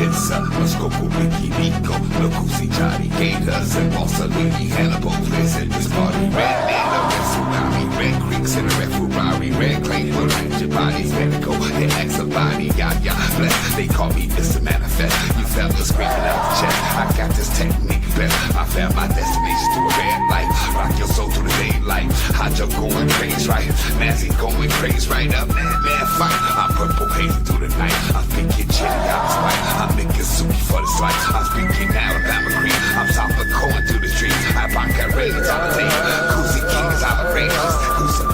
It's Muskogee Creek, Locusi, Johnny Gators, and Bosalini, Hannibal, listen, this party, red Nana, red tsunami, red creeks in a red Ferrari, red clay, will range your bodies, medical, and exabody, ya, bless, they call me Mr. Manifest, you fellas screaming out the chat, I got this technique better, I found my destination through a red light, rock your soul through the daylight, hot jump going crazy, right, Nazi going crazy, right up, man, fight, I'm purple hazy through the night, I'm thinking chili out of spite, I'm making suki for the slice. I'm speaking Alabama cream. I'm South going through the streets. I vodka raiders out of name. Kusi King is out of range. Kusa.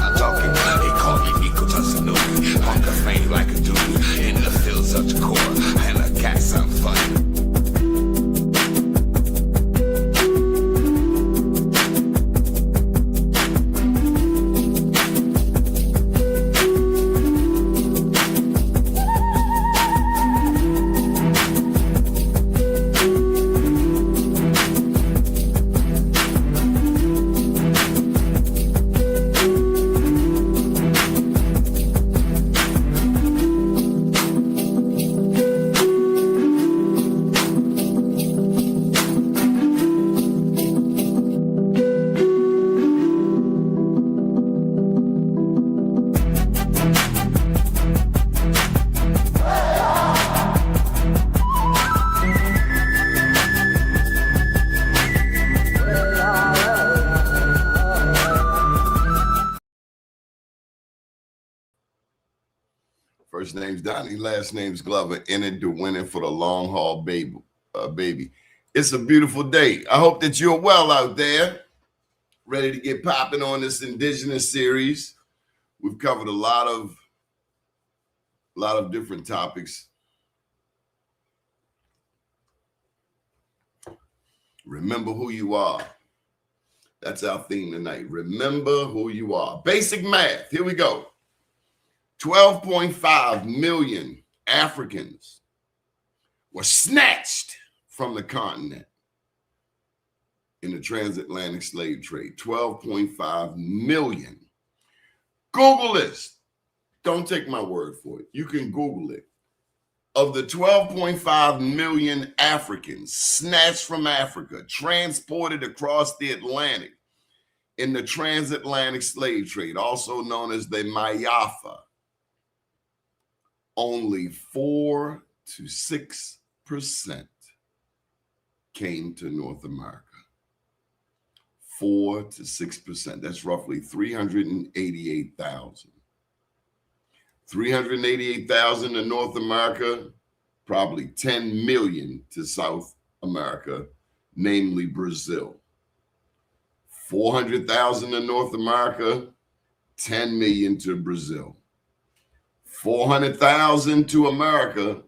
I'm talking. They call me Nico Tussanori. Honka flame like a dude. In the field, such a core. And a cat, some fun. First name's Donnie, last name's Glover, entered to winning for the long haul baby. It's a beautiful day. I hope that you're well out there, ready to get popping on this Indigenous series. We've covered a lot of different topics. Remember who you are. That's our theme tonight. Remember who you are. Basic math. Here we go. 12.5 million Africans were snatched from the continent in the transatlantic slave trade. 12.5 million. Google this. Don't take my word for it. You can Google it. Of the 12.5 million Africans snatched from Africa, transported across the Atlantic in the transatlantic slave trade, also known as the Mayafa, only 4 to 6% came to North America. 4 to 6%. That's roughly 388,000. 388,000 to North America, probably 10 million to South America, namely Brazil. 400,000 to North America, 10 million to Brazil. 400,000 to America,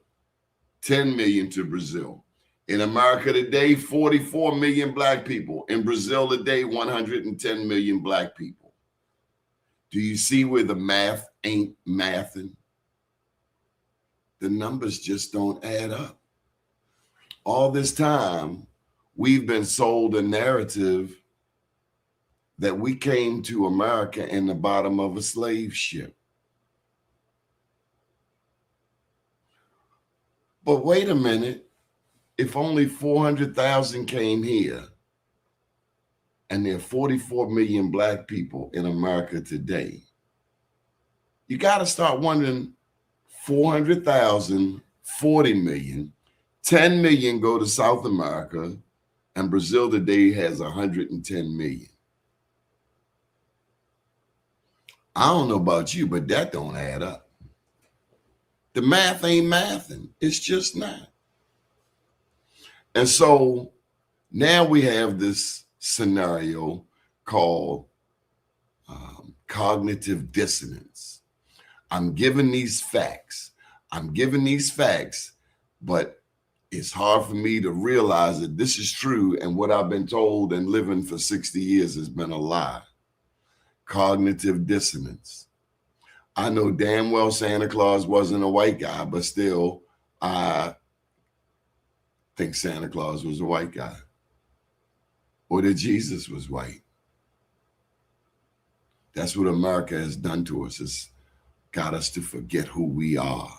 10 million to Brazil. In America today, 44 million black people. In Brazil today, 110 million black people. Do you see where the math ain't mathing? The numbers just don't add up. All this time, we've been sold a narrative that we came to America in the bottom of a slave ship. But wait a minute, if only 400,000 came here and there are 44 million black people in America today, you got to start wondering, 400,000, 40 million, 10 million go to South America, and Brazil today has 110 million. I don't know about you, but that don't add up. The math ain't mathing. It's just not. And so now we have this scenario called cognitive dissonance. I'm giving these facts, but it's hard for me to realize that this is true, and what I've been told and living for 60 years has been a lie. Cognitive dissonance. I know damn well Santa Claus wasn't a white guy, but still, I think Santa Claus was a white guy, or that Jesus was white. That's what America has done to us. It's got us to forget who we are.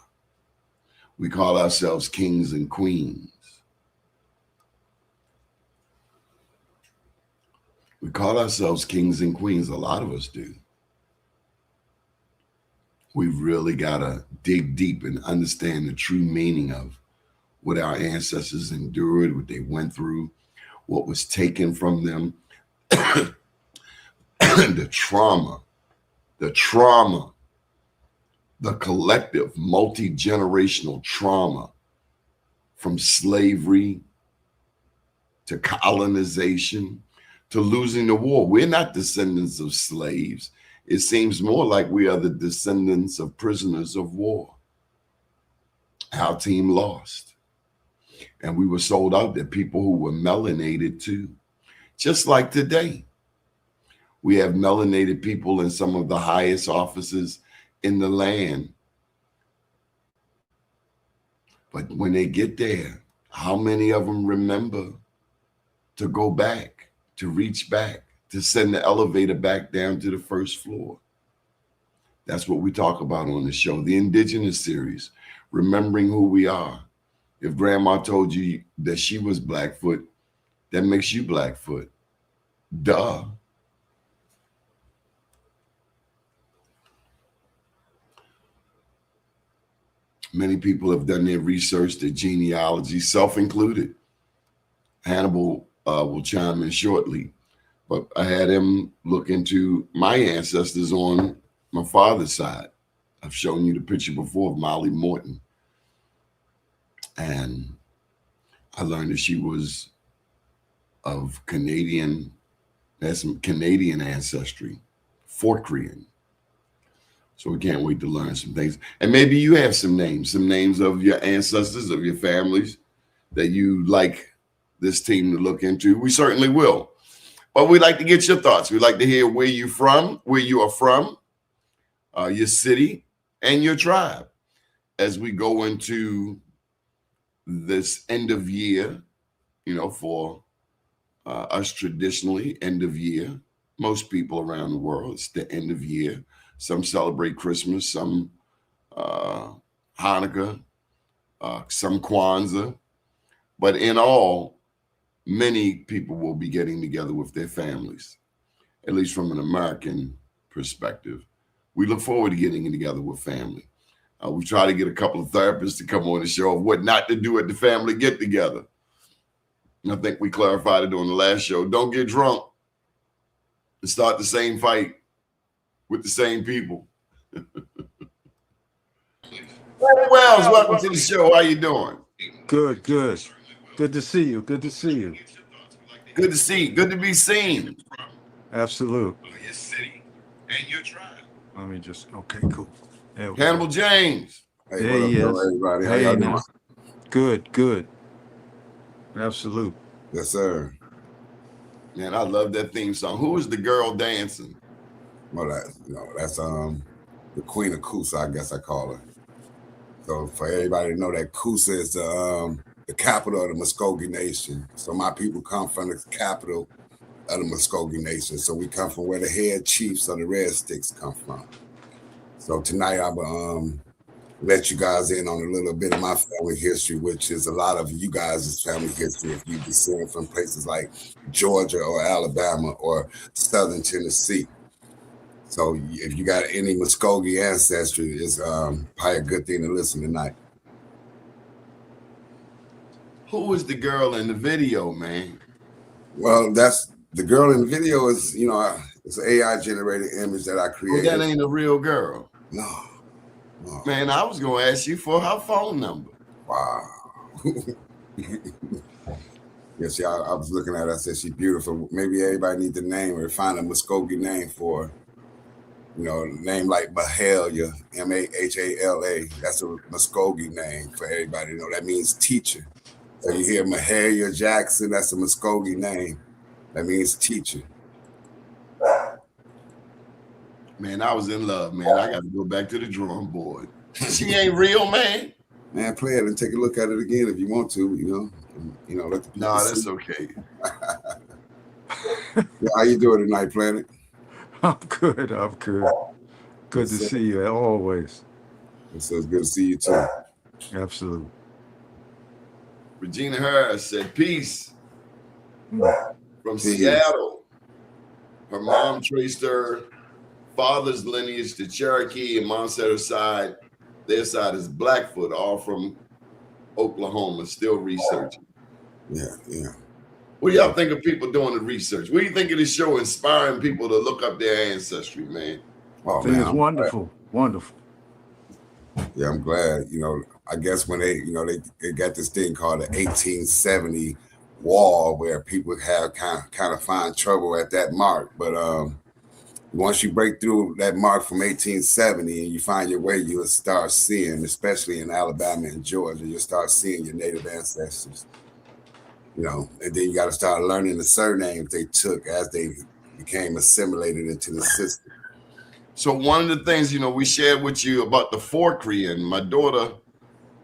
We call ourselves kings and queens. We call ourselves kings and queens. A lot of us do. We've really got to dig deep and understand the true meaning of what our ancestors endured, what they went through, what was taken from them, the trauma, the collective multi-generational trauma from slavery to colonization to losing the war. We're not descendants of slaves. It seems more like we are the descendants of prisoners of war. Our team lost. And we were sold out to people who were melanated too. Just like today. We have melanated people in some of the highest offices in the land. But when they get there, how many of them remember to go back, to reach back, to send the elevator back down to the first floor? That's what we talk about on the show, the Indigenous series, remembering who we are. If Grandma told you that she was Blackfoot, that makes you Blackfoot. Duh. Many people have done their research, their genealogy, self-included. Hannibal will chime in shortly, but I had him look into my ancestors on my father's side. I've shown you the picture before of Molly Morton. And I learned that she was of Canadian, has some Canadian ancestry, Fortcrian. So we can't wait to learn some things. And maybe you have some names of your ancestors, of your families that you like this team to look into. We certainly will. But we'd like to get your thoughts. We'd like to hear where you are from, your city, and your tribe as we go into this end of year, for us traditionally, end of year. Most people around the world, it's the end of year. Some celebrate Christmas, some Hanukkah, some Kwanzaa. But in all, many people will be getting together with their families, at least from an American perspective. We look forward to getting together with family. We try to get a couple of therapists to come on the show of what not to do at the family get-together. I think we clarified it on the last show. Don't get drunk and start the same fight with the same people. Wells, welcome to the show. How you doing? Good. Good to see you. Good to see you. Good to see you. Good to be seen. Absolute. Your city and your tribe. Let me just, okay, cool. Hannibal James. Hey, there he is. Everybody. How Hey, y'all now. doing? Good. Absolute. Yes, sir. Man, I love that theme song. Who is the girl dancing? Well, that's the Queen of Kusa, I guess I call her. So for everybody to know that Kusa is the capital of the Muskogee Nation. So my people come from the capital of the Muskogee Nation. So we come from where the head chiefs of the Red Sticks come from. So tonight I will let you guys in on a little bit of my family history, which is a lot of you guys' family history if you descend from places like Georgia or Alabama or Southern Tennessee. So if you got any Muskogee ancestry, it's probably a good thing to listen tonight. Who was the girl in the video, man? Well, that's the girl in the video is, it's an AI generated image that I created. Well, that ain't a real girl. No. Man, I was going to ask you for her phone number. Wow. Yeah, see, I was looking at her. I said, she's beautiful. Maybe everybody needs to name her, find a Muskogee name for her. Name like Mahalia, Mahala. That's a Muskogee name for everybody to know. That means teacher. So you hear Mahalia Jackson, that's a Muskogee name. That means teacher. Man, I was in love, man. I got to go back to the drawing board. She ain't real, man. Man, play it and take a look at it again if you want to, let the people No, see. that's okay. How you doing tonight, Planet? I'm good. I'm good. Good to see you always. It's good to see you too. Absolutely. Regina Harris said, peace from Peace. Seattle. Her mom traced her father's lineage to Cherokee, and mom said their side is Blackfoot, all from Oklahoma, still researching. Yeah. What do y'all think of people doing the research? What do you think of this show inspiring people to look up their ancestry, man? Oh, I think man, it's wonderful. Wonderful. Yeah, I'm glad. I guess when they got this thing called the 1870 wall where people have kind of find trouble at that mark. But once you break through that mark from 1870 and you find your way, you'll start seeing, especially in Alabama and Georgia, you'll start seeing your native ancestors. And then you got to start learning the surnames they took as they became assimilated into the system. So one of the things, we shared with you about the Forkry, and my daughter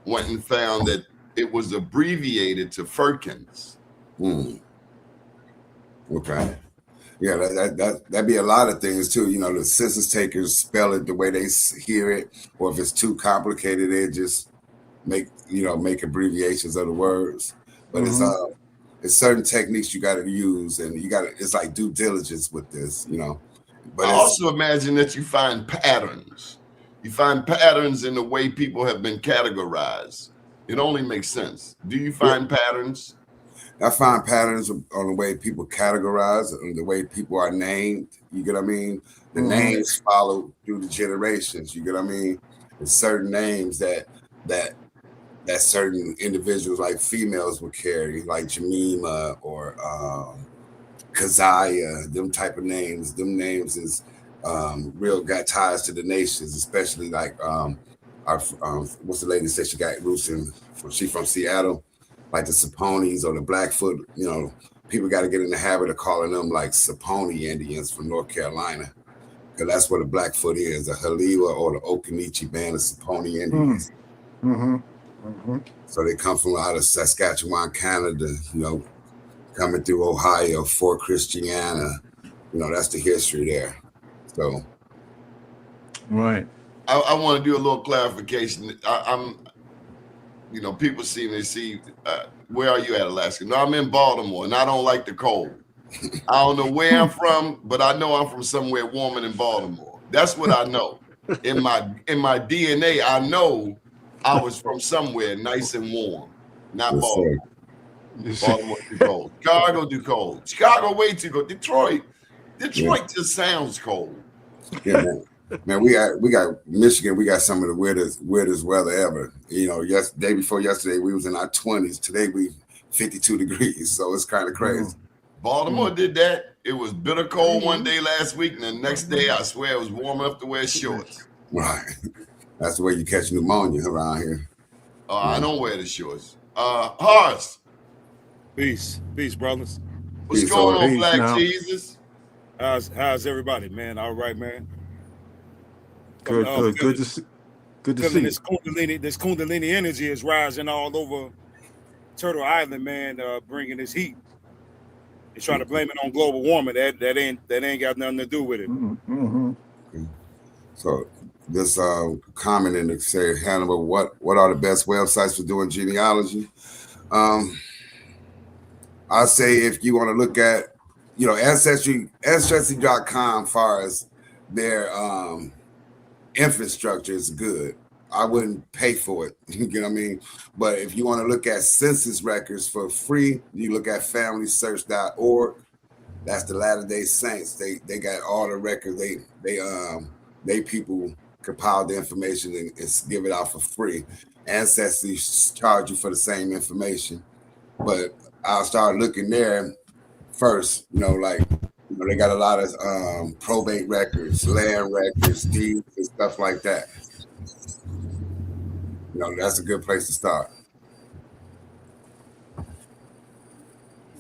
went and found that it was abbreviated to Firkins. Okay. Yeah, that'd be a lot of things too. The census takers spell it the way they hear it, or if it's too complicated, they just make abbreviations of the words. But it's certain techniques you got to use, and it's like due diligence with this, But I also imagine that you find patterns. You find patterns in the way people have been categorized. It only makes sense. Do you find patterns? I find patterns on the way people categorize and the way people are named. You get what I mean? The names follow through the generations. You get what I mean? There's certain names that certain individuals, like females, would carry, like Jemima or Keziah, them type of names. Them names is real got ties to the nations, especially like what's the lady said she got roots in? She from Seattle, like the Saponis or the Blackfoot. People got to get in the habit of calling them like Saponi Indians from North Carolina, because that's what a Blackfoot is, the Haliwa or the Okanichi band of Saponi Indians. So they come from out of Saskatchewan, Canada, coming through Ohio, Fort Christiana. That's the history there. So, right. I want to do a little clarification. I'm people see where are you at, Alaska? No, I'm in Baltimore, and I don't like the cold. I don't know where I'm from, but I know I'm from somewhere warmer than Baltimore. That's what I know. In my DNA, I know I was from somewhere nice and warm, not Baltimore. Baltimore too cold. Chicago too cold. Chicago way too cold. Detroit just sounds cold. Yeah, man, we got Michigan. We got some of the weirdest weather ever. Day before yesterday we was in our 20s. Today we 52 degrees. So it's kind of crazy. Baltimore did that. It was bitter cold one day last week, and the next day I swear it was warm enough to wear shorts. Right. That's the way you catch pneumonia around here. I don't wear the shorts. Horace. Peace, brothers. What's going on, peace Black now. Jesus? How's everybody, man? All right, man. Good to see you. This Kundalini energy is rising all over Turtle Island, man. Bringing this heat. They try to blame it on global warming. That ain't got nothing to do with it. So this comment in the say, Hannibal, what are the best websites for doing genealogy? I say if you want to look at, ancestry.com, far as their infrastructure is good. I wouldn't pay for it, you know what I mean? But if you want to look at census records for free, you look at familysearch.org. That's the Latter-day Saints. They got all the records. They people compile the information and give it out for free. Ancestry charge you for the same information, but I'll start looking there first. They got a lot of probate records, land records, deeds, and stuff like that. That's a good place to start.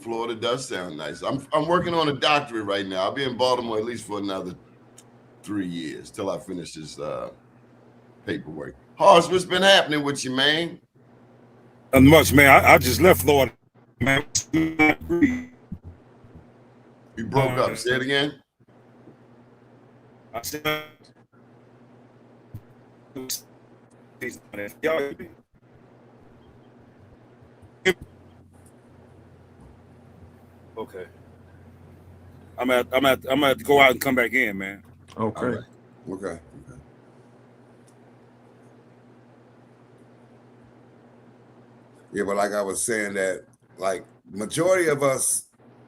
Florida does sound nice. I'm working on a doctorate right now. I'll be in Baltimore at least for another 3 years till I finish this paperwork. Horace, what's been happening with you, man? Not much, man. I just left Florida, man. You broke up. Say it again. I said, y'all, okay. I'm at to go out and come back in, man. Okay. All right. Okay. Yeah, but like I was saying that, like majority of us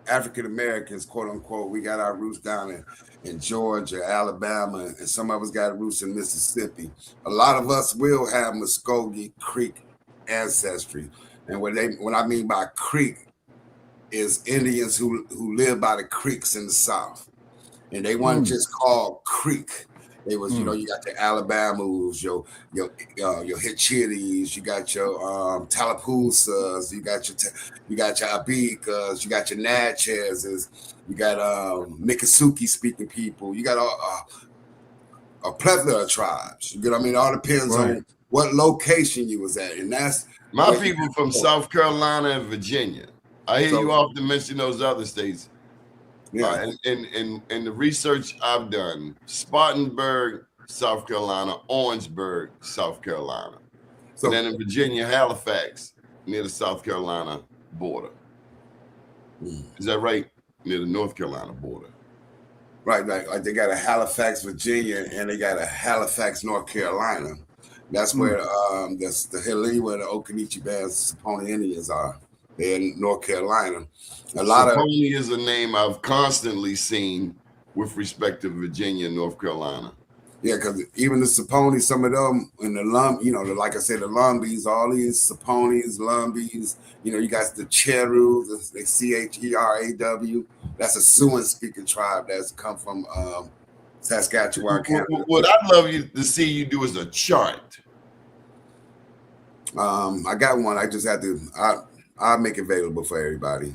African Americans, quote unquote, we got our roots down in Georgia, Alabama, and some of us got roots in Mississippi. A lot of us will have Muskogee Creek ancestry. And what I mean by creek is Indians who live by the creeks in the South. And they weren't just called creek. It was, you know, you got your Alabamas, your Hitchities, you got your Tallapoosa's, you got your Abikas, you got your Natchez, you got Miccosukee speaking people, you got a plethora of tribes. You get what I mean? It all depends on what location you was at, and that's my people from South Carolina and Virginia. I hear you often mention those other states. Yeah, and the research I've done, Spartanburg, South Carolina, Orangeburg, South Carolina. So then in Virginia, Halifax, near the South Carolina border. Is that right? Near the North Carolina border. Right, like they got a Halifax, Virginia, and they got a Halifax, North Carolina. That's where that's the Helene, where the Occaneechi Bands, Saponi Indians are. They're in North Carolina. Saponi is a name I've constantly seen with respect to Virginia and North Carolina. Yeah, because even the Saponi, some of them in the like I said, the Lumbees, all these Saponis, Lumbees, you got the Cheru, the Cheraw. That's a Siouan speaking tribe that's come from Saskatchewan, Canada. What I'd love you to see you do is a chart. I got one. I just have to. I'll make it available for everybody.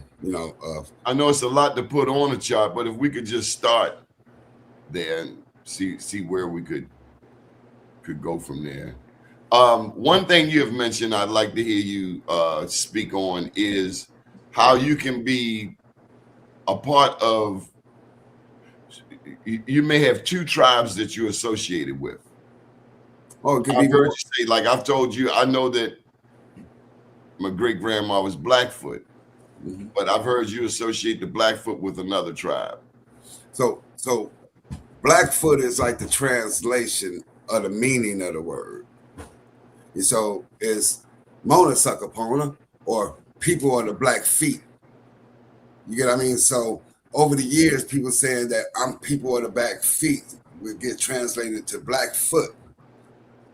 I know it's a lot to put on a chart, but if we could just start there and see where we could go from there. One thing you have mentioned I'd like to hear you speak on is how you can be a part of. You may have two tribes that you're associated with. Oh, it could I've be heard you say, like I've told you, I know that my great grandma was Blackfoot, but I've heard you associate the Blackfoot with another tribe. So Blackfoot is like the translation of the meaning of the word. And so it's Mona Suckapona, or people on the black feet. You get what I mean? So over the years, people saying that I'm people on the back feet will get translated to Blackfoot.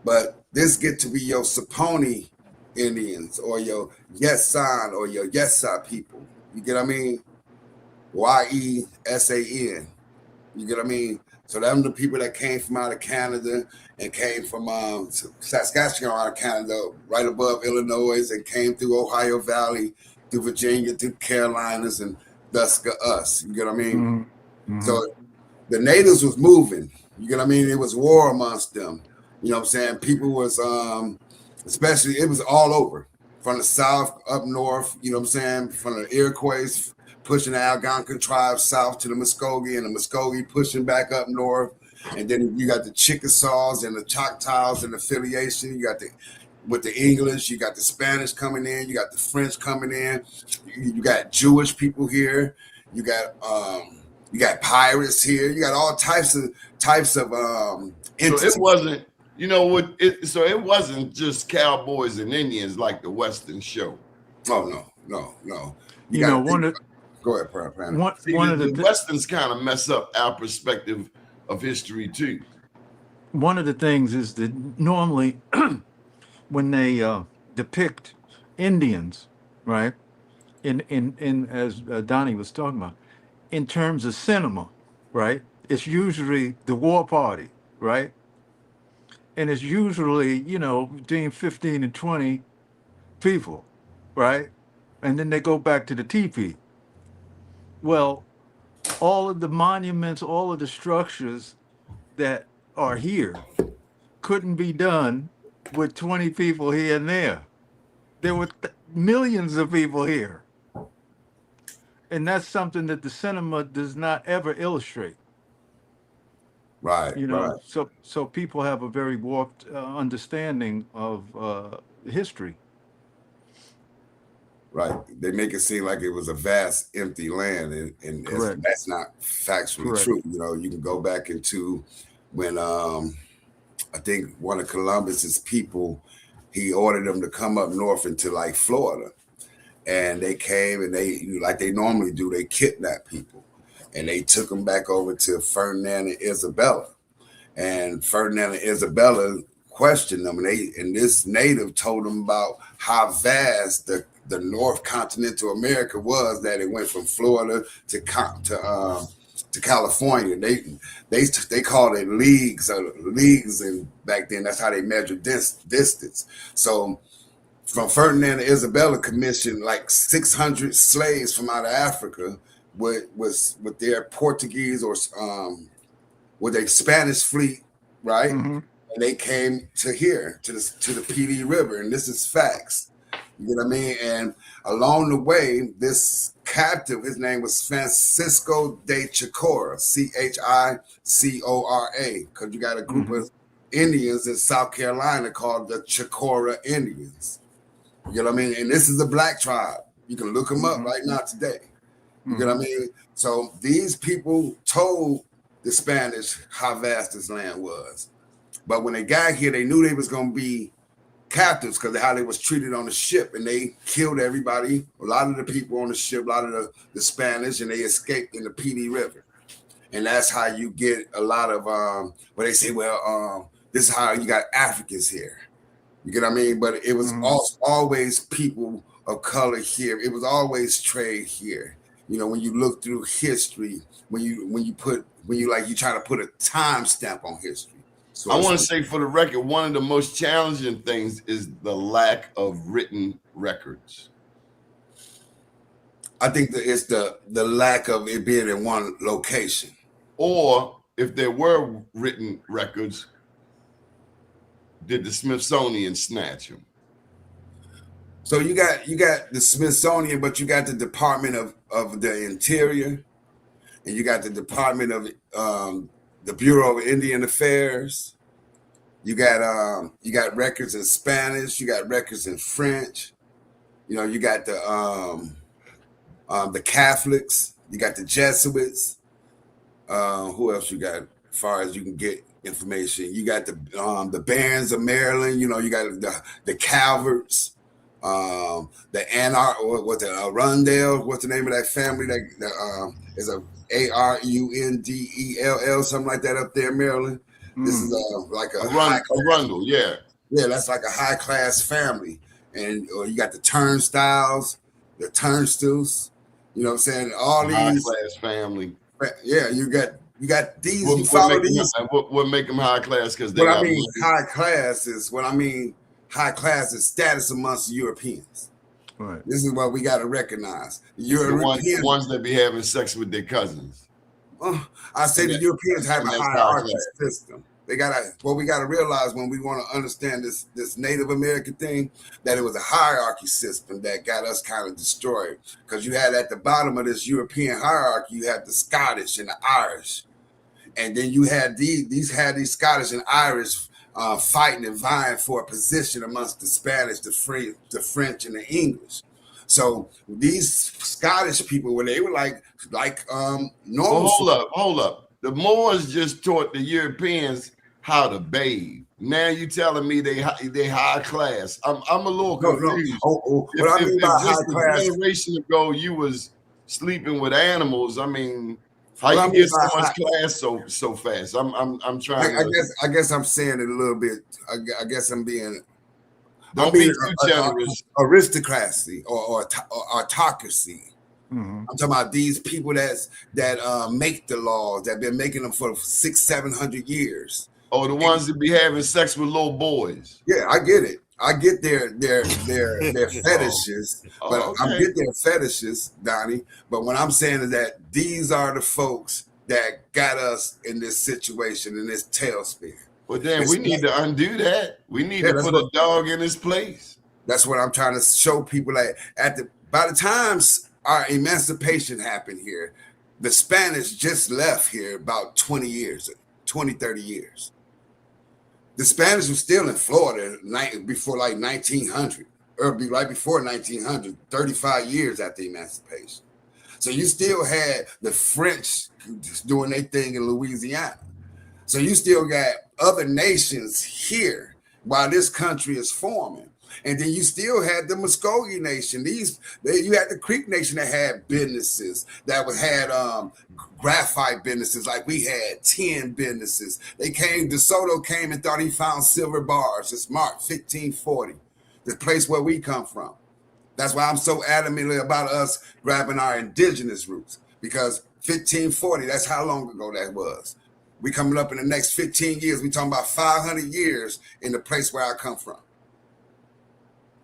But this get to be your Saponi Indians or your Yesan or your Yesa people. You get what I mean? Yesan. You get what I mean? So them the people that came from out of Canada and came from Saskatchewan out of Canada, right above Illinois, and came through Ohio Valley, through Virginia, through Carolinas, and thus us. You get what I mean? So the natives was moving. You get what I mean? It was war amongst them. You know what I'm saying? People was, especially, it was all over. From the south, up north, you know what I'm saying? From the Iroquois, pushing the Algonquin tribes south to the Muskogee, and the Muskogee pushing back up north. And then you got the Chickasaws and the Choctaws and affiliation. You got with the English, you got the Spanish coming in, you got the French coming in, you got Jewish people here, you got pirates here, you got all types of entities. So it wasn't, it wasn't just cowboys and Indians like the Western show. Oh no. Go ahead, Prime. One of the Westerns kind of mess up our perspective of history too. One of the things is that normally when they depict Indians, right, in as Donnie was talking about, in terms of cinema, right, it's usually the war party, right, and it's usually between 15 and 20 people, right, and then they go back to the teepee, Well, all of the monuments, all of the structures that are here couldn't be done with 20 people here and there. There were millions of people here. And that's something that the cinema does not ever illustrate. Right, You know, right, so people have a very warped understanding of history. right. They make it seem like it was a vast empty land, and Correct. that's not factually Correct. true. You know, you can go back into when I think one of Columbus's people, he ordered them to come up north into like Florida, and they came and they, like they normally do, they kidnapped people, and they took them back over to Ferdinand and Isabella, and Ferdinand and Isabella questioned them, and this native told them about how vast the North Continental America was, that it went from Florida to California. They called it leagues, and back then that's how they measured distance. So from Ferdinand and Isabella commissioned like 600 slaves from out of Africa with their Portuguese or with a Spanish fleet, right? Hmm. And they came to here to the PD River, and this is facts. You know what I mean? And along the way, this captive, his name was Francisco de Chicora, Chicora, because you got a group of Indians in South Carolina called the Chicora Indians. You know what I mean? And this is a black tribe. You can look them up right now today. You know what I mean? So these people told the Spanish how vast this land was. But when they got here, they knew they was going to be captives because of how they was treated on the ship, and they killed everybody, a lot of the people on the ship, a lot of the Spanish, and they escaped in the PD River. And that's how you get a lot of where they say, well, this is how you got Africans here. You get what I mean? But it was always people of color here. It was always trade here. You know, when you look through history, when you try to put a timestamp on history. So I want to say, for the record, one of the most challenging things is the lack of written records. I think that it's the lack of it being in one location. Or if there were written records, did the Smithsonian snatch them? So you got the Smithsonian, but you got the Department of the Interior, and you got the Department of the Bureau of Indian Affairs. You got records in Spanish. You got records in French. You know, you got the Catholics. You got the Jesuits. Who else you got? As far as you can get information, you got the Barons of Maryland. You know, you got the Calverts, the Arundel. What's the name of that family? That is a Arundell, something like that up there in Maryland. This is like a Arundel, yeah. Yeah, that's like a high class family. And you got the Turnstiles, the Turnstils. You know what I'm saying? All these high class family. Yeah, you got these. What, you follow these. What make them high class? Because What I mean high class is status amongst the Europeans. Right. This is what we got to recognize. The ones that be having sex with their cousins. I say the Europeans have a hierarchy system. We got to realize when we want to understand this Native American thing, that it was a hierarchy system that got us kind of destroyed. Because you had at the bottom of this European hierarchy, you had the Scottish and the Irish, and then you had these Scottish and Irish fighting and vying for a position amongst the Spanish, the French, and the English. So these Scottish people, when they were like normal. Hold up. The Moors just taught the Europeans how to bathe. Now you telling me they high class? I'm a little confused. What I mean by high class? A generation ago, you was sleeping with animals. I mean, how you get so much class so fast? I'm trying. I guess I'm saying it a little bit. I guess I'm being. Don't be too generous. Aristocracy or autocracy. Mm-hmm. I'm talking about these people that make the laws, that been making them for 600-700 years. Oh, the ones that be having sex with little boys. Yeah, I get it. I get their fetishes, but okay. I get their fetishes, Donnie. But what I'm saying is that these are the folks that got us in this situation, in this tailspin. Well, then we need to undo that. We need to put a dog in his place. That's what I'm trying to show people. Like by the time our emancipation happened here, the Spanish just left here about 20 years, 20, 30 years. The Spanish were still in Florida before like 1900, or right before 1900, 35 years after emancipation. So you still had the French doing their thing in Louisiana. So you still got other nations here while this country is forming. And then you still had the Muskogee Nation. You had the Creek Nation that had businesses, that had graphite businesses, like we had 10 businesses. DeSoto came and thought he found silver bars. It's marked 1540, the place where we come from. That's why I'm so adamantly about us grabbing our indigenous roots, because 1540, that's how long ago that was. We coming up in the next 15 years. We talking about 500 years in the place where I come from.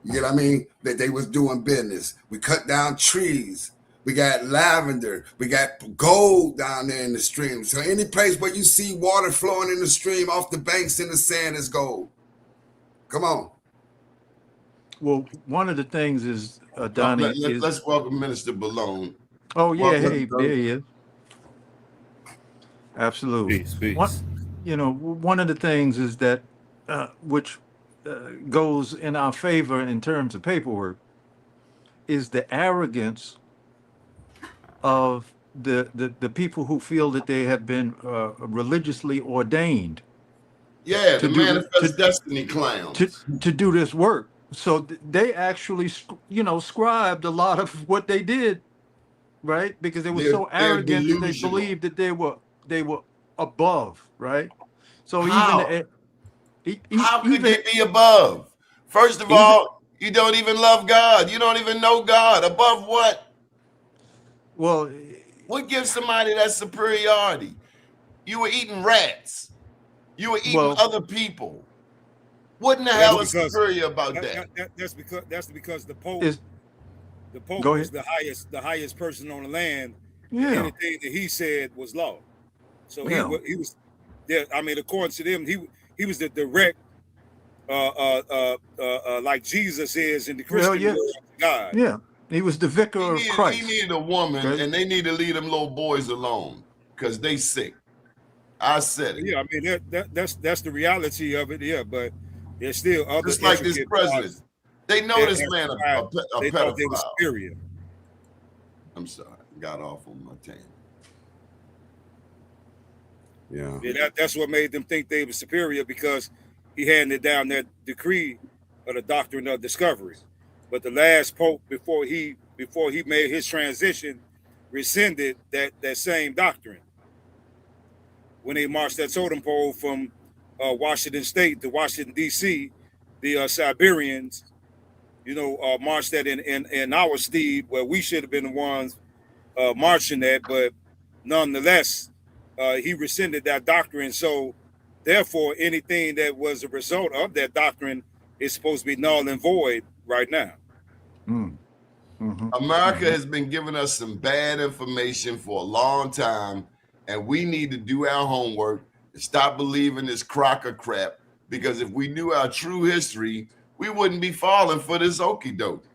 You get what I mean? That they was doing business. We cut down trees. We got lavender. We got gold down there in the stream. So any place where you see water flowing in the stream off the banks in the sand is gold. Come on. Well, one of the things is, Donnie, let's welcome Minister Balone. Oh, yeah. Hey, there he is. Absolutely. Peace. One of the things is that, which goes in our favor in terms of paperwork, is the arrogance of the people who feel that they have been religiously ordained. Yeah, the manifest destiny clowns. To do this work. So they actually, scribed a lot of what they did, right? Because they were so arrogant that they believed that they were above, right? So how? How could they be above? First of all, you don't even love God. You don't even know God. Above what? Well, what gives somebody that superiority? You were eating rats. You were eating other people. What in the hell is superior about that? That's because the Pope is the highest person on the land. Yeah. Anything that he said was law. So he was there. I mean, according to them, he was the direct, like Jesus is in the Christian world of God. Yeah, he was the vicar of Christ. He needed a woman, and they need to leave them little boys alone because they sick. I said it. Yeah, I mean that's the reality of it. Yeah, but there's still other. Just like this president, they know this man a they thought they were superior. I'm sorry, got off on my tangent. Yeah, that's what made them think they were superior, because he handed down that decree of the Doctrine of Discovery. But the last pope before he made his transition rescinded that same doctrine. When they marched that totem pole from Washington State to Washington D.C., the Siberians, marched that in our steed, where we should have been the ones marching that, but nonetheless. He rescinded that doctrine. So therefore, anything that was a result of that doctrine is supposed to be null and void right now. Mm-hmm. America has been giving us some bad information for a long time, and we need to do our homework and stop believing this crock of crap, because if we knew our true history, we wouldn't be falling for this okie doke.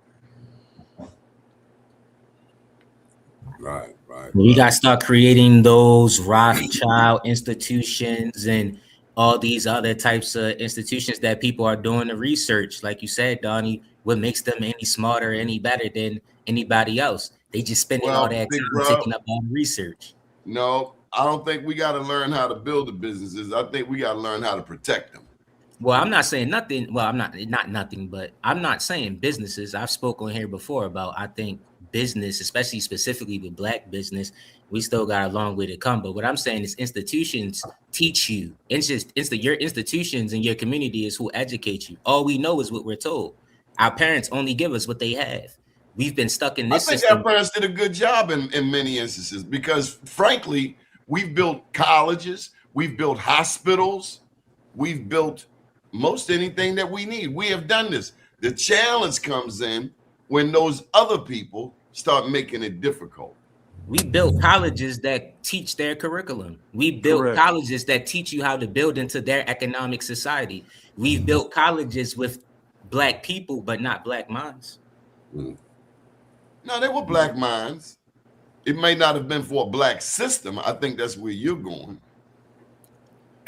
Right. We got to start creating those Rothschild institutions and all these other types of institutions that people are doing the research. Like you said, Donnie, what makes them any smarter, any better than anybody else? They just spending all that time taking up all the research. No, I don't think we got to learn how to build the businesses. I think we got to learn how to protect them. Well, I'm not saying nothing. Well, I'm not nothing, but I'm not saying businesses. I've spoken here before about, I think, business, especially specifically with Black business, we still got a long way to come. But what I'm saying is institutions teach you. It's just your institutions and your community is who educate you. All we know is what we're told. Our parents only give us what they have. We've been stuck in this system. Our parents did a good job in many instances, because frankly, we've built colleges, we've built hospitals, we've built most anything that we need. We have done this. The challenge comes in when those other people start making it difficult. We built colleges that teach their curriculum. We built Correct. colleges that teach you how to build into their economic society. We've built colleges with black people, but not black minds. No, they were black minds. It may not have been for a black system. I think that's where you're going.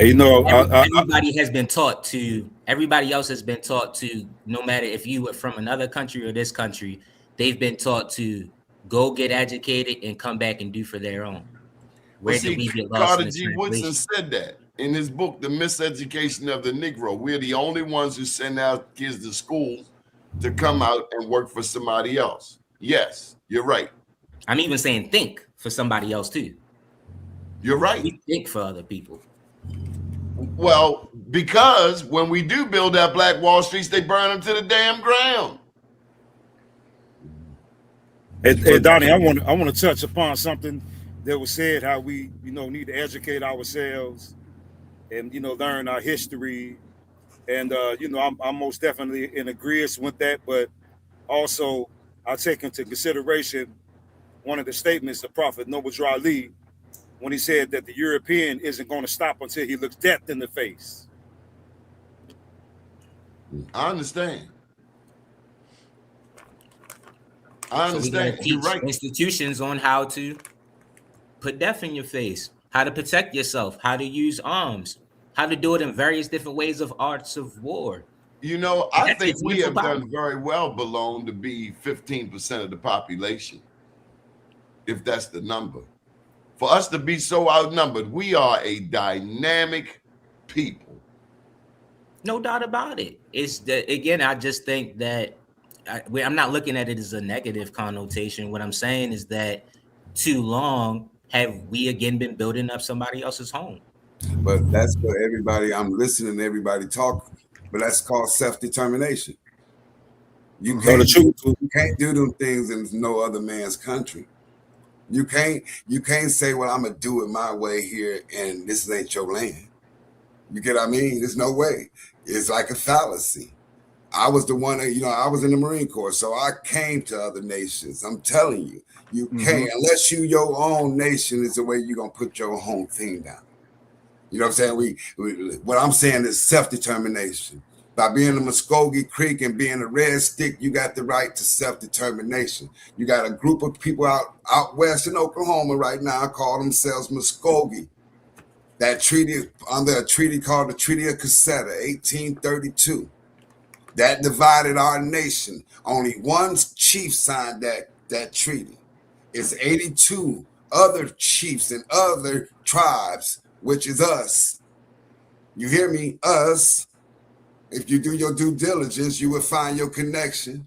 And, you know, everybody has been taught to, everybody else has been taught to, no matter if you were from another country or this country, they've been taught to go get educated and come back and do for their own. Where did we get lost? Carter G. Woodson said that in his book, The Miseducation of the Negro. We're the only ones who send our kids to school to come out and work for somebody else. Yes, you're right. I'm even saying think for somebody else too. You're right. We think for other people. Well, because when we do build our Black Wall Streets, they burn them to the damn ground. And Donnie, I want to touch upon something that was said, how we, need to educate ourselves and, learn our history. And, I'm most definitely in agreement with that. But also, I take into consideration one of the statements of Prophet Noble Drew Ali when he said that the European isn't going to stop until he looks death in the face. I understand. So we gotta teach institutions on how to put death in your face, how to protect yourself, how to use arms, how to do it in various different ways of arts of war. I think we have done very well, Balone, to be 15% of the population, if that's the number. For us to be so outnumbered, we are a dynamic people. No doubt about it. It's that, again, I just think that I'm not looking at it as a negative connotation. What I'm saying is that too long have we again been building up somebody else's home. But that's for everybody. I'm listening to everybody talk, but that's called self-determination. You can't do them things in no other man's country. You can't say, well, I'm gonna do it my way here, and this ain't your land. You get what I mean? There's no way. It's like a fallacy. I was the one that, I was in the Marine Corps, so I came to other nations. I'm telling you, you can't, unless you your own nation is the way you're gonna put your home thing down. You know what I'm saying? What I'm saying is self-determination. By being a Muskogee Creek and being a red stick, you got the right to self-determination. You got a group of people out west in Oklahoma right now call themselves Muskogee. That treaty, under a treaty called the Treaty of Cassetta, 1832, that divided our nation. Only one chief signed that treaty. It's 82 other chiefs and other tribes, which is us. You hear me? Us. If you do your due diligence, you will find your connection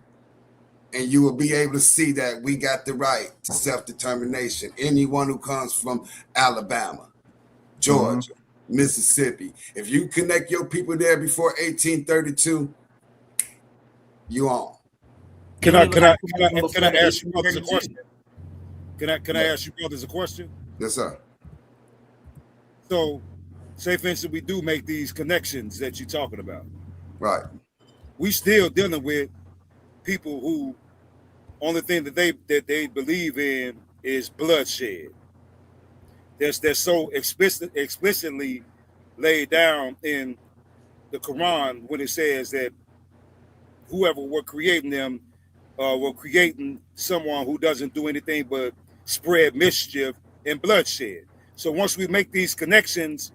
and you will be able to see that we got the right to self-determination. Anyone who comes from Alabama, Georgia, Mississippi, if you connect your people there before 1832, you on. Can I ask you brothers a question? Can I ask you brothers a question? Yes, sir. So, say for instance, we do make these connections that you're talking about. Right. We still dealing with people who only thing that they believe in is bloodshed. They're so explicitly laid down in the Quran when it says that whoever were creating them were creating someone who doesn't do anything but spread mischief and bloodshed. So once we make these connections,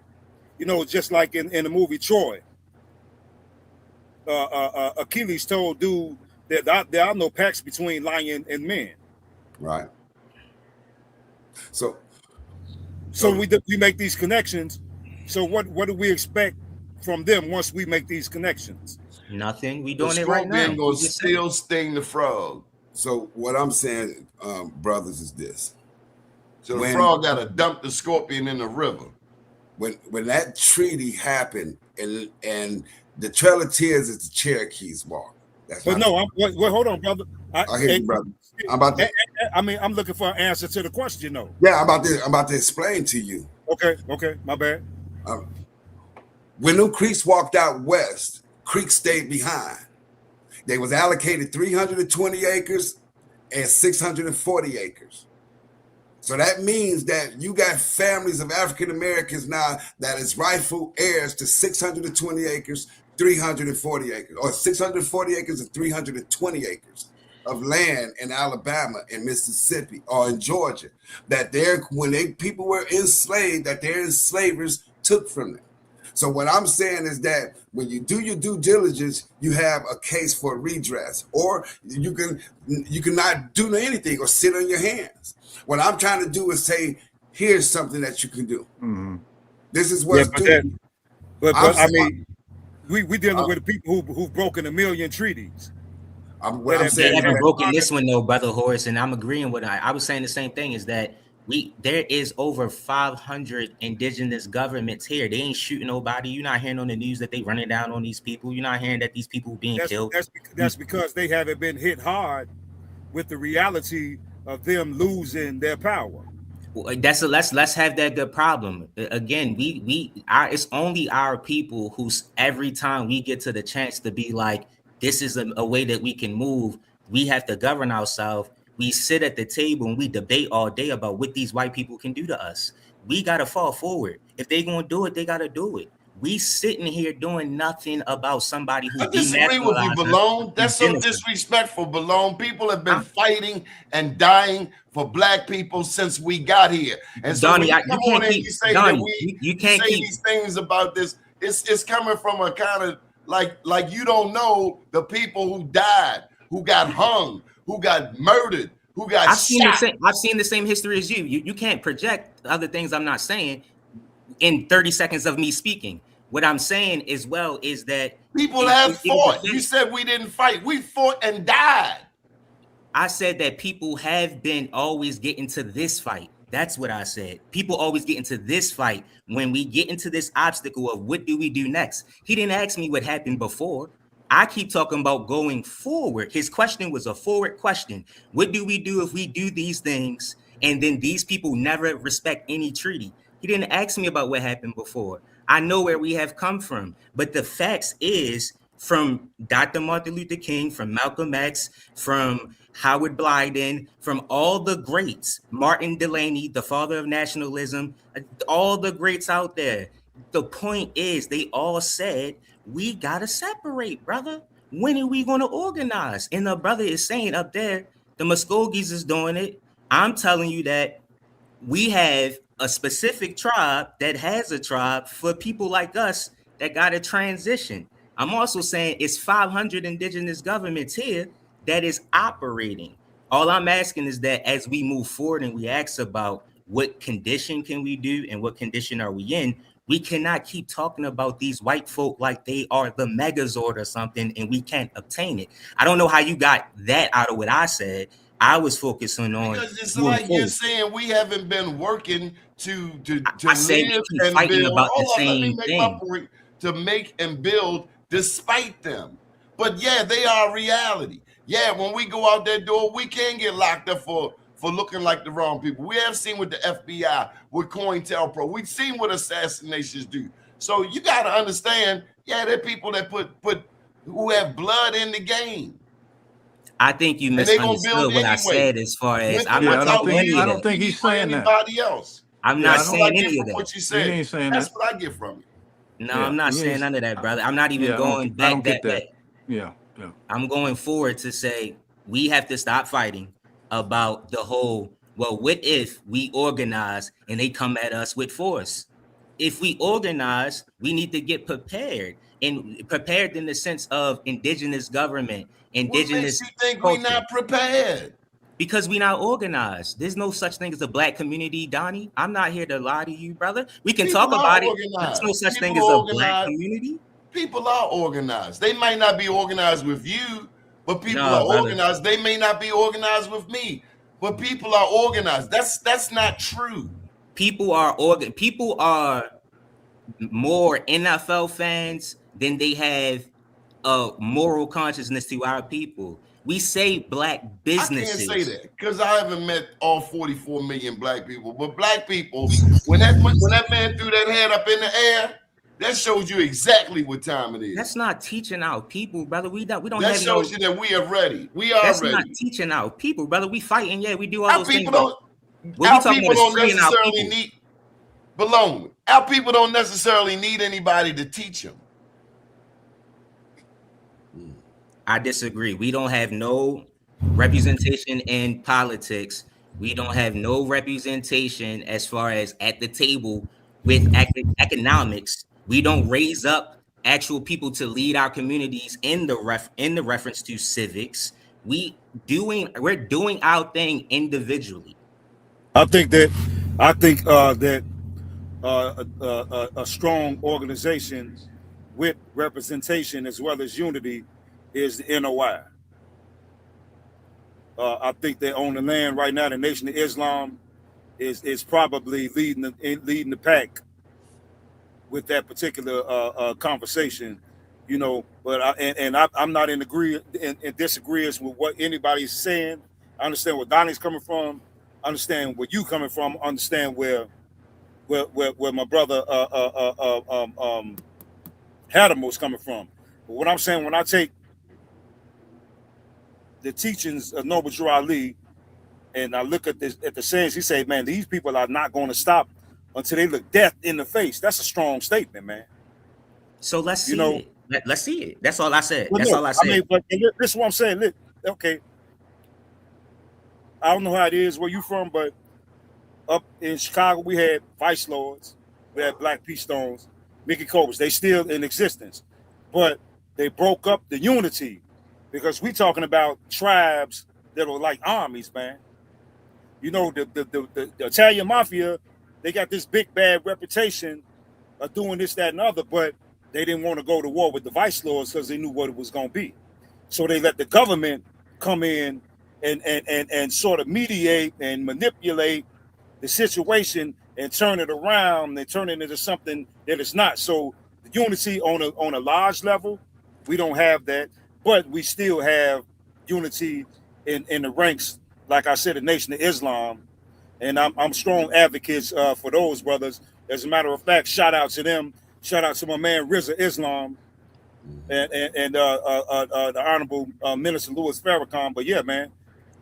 just like in the movie Troy, Achilles told dude that there are no pacts between lion and men. Right. So we make these connections. So what do we expect from them once we make these connections? Nothing. We doing it right now. The scorpion still sting the frog. So what I'm saying, brothers, is this. So the frog got to dump the scorpion in the river. When that treaty happened, and the Trail of Tears is the Cherokees walk. But no, hold on, brother. I hear you, brother. I'm looking for an answer to the question, though. Yeah, I'm about to explain to you. Okay, my bad. When them Creeks walked out west, Creeks stayed behind. They was allocated 320 acres and 640 acres. So that means that you got families of African Americans now that is rightful heirs to 620 acres, 340 acres, or 640 acres and 320 acres of land in Alabama and Mississippi or in Georgia, that people were enslaved, that their enslavers took from them. So what I'm saying is that when you do your due diligence, you have a case for redress, or you can not do anything or sit on your hands. What I'm trying to do is say, here's something that you can do. Mm-hmm. This is what's doing. But I mean, we dealing with people who've broken 1 million treaties. They haven't broken this one though, Brother Horace, and I'm agreeing with I was saying the same thing, is that there is over 500 indigenous governments here. They ain't shooting nobody. You're not hearing on the news that they running down on these people. You're not hearing that these people being killed. That's because they haven't been hit hard with the reality of them losing their power. Well, let's have that good problem. Again, it's only our people who's every time we get to the chance to be like, this is a way that we can move, we have to govern ourselves. We sit at the table and we debate all day about what these white people can do to us. We got to fall forward. If they going to do it, they got to do it. We sitting here doing nothing about somebody who. I disagree with you, Balone. That's so disrespectful, Balone. People have been fighting and dying for black people since we got here. And so Donnie, you can't keep these things about this. It's coming from a kind of like you don't know the people who died, who got hung, who got murdered, who got shot. I've seen the same history as you. You can't project other things I'm not saying in 30 seconds of me speaking. What I'm saying as well is that people have fought. You said we didn't fight. We fought and died. I said that people have been always getting to this fight. That's what I said. People always get into this fight. When we get into this obstacle of what do we do next? He didn't ask me what happened before. I keep talking about going forward. His question was a forward question. What do we do if we do these things and then these people never respect any treaty? He didn't ask me about what happened before. I know where we have come from, but the facts is from Dr. Martin Luther King, from Malcolm X, from Howard Blyden, from all the greats, Martin Delaney, the father of nationalism, all the greats out there. The point is they all said, we got to separate, brother. When are we going to organize? And the brother is saying up there, the Muskogees is doing it. I'm telling you that we have a specific tribe that has a tribe for people like us that got to transition. I'm also saying it's 500 indigenous governments here that is operating. All I'm asking is that as we move forward and we ask about what condition can we do and what condition are we in, we cannot keep talking about these white folk like they are the Megazord or something and we can't obtain it. I don't know how you got that out of what I said. I was focusing on because it's like you're saying we haven't been working to live and build. About the same thing. To make and build despite them. But yeah, they are reality. Yeah, when we go out that door, we can get locked up for looking like the wrong people. We have seen with the FBI, with COINTELPRO. We've seen what assassinations do. So you got to understand, yeah, there are people that put who have blood in the game. I think you misunderstood what I said as far as I don't think he's saying that. Anybody else. I'm not saying any of that. What you said. He ain't saying That's that. what I get from you. No, I'm not saying none of that, brother. I'm not even going back that way. Yeah. I'm going forward to say we have to stop fighting about the whole, well, what if we organize and they come at us with force? If we organize, we need to get prepared, and prepared in the sense of indigenous government, indigenous. What makes you think culture. we're not prepared? Because we're not organized. There's no such thing as a black community, Donnie. I'm not here to lie to you, brother. We can talk about it. There's no such thing as a black community. People are organized. They might not be organized with you, but people are organized. They may not be organized with me, but people are organized. That's not true. People are more NFL fans than they have a moral consciousness to our people. We say black businesses. I can't say that because I haven't met all 44 million black people. But black people, when that man threw that head up in the air, That shows you exactly what time it is. That's not teaching our people, brother. We don't That have shows you that we are ready. We are That's ready. not teaching our people, brother. We fighting, yeah, we do all Our those things. people don't. What Our we talking people about don't is freeing our necessarily people. need. Belong. Our people don't necessarily need anybody to teach them. I disagree. We don't have no representation in politics. We don't have no representation as far as at the table with economics. We don't raise up actual people to lead our communities in the reference to civics. We're doing our thing individually. I think that a strong organization with representation as well as unity is the NOI. I think that on the land right now, the Nation of Islam is probably leading the pack with that particular conversation, you know. But I'm not in disagreement with what anybody's saying. I understand where Donnie's coming from. I understand where you coming from. I understand where my brother Hadamo's coming from. But what I'm saying, when I take the teachings of Noble Drew Ali and I look at the sayings, he say, man, these people are not going to stop until they look death in the face. That's a strong statement, man. So let's see it. Let's see it. That's all I said. Well, all I said. I mean, but this is what I'm saying. Look, okay, I don't know how it is where you from, but up in Chicago, we had vice lords, we had Black P. Stones, Mickey Cobras. They still in existence, but they broke up the unity because we talking about tribes that are like armies, man. You know, the Italian mafia, they got this big bad reputation of doing this, that, and other, but they didn't want to go to war with the vice lords because they knew what it was going to be. So they let the government come in and sort of mediate and manipulate the situation and turn it around and turn it into something that it's not. So the unity on a large level, we don't have that, but we still have unity in the ranks. Like I said, the Nation of Islam, and I'm strong advocates for those brothers. As a matter of fact, shout out to them. Shout out to my man Rizza Islam and the Honorable Minister Louis Farrakhan. But yeah, man,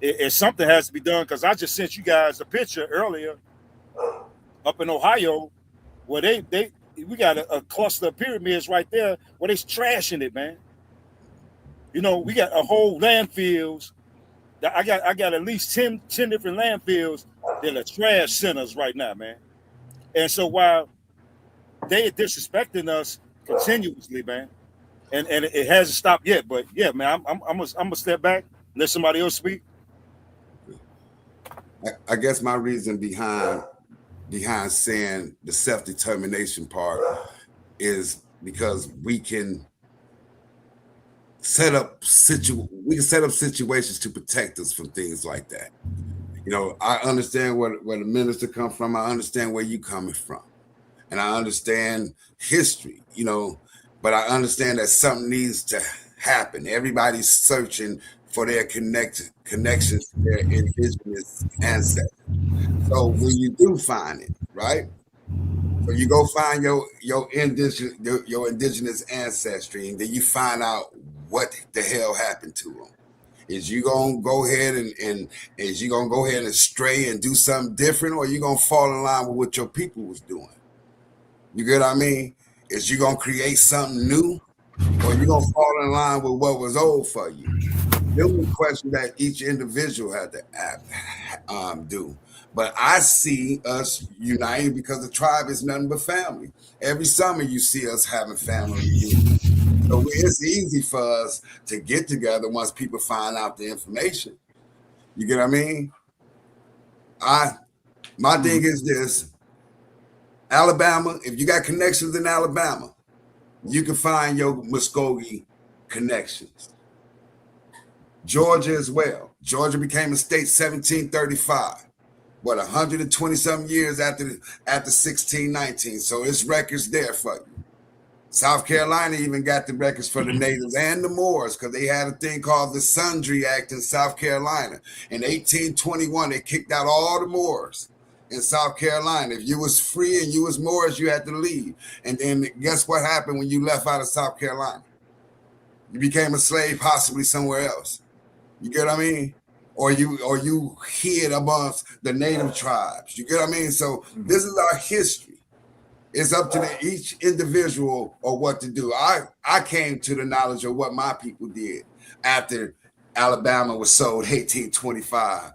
if something has to be done, because I just sent you guys a picture earlier up in Ohio where we got a cluster of pyramids right there where they're trashing it, man. You know, we got a whole landfills. I got at least 10 different landfills that are trash centers right now, man. And so while they are disrespecting us continuously, man, and it hasn't stopped yet, but yeah, man, I'm gonna step back, let somebody else speak. I guess my reason behind saying the self-determination part is because we can set up situations to protect us from things like that. You know, I understand where the minister come from. I understand where you coming from, and I understand history. You know, but I understand that something needs to happen. Everybody's searching for their connections to their indigenous ancestors. So when you do find it, right? So you go find your indigenous ancestry, and then you find out what the hell happened to them. Is you gonna go ahead and stray and do something different, or you gonna fall in line with what your people was doing? You get what I mean? Is you gonna create something new, or you gonna fall in line with what was old for you? There was a question that each individual had to do. But I see us uniting because the tribe is nothing but family. Every summer you see us having family reunions. So it's easy for us to get together once people find out the information. You get what I mean? My thing is this: Alabama, if you got connections in Alabama, you can find your Muskogee connections. Georgia as well. Georgia became a state 1735. 120 something years after 1619. So it's records there for you. South Carolina even got the records for the natives and the Moors, because they had a thing called the Sundry Act in South Carolina. In 1821, they kicked out all the Moors. in South Carolina. If you was free and you was Moorish, you had to leave. And then guess what happened when you left out of South Carolina? You became a slave, possibly somewhere else. You get what I mean? Or you hid amongst the native tribes. You get what I mean? So this is our history. It's up to each individual or what to do. I came to the knowledge of what my people did after Alabama was sold 1825.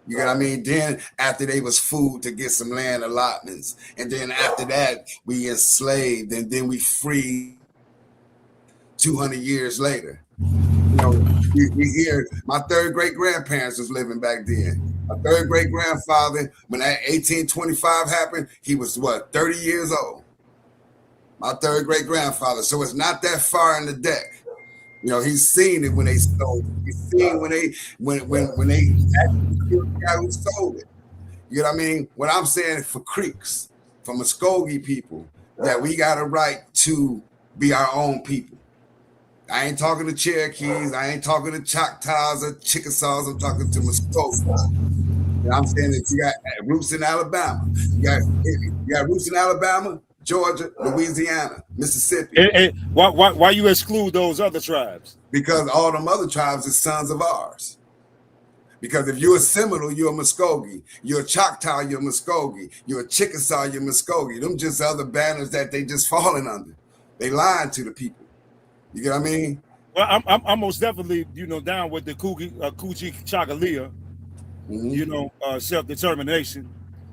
You know what I mean? Then after they was food to get some land allotments. And then after that, we enslaved and then we freed 200 years later. You know, we hear my third great grandparents was living back then. My third great grandfather, when that 1825 happened, he was what, 30 years old. My third great grandfather. So it's not that far in the deck. You know, he's seen it when they sold it. He's seen when they actually killed the guy who sold it. You know what I mean? What I'm saying for Creeks, for Muskogee people, that we got a right to be our own people. I ain't talking to Cherokees. I ain't talking to Choctaws or Chickasaws. I'm talking to Muskogee. You know I'm saying that you got roots in Alabama. You got roots in Alabama, Georgia, Louisiana, Mississippi. Why you exclude those other tribes? Because all them other tribes are sons of ours. Because if you're a Seminole, you're a Muskogee. You're a Choctaw, you're a Muskogee. You're a Chickasaw, you're Muskogee. Them just other banners that they just falling under. They lying to the people. You get what I mean? Well, I'm most definitely, down with the Kuji Chagalia, self-determination.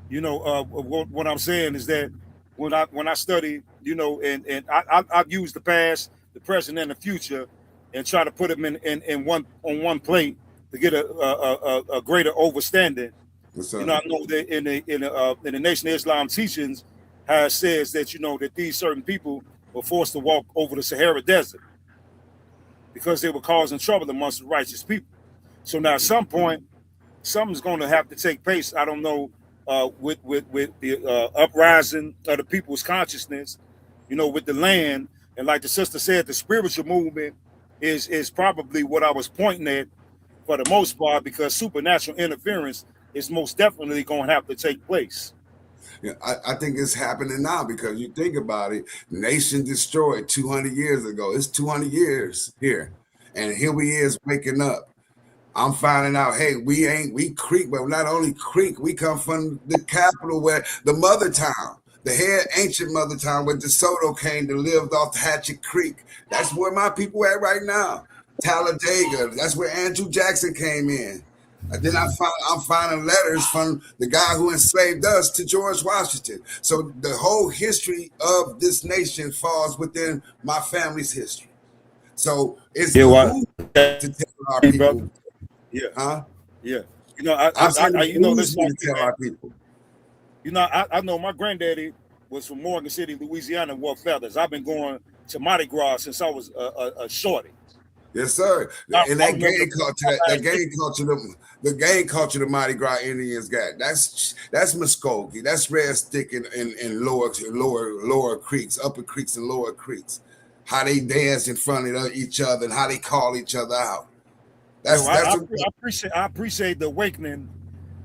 What I'm saying is that when I study, and I've used the past, the present, and the future, and try to put them in one plate to get a greater understanding. I know that in the Nation of Islam teachings, how it says that that these certain people were forced to walk over the Sahara Desert because they were causing trouble amongst the righteous people. So now at some point, something's going to have to take place. I don't know, with the uprising of the people's consciousness, with the land. And like the sister said, the spiritual movement is probably what I was pointing at for the most part, because supernatural interference is most definitely going to have to take place. Yeah, I think it's happening now because you think about it, nation destroyed 200 years ago. It's 200 years here. And here we is waking up. I'm finding out, hey, we Creek, but not only Creek, we come from the capital where the mother town, the head ancient mother town where DeSoto came to live off Hatchet Creek. That's where my people at right now. Talladega, that's where Andrew Jackson came in. And then I'm finding letters from the guy who enslaved us to George Washington. So the whole history of this nation falls within my family's history. So it's to tell our people. Brother. Yeah. Huh? Yeah. This to tell our people. I know my granddaddy was from Morgan City, Louisiana, and wore feathers. I've been going to Mardi Gras since I was a shorty. Yes, sir. And that gang culture, the gang culture the Mardi Gras Indians got. That's Muskogee. That's Red Stick in lower creeks, upper creeks and lower creeks. How they dance in front of each other and how they call each other out. I appreciate the awakening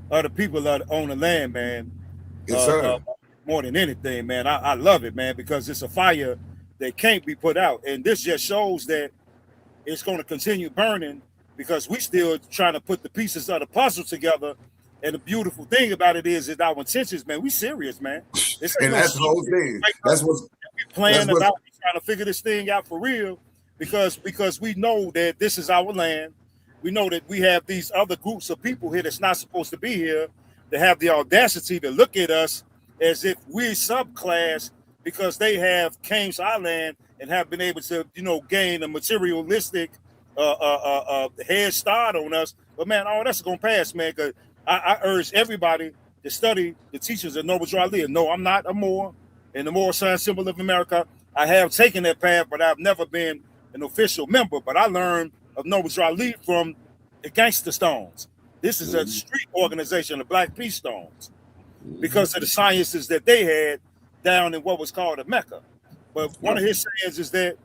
of the people that own the land, man. Yes, sir. More than anything, man. I love it, man, because it's a fire that can't be put out. And this just shows that it's going to continue burning because we still trying to put the pieces of the puzzle together. And the beautiful thing about it is our intentions, man. We serious, man. And that's the whole thing. That's what's playing about trying to figure this thing out for real, because we know that this is our land. We know that we have these other groups of people here that's not supposed to be here, that have the audacity to look at us as if we're subclass because they have came to our land and have been able to, gain a materialistic head start on us. But man, all that's gonna pass, man. Because I urge everybody to study the teachings of Noble Drew Ali. No, I'm not a Moor, and the Moor Sign Symbol of America. I have taken that path, but I've never been an official member. But I learned of Noble Drew Ali from the Gangster Stones. This is a street organization, the Black Peace Stones, because of the sciences that they had down in what was called the Mecca. But one of his sayings is that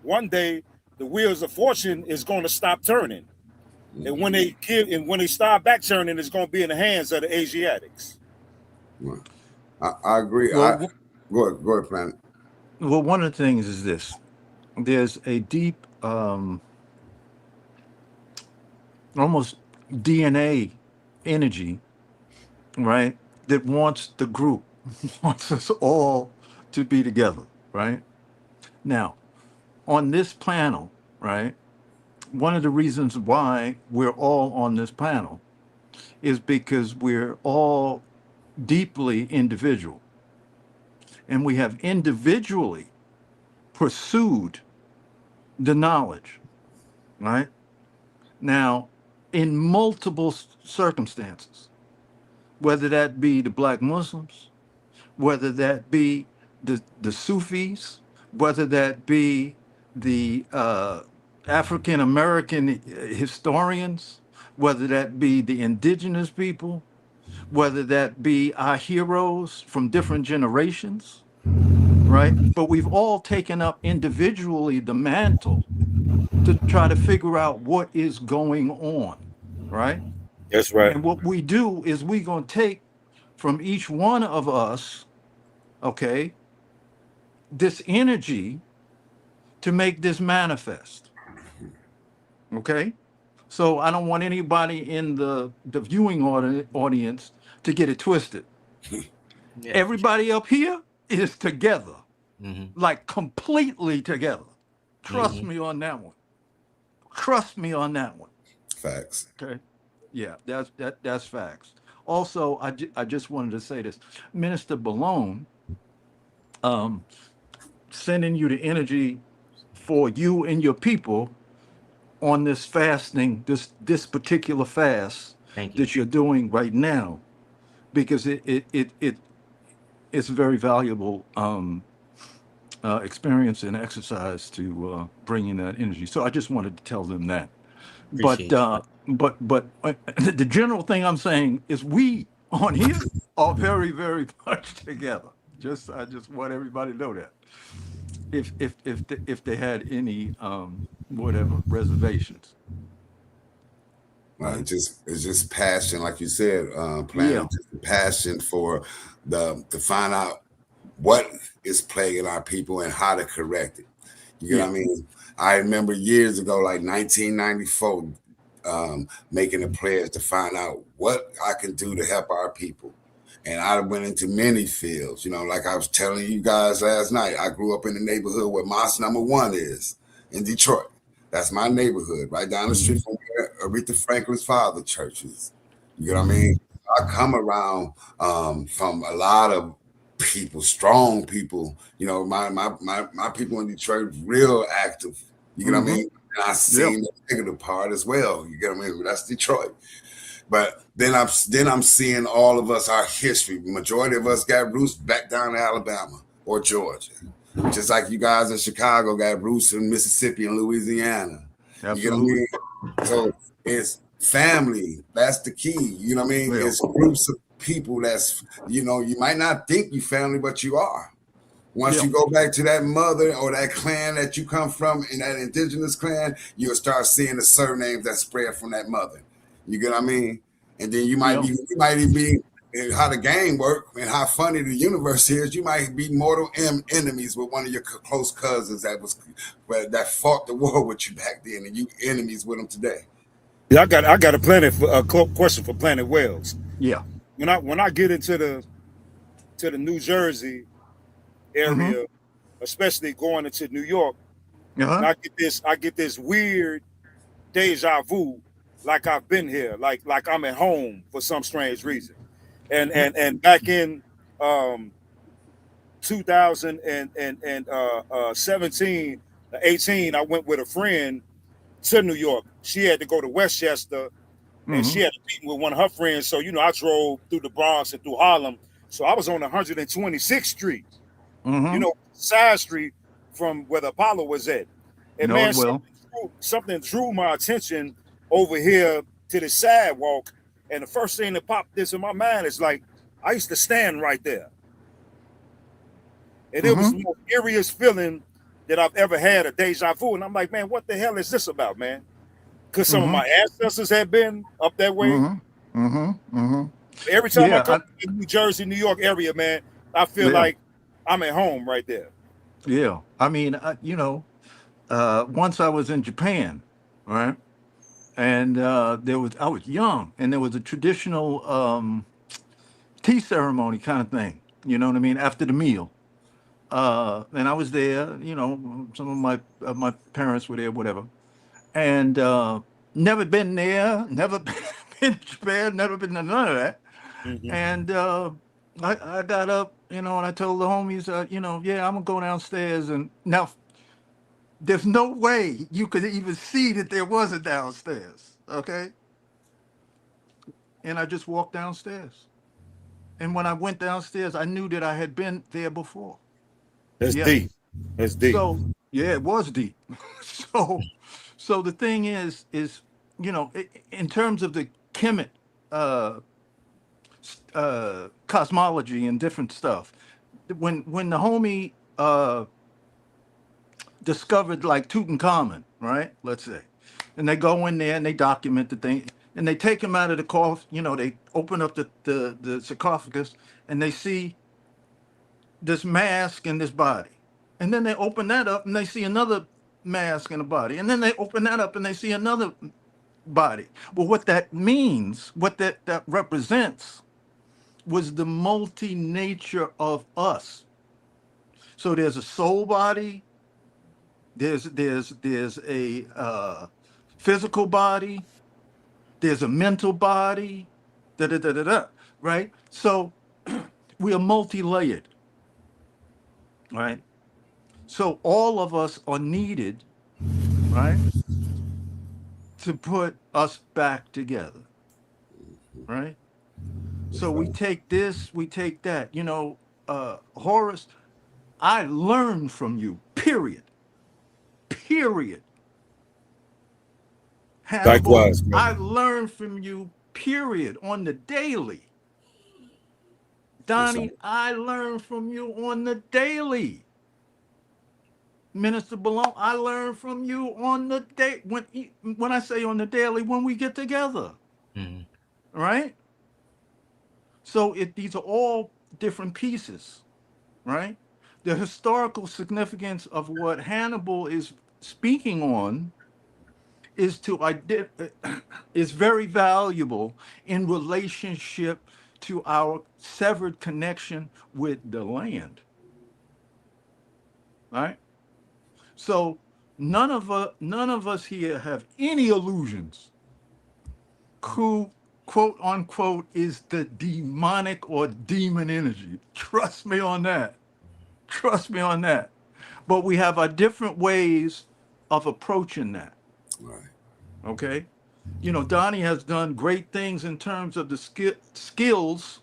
one day the wheels of fortune is going to stop turning, and when they start back turning, it's going to be in the hands of the Asiatics. Well, I agree. Well, Go ahead, Planet. well, one of the things is this: there's a deep, almost DNA energy, right? That wants the group, wants us all to be together, right? Now, on this panel, right? One of the reasons why we're all on this panel is because we're all deeply individual, and we have individually pursued the knowledge, right? Now, in multiple circumstances, whether that be the black Muslims, whether that be the Sufis, whether that be the African American historians, whether that be the indigenous people, whether that be our heroes from different generations, right? But we've all taken up individually the mantle to try to figure out what is going on, right? That's right. And what we do is we're going to take from each one of us, okay, this energy to make this manifest, okay? So I don't want anybody in the viewing audience to get it twisted. Yeah. Everybody up here is together, Mm-hmm. like completely together. Trust Mm-hmm. me on that one. Trust me on that one. Facts. Okay. Yeah, that's facts. Also, I just wanted to say this, Minister Balone, um, sending you the energy for you and your people on this fasting, this particular fast Thank you. that you're doing right now, because it's very valuable experience and exercise to bring in that energy. So I just wanted to tell them that. But Appreciate you. the general thing I'm saying is we on here are very, very much together. I just want everybody to know that. If they had any whatever reservations, right? It's just passion, like you said, Yeah. Planet. Just the passion for to find out what is plaguing our people and how to correct it. You know Yeah. what I mean? I remember years ago, like 1994, making a pledge to find out what I can do to help our people. And I went into many fields, you know, like I was telling you guys last night. I grew up in the neighborhood where Mosque Number 1 is in Detroit. That's my neighborhood, right down the street from where Aretha Franklin's father church is. You know what I mean? I come around from a lot of people, strong people. You know, my people in Detroit, real active. You know what I mean? And I seen the negative part as well. You get what I mean? That's Detroit. But then I'm seeing all of us, our history. Majority of us got roots back down in Alabama or Georgia. Just like you guys in Chicago got roots in Mississippi and Louisiana. Absolutely. You know what I mean? So it's family. That's the key. You know what I mean? Yeah. It's groups of people that's, you know, you might not think you family, but you are. Once you go back to that mother or that clan that you come from in that indigenous clan, you'll start seeing the surnames that spread from that mother. You get what I mean? And then you might even be how the game work and how funny the universe is. You might be mortal enemies with one of your close cousins that fought the war with you back then, and you enemies with them today. Yeah, I got a question for Planet Wells. Yeah. When I get into the New Jersey area, especially going into New York, and I get this weird deja vu, like I've been here, like I'm at home for some strange reason. And back in 2017, 18, I went with a friend to New York. She had to go to Westchester, and she had to meet with one of her friends. So, you know, I drove through the Bronx and through Harlem. So I was on 126th Street, you know, side street from where the Apollo was at. And man, something drew my attention over here to the sidewalk. And the first thing that popped this in my mind is like, I used to stand right there. And it was the most eeriest feeling that I've ever had, a deja vu. And I'm like, man, what the hell is this about, man? Because some of my ancestors had been up that way. Every time I Yeah, come to the New Jersey, New York area, man, I feel yeah, like I'm at home right there. yeah. I mean, once I was in Japan, right? And I was young, and there was a traditional tea ceremony kind of thing. You know what I mean? After the meal, and I was there. Some of my parents were there, whatever. And never been there, never been to Japan, never been to none of that. Hmm. And I got up, and I told the homies, yeah, I'm gonna go downstairs. And now there's no way you could even see that there was a downstairs. Okay. And I just walked downstairs. And when I went downstairs, I knew that I had been there before. That's deep. Yes. That's deep. So yeah, it was deep. so so the thing is, in terms of the Kemet uh, cosmology and different stuff, when the homie discovered like Tutankhamun, right? Let's say, and they go in there and they document the thing, and they take him out of the coffin. They open up the sarcophagus, and they see this mask and this body, and then they open that up and they see another mask and a body, and then they open that up and they see another body. Well, what that means, what that represents, was the multi nature of us. So there's a soul body, there's a physical body, there's a mental body, da da da da da, right? So we are multi-layered, right? So all of us are needed, right, to put us back together, right? So we take this, we take that. Horace, I learn from you, period. Period. Hannibal, Likewise, I brother. learn from you, period, on the daily. Yes, sir. Donnie, I learn from you on the daily. Minister Malone, I learn from you on the day when I say on the daily, when we get together, Mhm. right? So these are all different pieces, right? The historical significance of what Hannibal is speaking on is is very valuable in relationship to our severed connection with the land, right? So none of us here have any illusions who, quote unquote, is the demonic or demon energy. Trust me on that. Trust me on that. But we have our different ways of approaching that. Right. Okay. Donnie has done great things in terms of the skills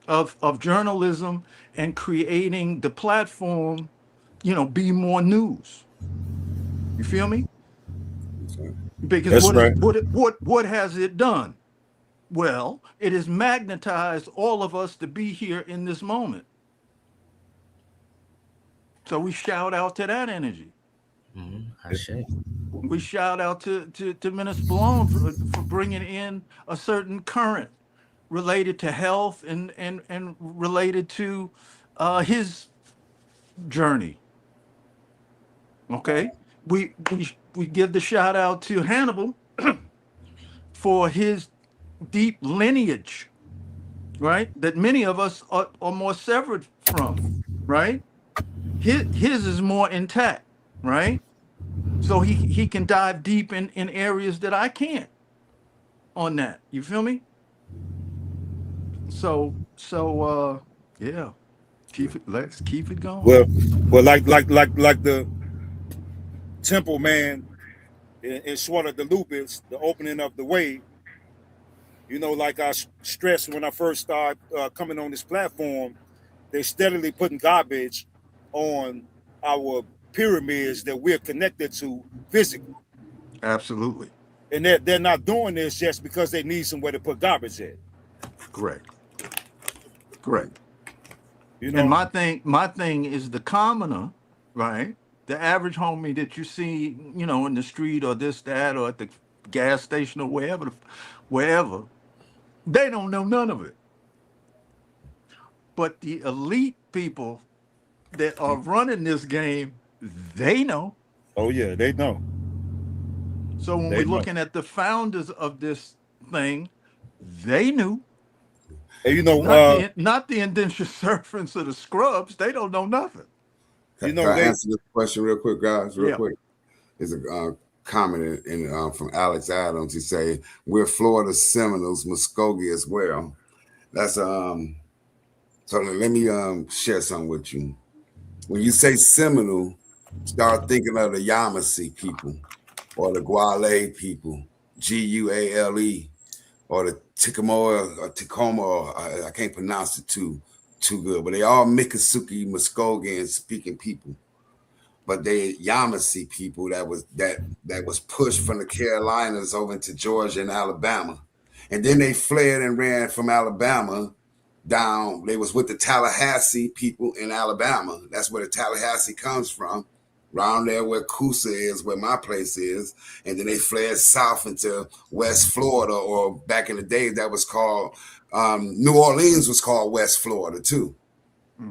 of journalism and creating the platform, Be More News. You feel me? Okay. Because That's right. what has it done? Well, it has magnetized all of us to be here in this moment. So we shout out to that energy. I say. We shout out to Minister Malone for bringing in a certain current related to health and related to his journey. Okay, we give the shout out to Hannibal for his deep lineage, right? That many of us are more severed from, right? His is more intact, right? So he can dive deep in areas that I can't on that. You feel me? So yeah, let's keep it going. Well, well, like the temple man in sort of the loop is the opening of the way. Like I stressed when I first started coming on this platform, they steadily putting garbage on our pyramids that we're connected to physically. Absolutely. And they're not doing this just because they need somewhere to put garbage at. Correct. Correct. You And know? my thing is the commoner, right? The average homie that you see, in the street or this, that, or at the gas station or wherever, They don't know none of it. But the elite people that are running this game, they know. Oh yeah, they know. So when They we're know. looking at the founders of this thing, they knew. And you know, Not the indentured servants or the scrubs. They don't know nothing. you Can know I they. answer this question real quick, guys? Real Yeah. quick. There's a comment from Alex Adams. He say, we're Florida Seminoles, Muskogee as well. That's so let me share something with you. When you say Seminole, start thinking of the Yamasee people or the Guale people, Guale, or the Tacoma or Tacoma, or I can't pronounce it too good, but they all Miccosukee, Muskogee speaking people. But they Yamasee people that was pushed from the Carolinas over into Georgia and Alabama. And then they fled and ran from Alabama down. They was with the Tallahassee people in Alabama. That's where the Tallahassee comes from, around there where Coosa is, where my place is. And then they fled south into West Florida, or back in the day that was called New Orleans was called West Florida too.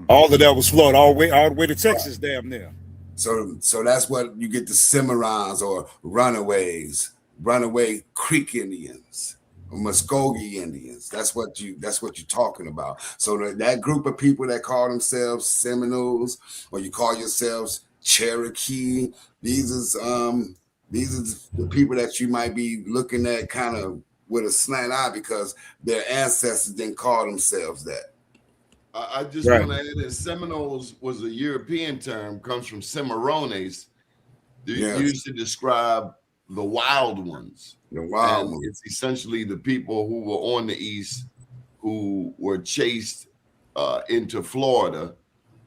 All of that was Florida, all the way to Texas, damn near. So that's what you get, the Cimarrons or runaways, runaway Creek Indians, or Muskogee Indians. That's what you're talking about. So that group of people that call themselves Seminoles, or you call yourselves Cherokee, these are the people that you might be looking at kind of with a slant eye because their ancestors didn't call themselves that. I just want to add that Seminoles was a European term, comes from Cimarrones. Used to describe the wild ones. The wild ones. It's essentially the people who were on the east who were chased into Florida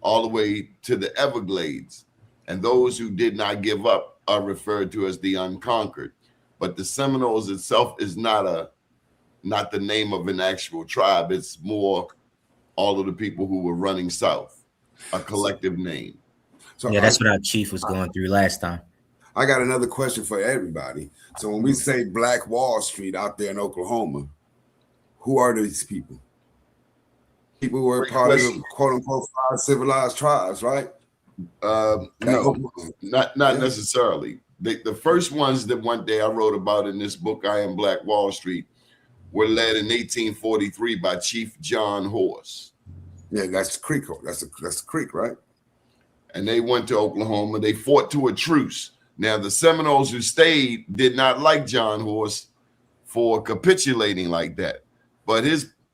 all the way to the Everglades. And those who did not give up are referred to as the unconquered. But the Seminoles itself is not the name of an actual tribe. It's more all of the people who were running south, a collective name. So yeah, that's what our chief was going through last time. I got another question for everybody. So when we say Black Wall Street out there in Oklahoma, who are these people? People who were part of the quote unquote 5 civilized tribes, right? No, not necessarily. The first ones that went there, I wrote about in this book, I Am Black Wall Street, were led in 1843 by Chief John Horse. Yeah, that's the Creek. That's the Creek, right? And they went to Oklahoma. They fought to a truce. Now, the Seminoles who stayed did not like John Horse for capitulating like that. But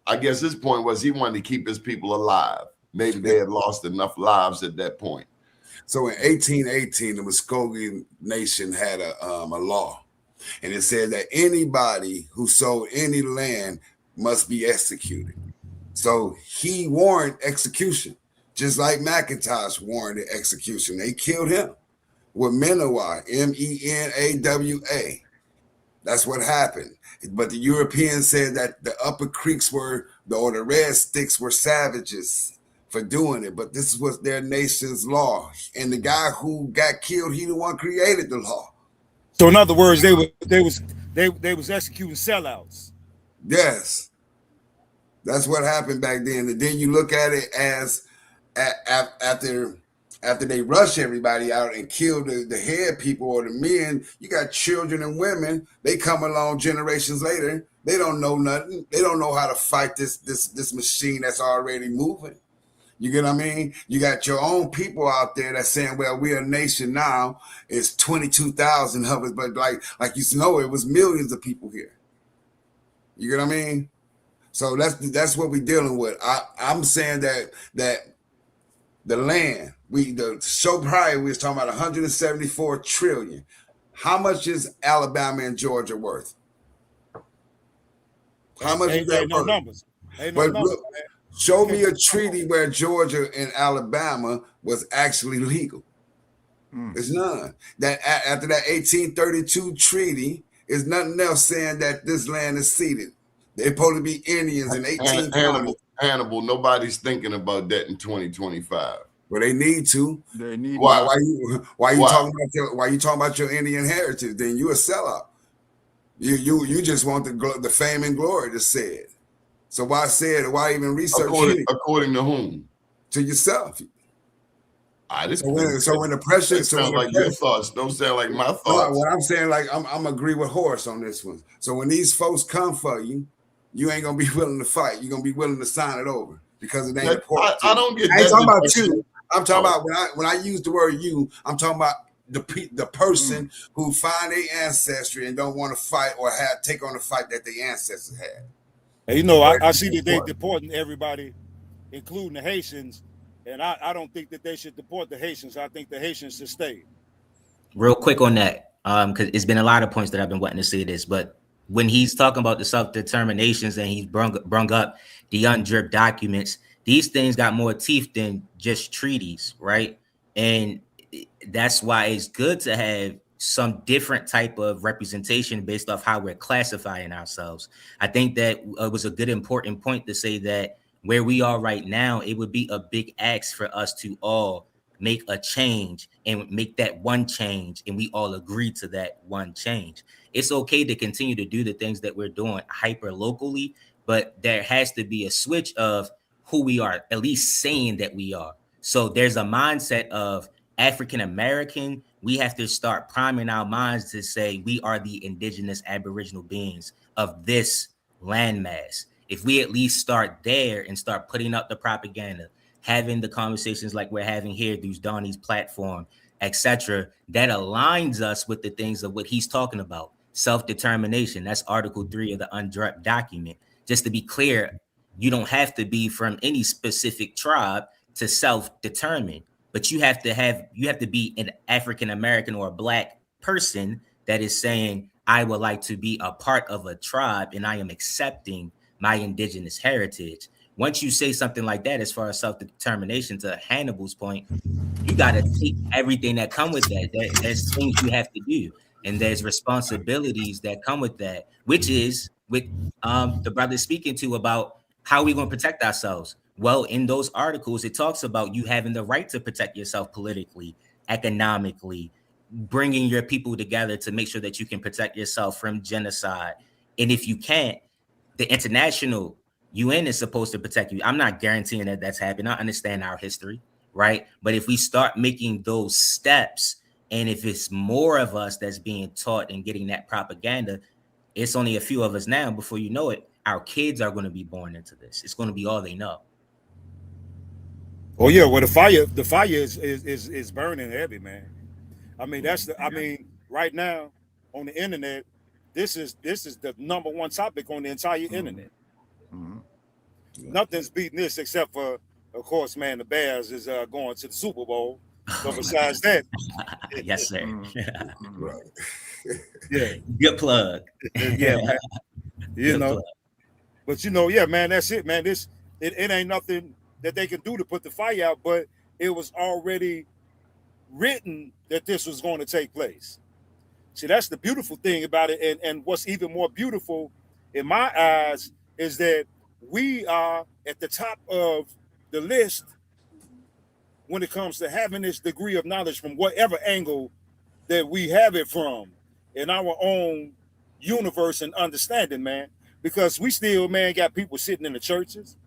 I guess his point was he wanted to keep his people alive. Maybe they had lost enough lives at that point. So in 1818, the Muskogee Nation had a law. And it said that anybody who sold any land must be executed. So he warranted execution, just like McIntosh warranted execution. They killed him with Menawa, Menawa. That's what happened. But the Europeans said that the Upper Creeks or the Red Sticks were savages for doing it. But this was their nation's law. And the guy who got killed, he the one created the law. So in other words, they was executing sellouts. Yes, that's what happened back then. And then you look at it as after they rush everybody out and kill the head people or the men, you got children and women. They come along generations later. They don't know nothing. They don't know how to fight this machine that's already moving. You get what I mean? You got your own people out there that's saying, well, we're a nation now. It's 22,000 of us, but like you know, it was millions of people here. You get what I mean? So that's what we're dealing with. I'm saying that the land, the show prior, we was talking about 174 trillion. How much is Alabama and Georgia worth? How much is that worth? Numbers. Ain't no numbers. Look, show me a treaty where Georgia and Alabama was actually legal. There's none. That after that 1832 treaty, is nothing else saying that this land is ceded. They're supposed to be Indians in 1820. Hannibal, nobody's thinking about that in 2025. Well, they need to. They need. Why you talking about your Indian heritage? Then you a sellout. You just want the fame and glory to say it. So why even research according to whom? To yourself. So when the pressure sounds like your thoughts, don't sound like my thoughts. No, what I'm saying, like I'm agree with Horace on this one. So when these folks come for you, you ain't gonna be willing to fight. You're gonna be willing to sign it over because it ain't important. I don't get. I ain't talking about you. I'm talking about when I use the word you. I'm talking about the person who find their ancestry and don't want to fight or take on the fight that their ancestors had. And you know, I see that they deporting everybody, including the Haitians. And I don't think that they should deport the Haitians. I think the Haitians should stay. Real quick on that, because it's been a lot of points that I've been wanting to say this, but when he's talking about the self-determinations and he's brung up the undripped documents, these things got more teeth than just treaties, right? And that's why it's good to have some different type of representation based off how we're classifying ourselves. I think that was a good important point to say that where we are right now, it would be a big ask for us to all make a change and make that one change, and we all agree to that one change. It's okay to continue to do the things that we're doing hyper locally, but there has to be a switch of who we are, at least saying that we are. So there's a mindset of African American. We have to start priming our minds to say we are the indigenous aboriginal beings of this landmass. If we at least start there and start putting up the propaganda, having the conversations like we're having here through Donnie's platform, etc., that aligns us with the things of what he's talking about. Self-determination, that's Article 3 of the undripped document. Just to be clear, you don't have to be from any specific tribe to self-determine, but you have to be an African American or a Black person that is saying, I would like to be a part of a tribe and I am accepting my indigenous heritage. Once you say something like that, as far as self-determination, to Hannibal's point, you got to take everything that come with that. There's things you have to do, and there's responsibilities that come with that, which is with the brother speaking to about how we're going to protect ourselves. Well, in those articles, it talks about you having the right to protect yourself politically, economically, bringing your people together to make sure that you can protect yourself from genocide. And if you can't, the international UN is supposed to protect you. I'm not guaranteeing that that's happening. I understand our history, right? But if we start making those steps, and if it's more of us that's being taught and getting that propaganda, it's only a few of us now. Before you know it, our kids are going to be born into this. It's going to be all they know. Oh yeah, well the fire is burning heavy, man. I mean, right now on the internet, this is the number one topic on the entire internet. Mm-hmm. Yeah. Nothing's beating this except for, of course, man, the Bears is going to the Super Bowl. But besides that, yes, sir. Right. Yeah, good plug. Yeah, man. You Good know, plug. but yeah, man, that's it, man. It ain't nothing that they can do to put the fire out, but it was already written that this was going to take place. See, that's the beautiful thing about it, and what's even more beautiful in my eyes is that we are at the top of the list when it comes to having this degree of knowledge from whatever angle that we have it from in our own universe and understanding, man. Because we still, man, got people sitting in the churches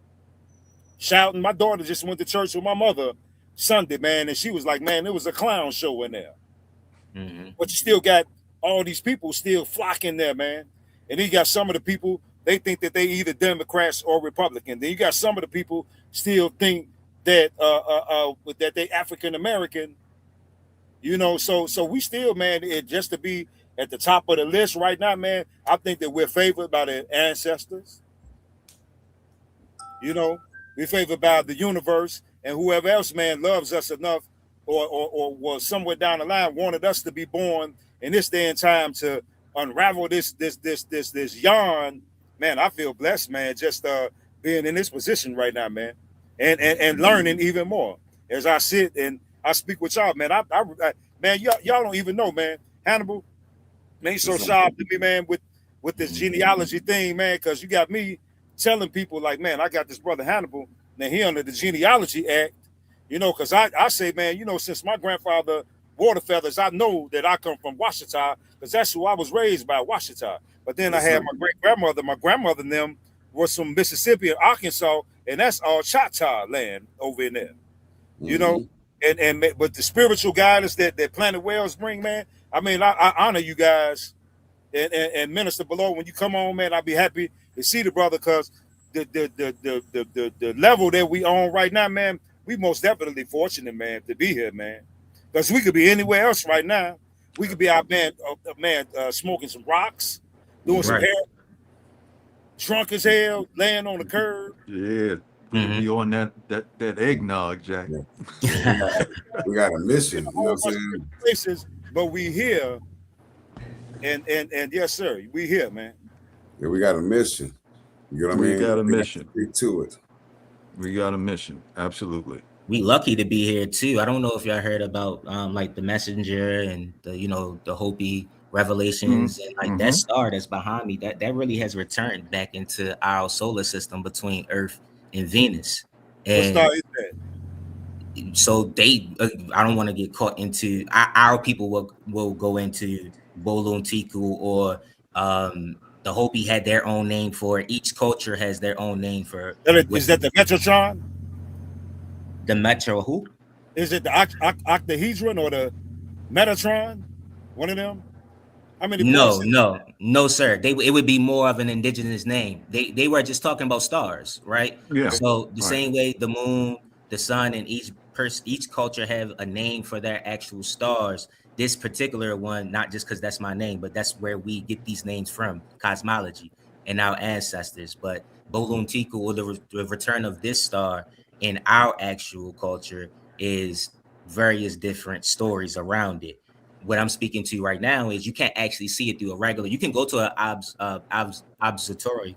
shouting. My daughter just went to church with my mother Sunday, man, and she was like, man, it was a clown show in there. Mm-hmm. But you still got all these people still flocking there, man. And then you got some of the people, they think that they either Democrats or Republican. Then you got some of the people still think that that they African American. You know, so we still, man, just to be at the top of the list right now, man, I think that we're favored by the ancestors. You know, we're favored by the universe, and whoever else, man, loves us enough or was somewhere down the line wanted us to be born in this day and time to unravel this yarn. Man, I feel blessed, man, just being in this position right now, man, and learning even more as I sit and I speak with y'all, man. I man, y'all don't even know, man. Hannibal, man, he's so sharp to me, man, with this genealogy thing, man, because you got me telling people like, man, I got this brother Hannibal, now he under the Genealogy Act, you know, because I say, man, you know, since my grandfather wore the feathers, I know that I come from Washita, because that's who I was raised by, Washita. But then I had my great-grandmother, and them was from Mississippi and Arkansas, and that's all Choctaw land over in there. You know, but the spiritual guidance that Planet Wells bring, man. I mean, I honor you guys and Minister Below. When you come on, man, I'll be happy to see the brother, because the level that we on right now, man, we most definitely fortunate, man, to be here, man. Because we could be anywhere else right now. We could be out, man, smoking some rocks, doing some hair, drunk as hell, laying on the curb. Yeah. Be on that eggnog, Jack. Yeah. We got a mission, you know what I'm saying? Places, but we here, and yes, sir, we here, man. Yeah, we got a mission. You know what I mean? We got a mission. Speak to it. We got a mission. Absolutely. We lucky to be here too. I don't know if y'all heard about like the messenger and the Hopi revelations and like that star that's behind me. That really has returned back into our solar system between Earth and Venus. And what star is that? So I don't want to get caught into our people will go into Bolun Tiku, or the Hopi had their own name for it. Each culture has their own name for. Is that the Metrotron? The Metro who? Is it the octahedron or the Metatron? One of them? How many? No, sir. It would be more of an indigenous name. They were just talking about stars, right? Yeah. So the same way the moon, the sun, and each culture have a name for their actual stars. This particular one, not just because that's my name, but that's where we get these names from, cosmology and our ancestors. But Bolun Tiku, or the return of this star in our actual culture, is various different stories around it. What I'm speaking to right now is you can't actually see it through a regular. You can go to an observatorium,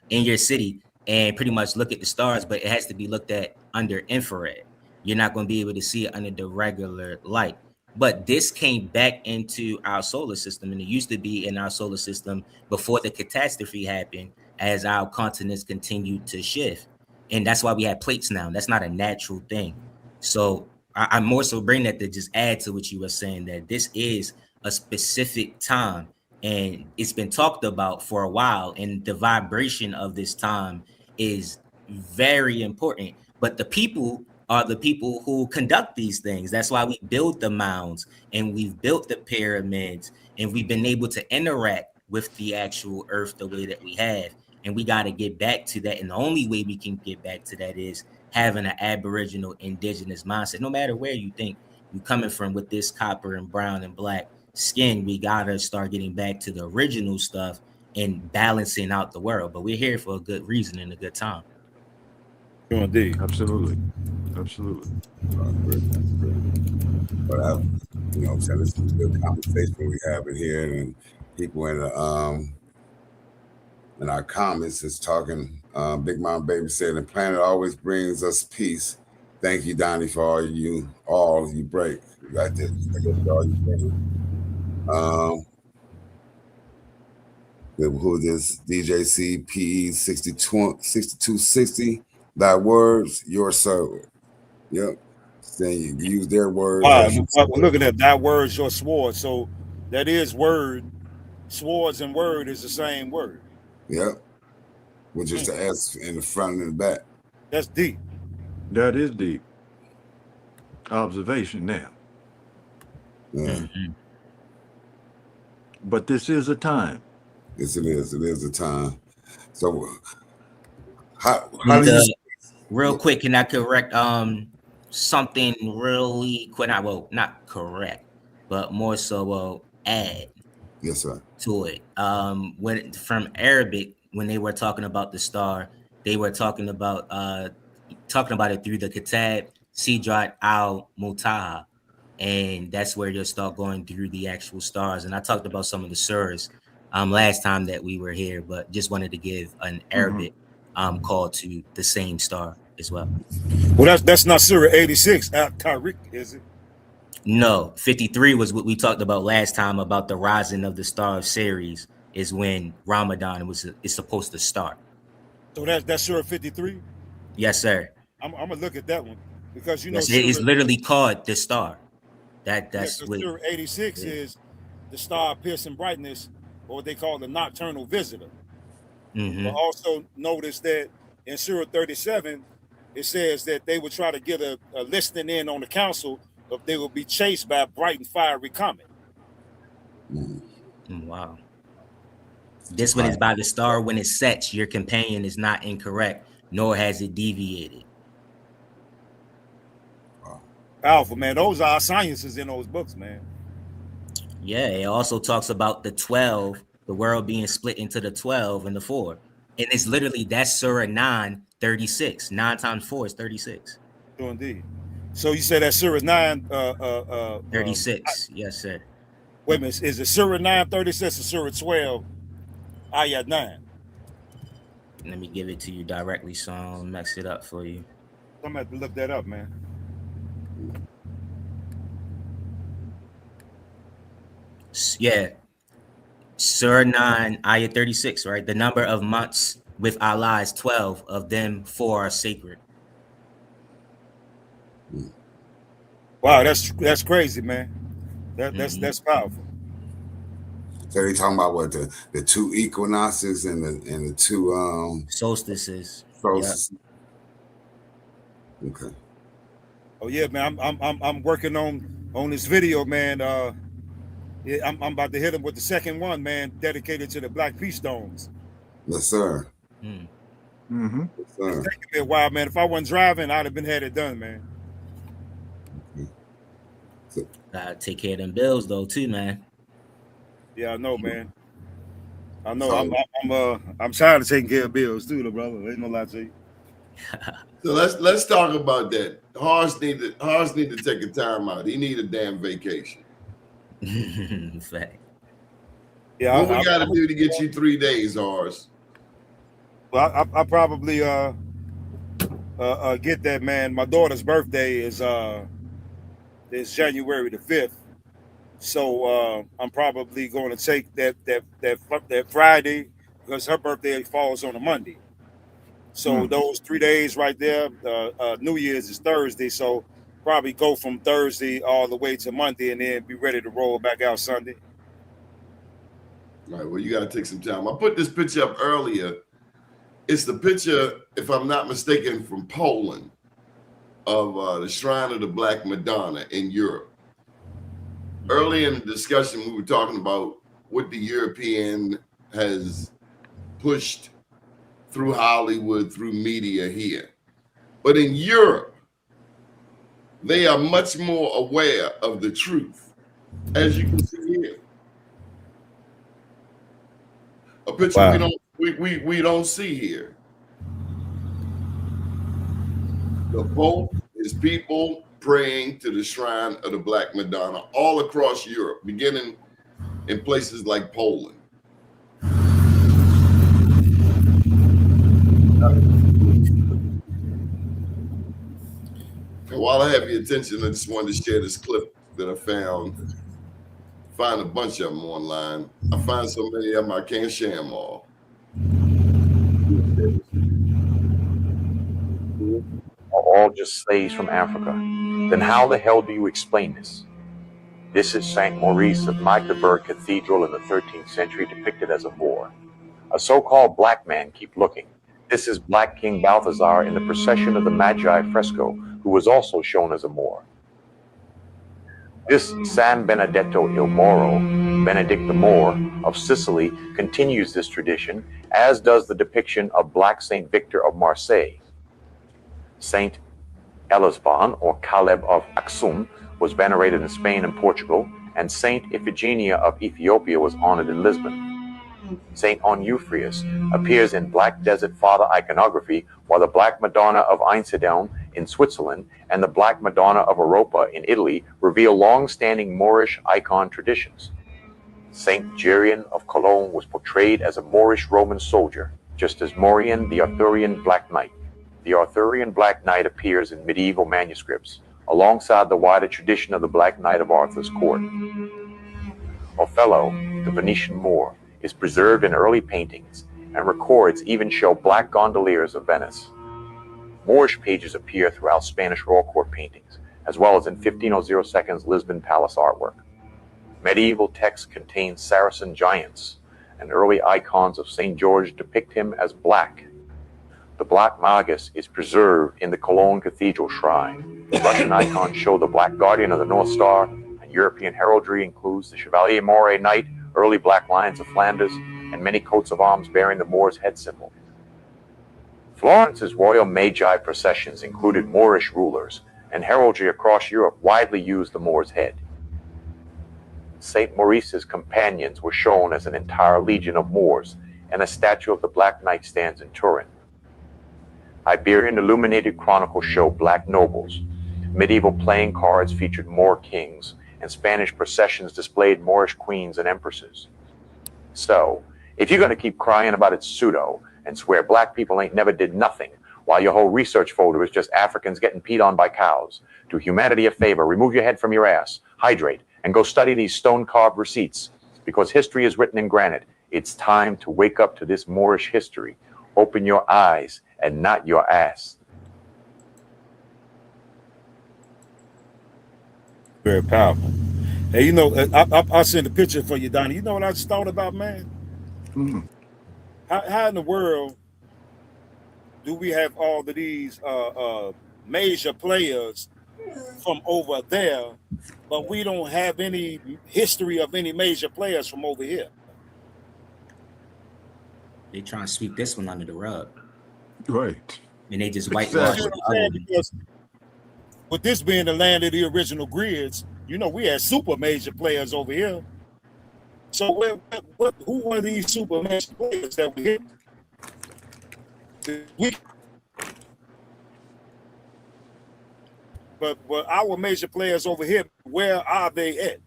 in your city and pretty much look at the stars, but it has to be looked at under infrared. You're not going to be able to see it under the regular light. But this came back into our solar system, and it used to be in our solar system before the catastrophe happened, as our continents continued to shift. And that's why we have plates now. That's not a natural thing. So I'm more so bringing that to just add to what you were saying, that this is a specific time, and it's been talked about for a while, and the vibration of this time is very important. But the people are the people who conduct these things. That's why we build the mounds, and we've built the pyramids, and we've been able to interact with the actual earth the way that we have. And we got to get back to that. And the only way we can get back to that is having an Aboriginal indigenous mindset. No matter where you think you're coming from with this copper and brown and black skin, we got to start getting back to the original stuff and balancing out the world. But we're here for a good reason and a good time. Indeed. Absolutely. But you know, so this is a good conversation we have in here, and people in our comments is talking. Big Mom Baby said, "The planet always brings us peace. Thank you, Donnie, for all you break. You got this. All you bring." Who is this? DJC PE 6260. Thy words, your servant. Yep. Saying you use their words. We're looking at thy words, your sword. So that is word. Swords and word is the same word. Yep. With just the S in the front and the back. That's deep. That is deep. Observation now. Yeah. But this is a time. Yes, it is. It is a time. So how do you... Real quick, can I correct something really quick? Well, not correct, but more so add yes, sir. To it. When from Arabic, when they were talking about the star, they were talking about it through the Kitab Sidrat al-Muntaha, and that's where you'll start going through the actual stars. And I talked about some of the surahs last time that we were here, but just wanted to give an Arabic call to the same star as well. Well, that's not Surah 86 Tariq, is it? No, 53 was what we talked about last time about the rising of the star of Ceres, is when Ramadan is supposed to start. So that's Surah 53? Yes, sir. I'm gonna look at that one, because you know it's literally called the star. That's what Surah 86 is the star of piercing brightness, or what they call the nocturnal visitor. But also notice that in Surah 37, it says that they would try to get a listening in on the council if they would be chased by a bright and fiery comet. Wow. This one is by the star when it sets. Your companion is not incorrect, nor has it deviated. Powerful, man. Those are our sciences in those books, man. Yeah, it also talks about the 12, the world being split into the 12 and the 4. And it's literally, that's Surah 9, 36. 9 times 4 is 36. Oh, indeed. So you said that Surah 9 36, yes, sir. Wait a minute, is it Surah 9, 36 or Surah 12, Ayat 9? Let me give it to you directly so I don't mess it up for you. I'm gonna have to look that up, man. Yeah. Surah 9, Ayat 36, right? The number of months with Allah is 12. Of them, 4 are sacred. Wow, that's crazy, man. That's powerful. So they talking about what the 2 equinoxes and the 2 solstices. Solstices. Yep. Okay. Oh yeah, man. I'm working on this video, man. Yeah, I'm about to hit him with the second one, man, dedicated to the Black Peace Stones. Yes, sir. Mm-hmm. Yes, sir. It's taking me a while, man. If I wasn't driving, I'd have been had it done, man. Gotta take care of them bills though, too, man. Yeah, I know, man. I know. I'm tired of taking care of bills too, though, brother. Ain't no lie to you. So let's talk about that. Harsh need to take a time out. He need a damn vacation. Fact. Yeah, what we got to do to get you 3 days, Harsh? Well, I probably get that, man. My daughter's birthday is January the 5th, so I'm probably going to take that Friday because her birthday falls on a Monday. So those 3 days right there, New Year's is Thursday, so probably go from Thursday all the way to Monday and then be ready to roll back out Sunday. All right, well, you got to take some time. I put this picture up earlier. It's the picture, if I'm not mistaken, from Poland of the Shrine of the Black Madonna in Europe. Early in the discussion, we were talking about what the European has pushed through Hollywood, through media here. But in Europe, they are much more aware of the truth, as you can see here. A picture we don't see here. The Pope is people praying to the Shrine of the Black Madonna all across Europe, beginning in places like Poland. And while I have your attention, I just wanted to share this clip that I found. Find a bunch of them online. I find so many of them I can't share them all. Are all just slaves from Africa? Then how the hell do you explain this? This is Saint Maurice of Magdeburg Cathedral in the 13th century, depicted as a Moor. A so-called black man, keep looking. This is Black King Balthazar in the Procession of the Magi fresco, who was also shown as a Moor. This San Benedetto il Moro, Benedict the Moor of Sicily, continues this tradition, as does the depiction of Black Saint Victor of Marseille. Saint Elisban, or Caleb of Aksum, was venerated in Spain and Portugal, and Saint Iphigenia of Ethiopia was honored in Lisbon. Saint Onufrius appears in Black Desert Father iconography, while the Black Madonna of Einsiedeln in Switzerland and the Black Madonna of Europa in Italy reveal long-standing Moorish icon traditions. Saint Gerion of Cologne was portrayed as a Moorish Roman soldier, just as Maurian, the Arthurian Black Knight. The Arthurian Black Knight appears in medieval manuscripts, alongside the wider tradition of the Black Knight of Arthur's court. Othello, the Venetian Moor, is preserved in early paintings, and records even show black gondoliers of Venice. Moorish pages appear throughout Spanish royal court paintings, as well as in 1502's Lisbon Palace artwork. Medieval texts contain Saracen giants, and early icons of St. George depict him as black. The black magus is preserved in the Cologne Cathedral shrine. Russian icons show the black guardian of the North Star, and European heraldry includes the Chevalier Moire Knight, early black lions of Flanders, and many coats of arms bearing the Moor's head symbol. Florence's royal magi processions included Moorish rulers, and heraldry across Europe widely used the Moor's head. St. Maurice's companions were shown as an entire legion of Moors, and a statue of the Black Knight stands in Turin. Iberian illuminated chronicles show black nobles. Medieval playing cards featured Moor kings, and Spanish processions displayed Moorish queens and empresses. So, if you're going to keep crying about it's pseudo and swear black people ain't never did nothing, while your whole research folder is just Africans getting peed on by cows, do humanity a favor, remove your head from your ass, hydrate, and go study these stone-carved receipts, because history is written in granite. It's time to wake up to this Moorish history. Open your eyes and not your ass. Very powerful. Hey, you know, I'll send a picture for you, Donnie. You know what I just thought about, man? Mm. How in the world do we have all of these major players from over there, but we don't have any history of any major players from over here? They trying to sweep this one under the rug, Right. and they just Exactly. whitewash You know the what I'm other saying? one. Because with this being the land of the original grids, you know, we had super major players over here. So who are these super major players that we hit? But our major players over here, where are they at?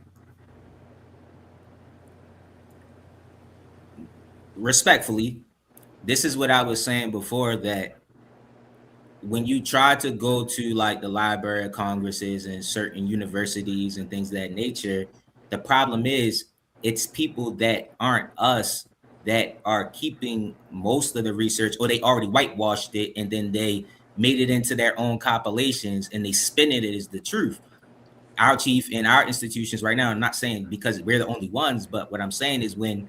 Respectfully, this is what I was saying before, that when you try to go to like the Library of Congresses and certain universities and things of that nature, the problem is it's people that aren't us that are keeping most of the research, or they already whitewashed it and then they made it into their own compilations and they spin it as the truth. Our chief in our institutions right now, I'm not saying because we're the only ones, but what I'm saying is when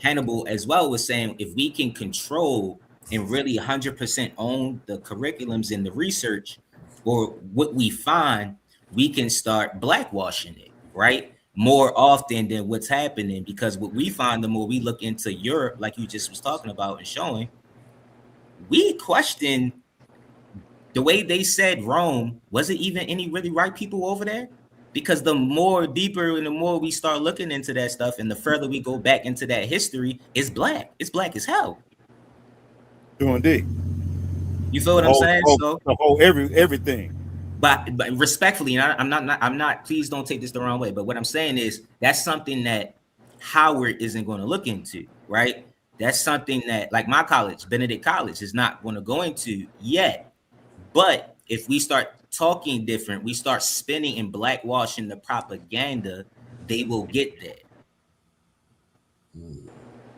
Hannibal as well was saying, if we can control and really 100% own the curriculums and the research, or what we find, we can start blackwashing it, right? More often than what's happening, because what we find, the more we look into Europe, like you just was talking about and showing, we question the way they said Rome, was it even any really right people over there? Because the more deeper and the more we start looking into that stuff, and the further we go back into that history, it's black as hell. Doing D. You feel what I'm saying? So the whole everything. But respectfully, and I'm not. Please don't take this the wrong way. But what I'm saying is that's something that Howard isn't going to look into, right? That's something that, like my college, Benedict College, is not going to go into yet. But if we start talking different, we start spinning and blackwashing the propaganda, they will get that.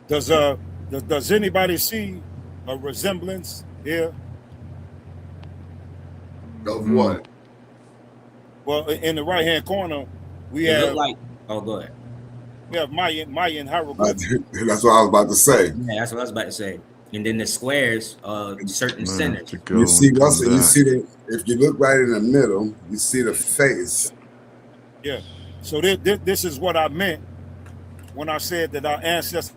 Does anybody see a resemblance here? Of what? Well, in the right hand corner, we It have look like, oh, go ahead. we have Mayan hieroglyphs. That's what I was about to say. Yeah, that's what I was about to say. And then the squares, certain centers. You see if you look right in the middle, you see the face. Yeah. So this is what I meant when I said that our ancestors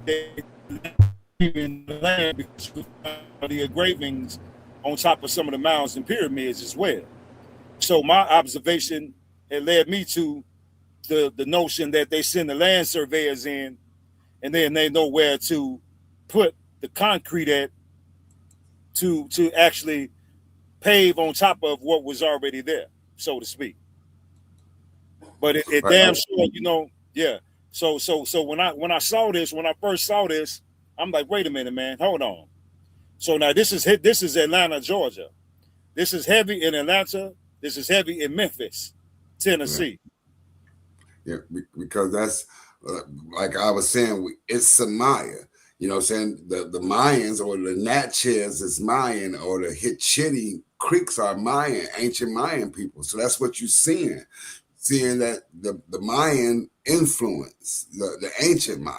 they in the land because of the engravings on top of some of the mounds and pyramids as well. So my observation, it led me to the notion that they send the land surveyors in, and then they know where to put the concrete at to actually pave on top of what was already there, so to speak. But it Right. damn sure, you know, yeah. So when I first saw this, I'm like, wait a minute, man, hold on. So now this is Atlanta, Georgia. This is heavy in Atlanta. This is heavy in Memphis, Tennessee. Yeah, because that's like I was saying, it's Samaya. You know what I'm saying? The Mayans or the Natchez is Mayan, or the Hitchiti Creeks are Mayan, ancient Mayan people. So that's what you're seeing. seeing that the Mayan influence, the ancient Maya.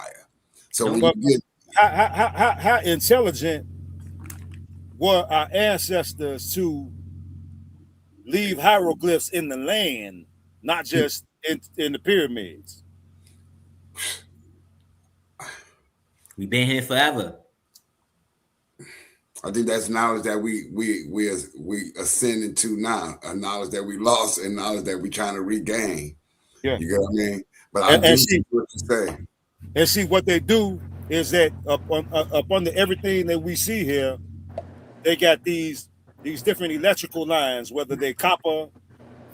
So when you get how intelligent were our ancestors to leave hieroglyphs in the land, not just in the pyramids? We've been here forever. I think that's knowledge that we ascend into now, a knowledge that we lost and knowledge that we trying to regain. Yeah. You get what I mean? But I do see what you say. And see what they do is that up under everything that we see here, they got these different electrical lines, whether they copper,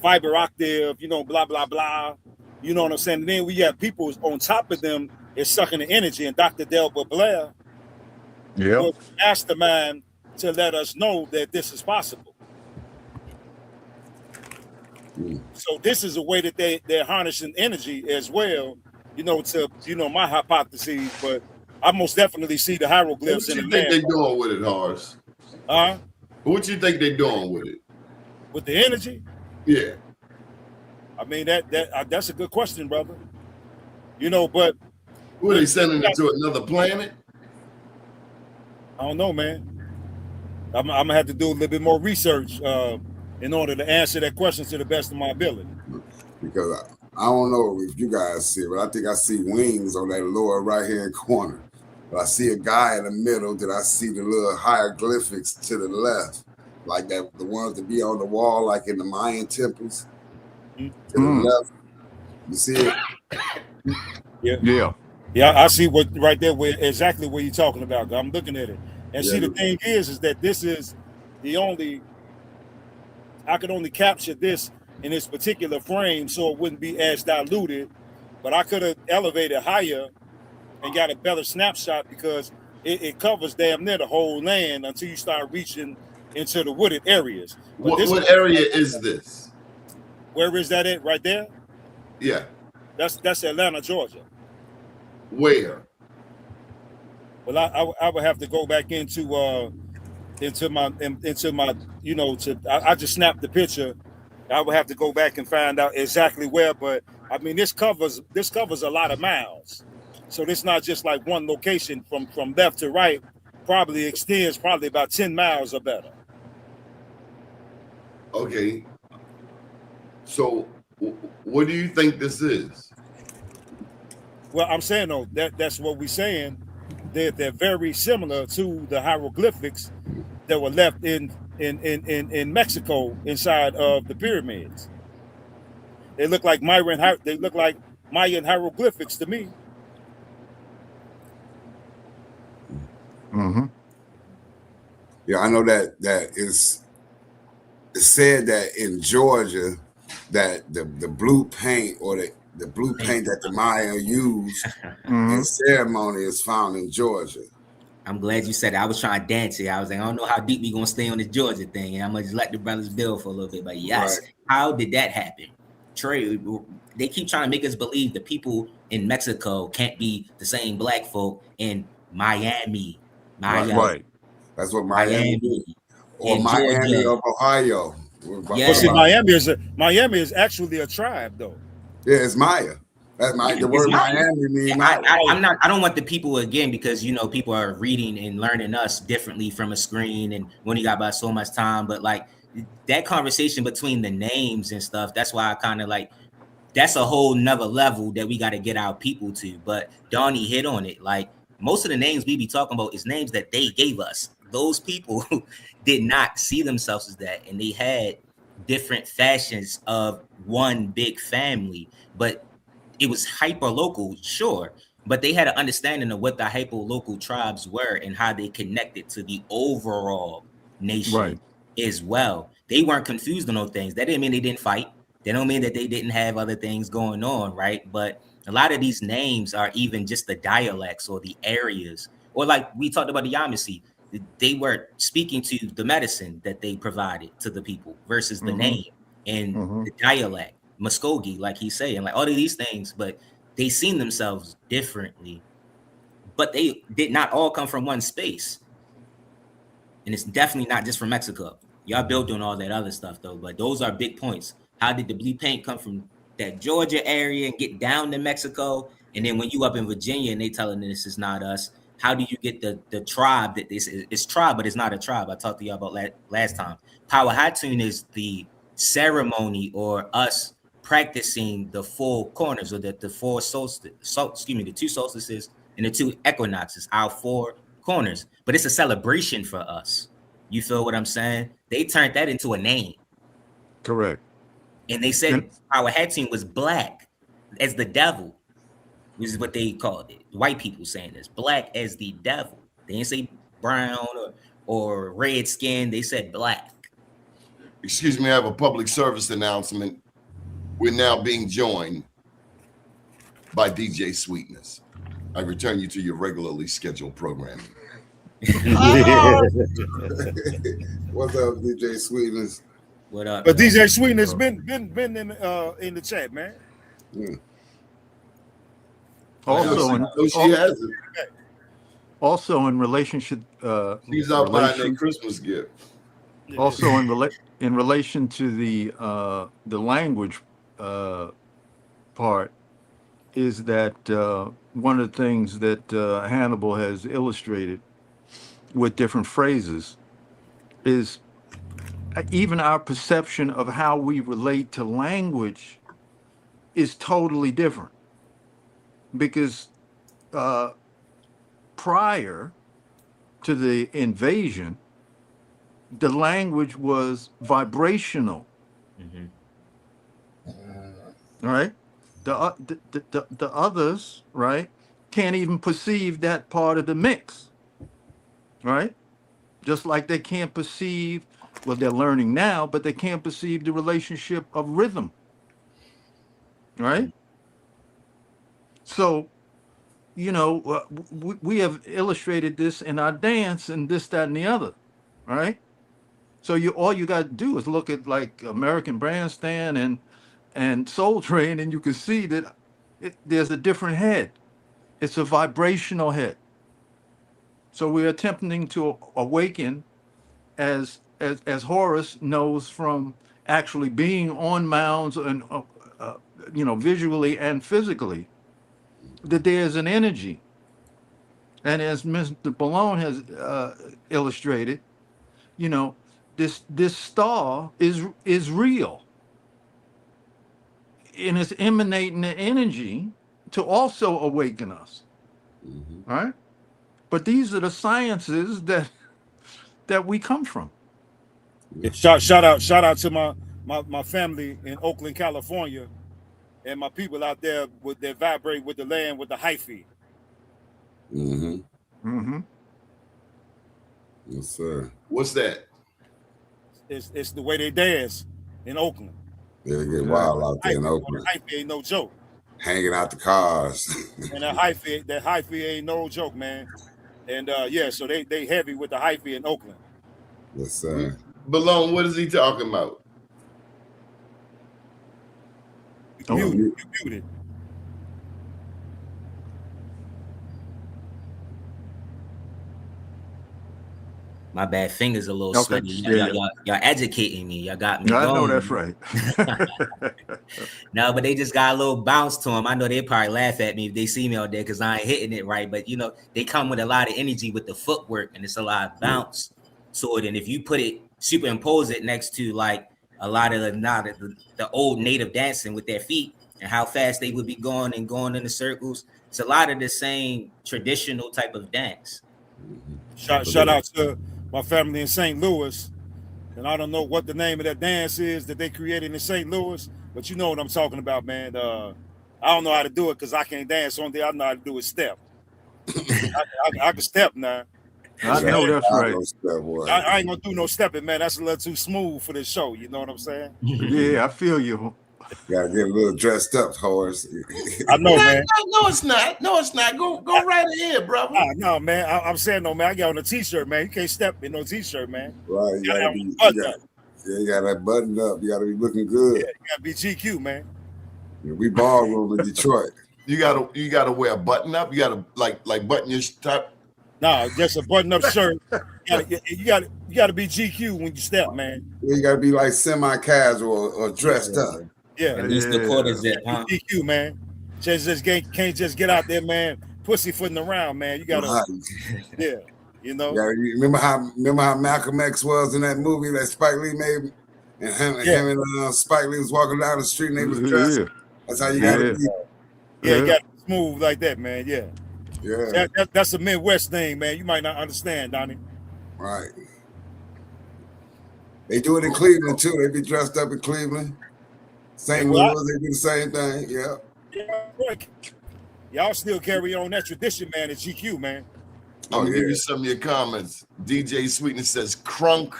fiber octave, blah blah blah. You know what I'm saying? And then we have people on top of them is sucking the energy, and Dr. Delbert Blair was the mastermind to let us know that this is possible. So this is a way that they're harnessing energy as well, to my hypotheses, but I most definitely see the hieroglyphs What in you the think they're doing with it, Horace? What you think they're doing with it? With the energy? Yeah. I mean that's a good question, brother. But who are they sending it to another planet? I don't know, man. I'm gonna have to do a little bit more research in order to answer that question to the best of my ability. Because I don't know if you guys see it, but I think I see wings on that lower right-hand corner. But I see a guy in the middle. That I see the little hieroglyphics to the left, like that, the ones that be on the wall, like in the Mayan temples. To the left, you see it? Yeah. I see what right there, exactly what you're talking about. I'm looking at it, and see, the thing is that this is I could only capture this in this particular frame, so it wouldn't be as diluted. But I could have elevated higher and got a better snapshot, because it covers damn near the whole land until you start reaching into the wooded areas. What area is this? Where is that at? Right there? Yeah. That's Atlanta, Georgia. Where? Well, I would have to go back into my I just snapped the picture. I would have to go back and find out exactly where, but I mean this covers a lot of miles. So this not just like one location from left to right, probably extends about 10 miles or better. Okay. So what do you think this is? Well, I'm saying though, that's what we're saying. They're very similar to the hieroglyphics that were left in Mexico inside of the pyramids. They look like Mayan hieroglyphics to me. Mm-hmm. Yeah, I know that it's said that in Georgia that the blue paint or the blue paint that the Maya used in ceremony is found in Georgia. I'm glad you said it. I was trying to dance here. I was like, I don't know how deep we gonna stay on this Georgia thing, and I'm gonna just let the brothers build for a little bit. But yes, right. How did that happen? Trey, they keep trying to make us believe the people in Mexico can't be the same black folk in Miami. Right. That's what Miami or Miami Georgia. of Ohio. Yeah. Well, see, Miami is actually a tribe, though. Yeah, it's Maya. That's the word Miami means Maya. I don't want the people, again, because people are reading and learning us differently from a screen, and we only got about so much time. But like that conversation between the names and stuff, that's why I kind of like that's a whole nother level that we got to get our people to. But Donnie hit on it. Like most of the names we be talking about is names that they gave us. Those people did not see themselves as that, and they had different fashions of one big family, but it was hyper local, sure, but they had an understanding of what the hyper local tribes were and how they connected to the overall nation as well. They weren't confused on those things. That didn't mean they didn't fight. That don't mean that they didn't have other things going on, right? But a lot of these names are even just the dialects or the areas, or like we talked about the Yamasee. They were speaking to the medicine that they provided to the people versus the name and the dialect, Muskogee, like he's saying, like all of these things, but they seen themselves differently. But they did not all come from one space. And it's definitely not just from Mexico. Y'all built on all that other stuff though, but those are big points. How did the blue paint come from that Georgia area and get down to Mexico, and then when you up in Virginia and they telling this is not us, how do you get the tribe that this is? It's tribe, but it's not a tribe. I talked to y'all about last time. Powhatan is the ceremony or us practicing the four corners, or the four solstices, the 2 solstices and the 2 equinoxes, our 4 corners. But it's a celebration for us. You feel what I'm saying? They turned that into a name. Correct. And they said Powhatan was black as the devil, which is what they called it. White people saying this, black as the devil. They didn't say brown or red skin. They said black. Excuse me, I have a public service announcement. We're now being joined by DJ Sweetness. I return you to your regularly scheduled programming. What's up, DJ Sweetness? What up? But DJ Sweetness been in the chat, man. Also in relationship, she's out buying a Christmas gift. Also in relation to the language part, is that one of the things that Hannibal has illustrated with different phrases is even our perception of how we relate to language is totally different, because prior to the invasion, the language was vibrational. Right? The others, right, can't even perceive that part of the mix. Right? Just like they can't perceive, well, they're learning now, but they can't perceive the relationship of rhythm. Right? So, you know, we have illustrated this in our dance and this, that, and the other. Right? So all you got to do is look at like American Bandstand and Soul Train, and you can see that there's a different head. It's a vibrational head. So we're attempting to awaken, as Horace knows from actually being on mounds and visually and physically, that there's an energy. And as Mr. Balone has illustrated, you know, this star is real, and it's emanating the energy to also awaken us. Right? But these are the sciences that we come from. Shout out to my family in Oakland, California, and my people out there that vibrate with the land with the hyphae. Yes, sir. What's that? It's the way they dance in Oakland. Yeah, they get wild out there in Oakland. Hyphae ain't no joke. Hanging out the cars. And that hyphae ain't no joke, man. And so they heavy with the hyphae in Oakland. Yes, sir. Balone, what is he talking about? You muted. My bad, fingers a little sweaty. Y'all educating me. Y'all got me. I going. know that's right. No, but they just got a little bounce to them. I know they probably laugh at me if they see me out there because I ain't hitting it right. But you know, they come with a lot of energy with the footwork, and it's a lot of bounce to it. And if you superimpose it next to like a lot of the old native dancing with their feet and how fast they would be going in the circles, it's a lot of the same traditional type of dance. Shout out to my family in St. Louis, and I don't know what the name of that dance is that they created in St. Louis, but you know what I'm talking about, man. I don't know how to do it because I can't dance. Only thing I know how to do is step. I can step now. I know that's right. I ain't gonna do no stepping, man. That's a little too smooth for this show. You know what I'm saying? Yeah, I feel you. Gotta get a little dressed up, Horace. I know, man. No, it's not. No, it's not. Go right ahead, brother. No, man. I'm saying no, man. I got on a t-shirt, man. You can't step in no t-shirt, man. Right. You got that button up. You gotta be looking good. Yeah, you gotta be GQ, man. Yeah, we ballroom in Detroit. You gotta wear a button up. You gotta like button your top. No, just a button-up shirt. You gotta be GQ when you step, man. You gotta be like semi-casual or dressed up. Yeah. At least the quarter zip, huh? DQ, man. Can't just get out there, man. Pussyfooting around, man. You gotta, Right. yeah. You know. Yeah, you remember how Malcolm X was in that movie that Spike Lee made, and him and Spike Lee was walking down the street and they was dressed. That's how you gotta be. Yeah, you gotta be smooth like that, man. Yeah. Yeah. That's a Midwest thing, man. You might not understand, Donnie. Right. They do it in Cleveland too. They be dressed up in Cleveland. St. Louis, they do the same thing. Yeah. Y'all still carry on that tradition, man, at GQ, man. I'm gonna give you some of your comments. DJ Sweetness says crunk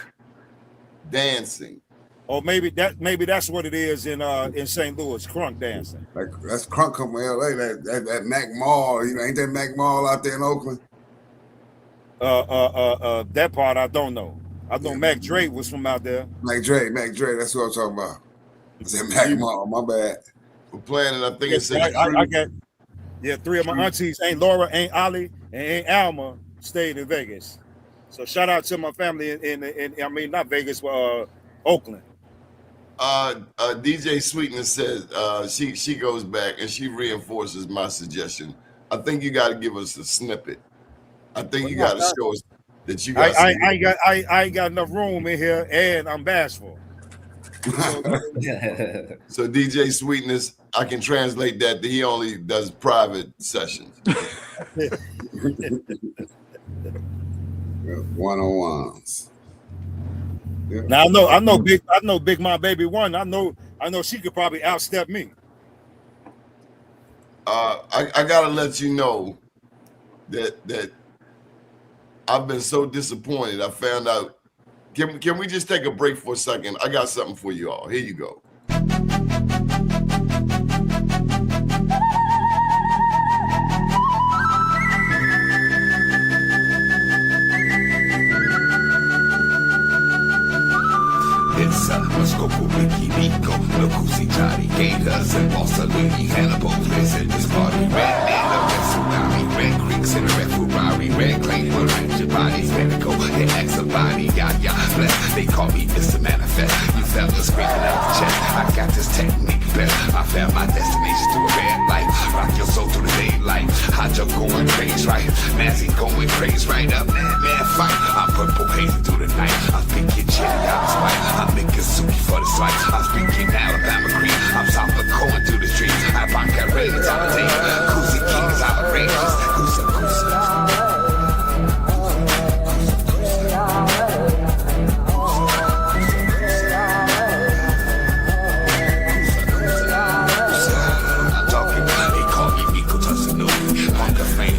dancing. Or maybe that's what it is in St. Louis, crunk dancing. Like that's crunk from LA, that Mac Mall, you know, ain't that Mac Mall out there in Oakland? That part I don't know. I know Mac Dre was from out there. Mac Dre, that's what I'm talking about. It's that Mac Mall, my bad. We're playing it, I think it says I got three of my aunties, Aunt Laura, Aunt Ollie, and Aunt Alma stayed in Vegas. So shout out to my family in I mean not Vegas, but Oakland. DJ Sweetness says she goes back and she reinforces my suggestion. I think you got to give us a snippet. I think you got to show us that you got. I ain't got enough room in here, and I'm bashful. So DJ Sweetness, I can translate that he only does private sessions. One-on-ones. Yeah. Now I know Big Mom Baby One. I know she could probably outstep me. I gotta let you know that I've been so disappointed. I found out. Can we just take a break for a second? I got something for you all. Here you go. It's Muskogee Creek, Locusi, Johnny, Gators, and Bossalini, Hannibal, listen this party. Red man, a red tsunami, red creeks in a red Ferrari, red clay, will range your bodies, medical, and X body, ya, bless. They call me Mr. Manifest. You fellas screaming out the chest. I got this technique best. I found my destination through a red light. Rock your soul through the daylight. Hot jump going crazy, right? Nancy going crazy, right up, man, fight. I'm purple hazy through the night. I'm thinking chili out of spite. I'm making suki for the slice. I'm speaking Alabama green. I'm South going through the streets. I rock that red, it's out of date. Koozie King is outrageous. Koosa.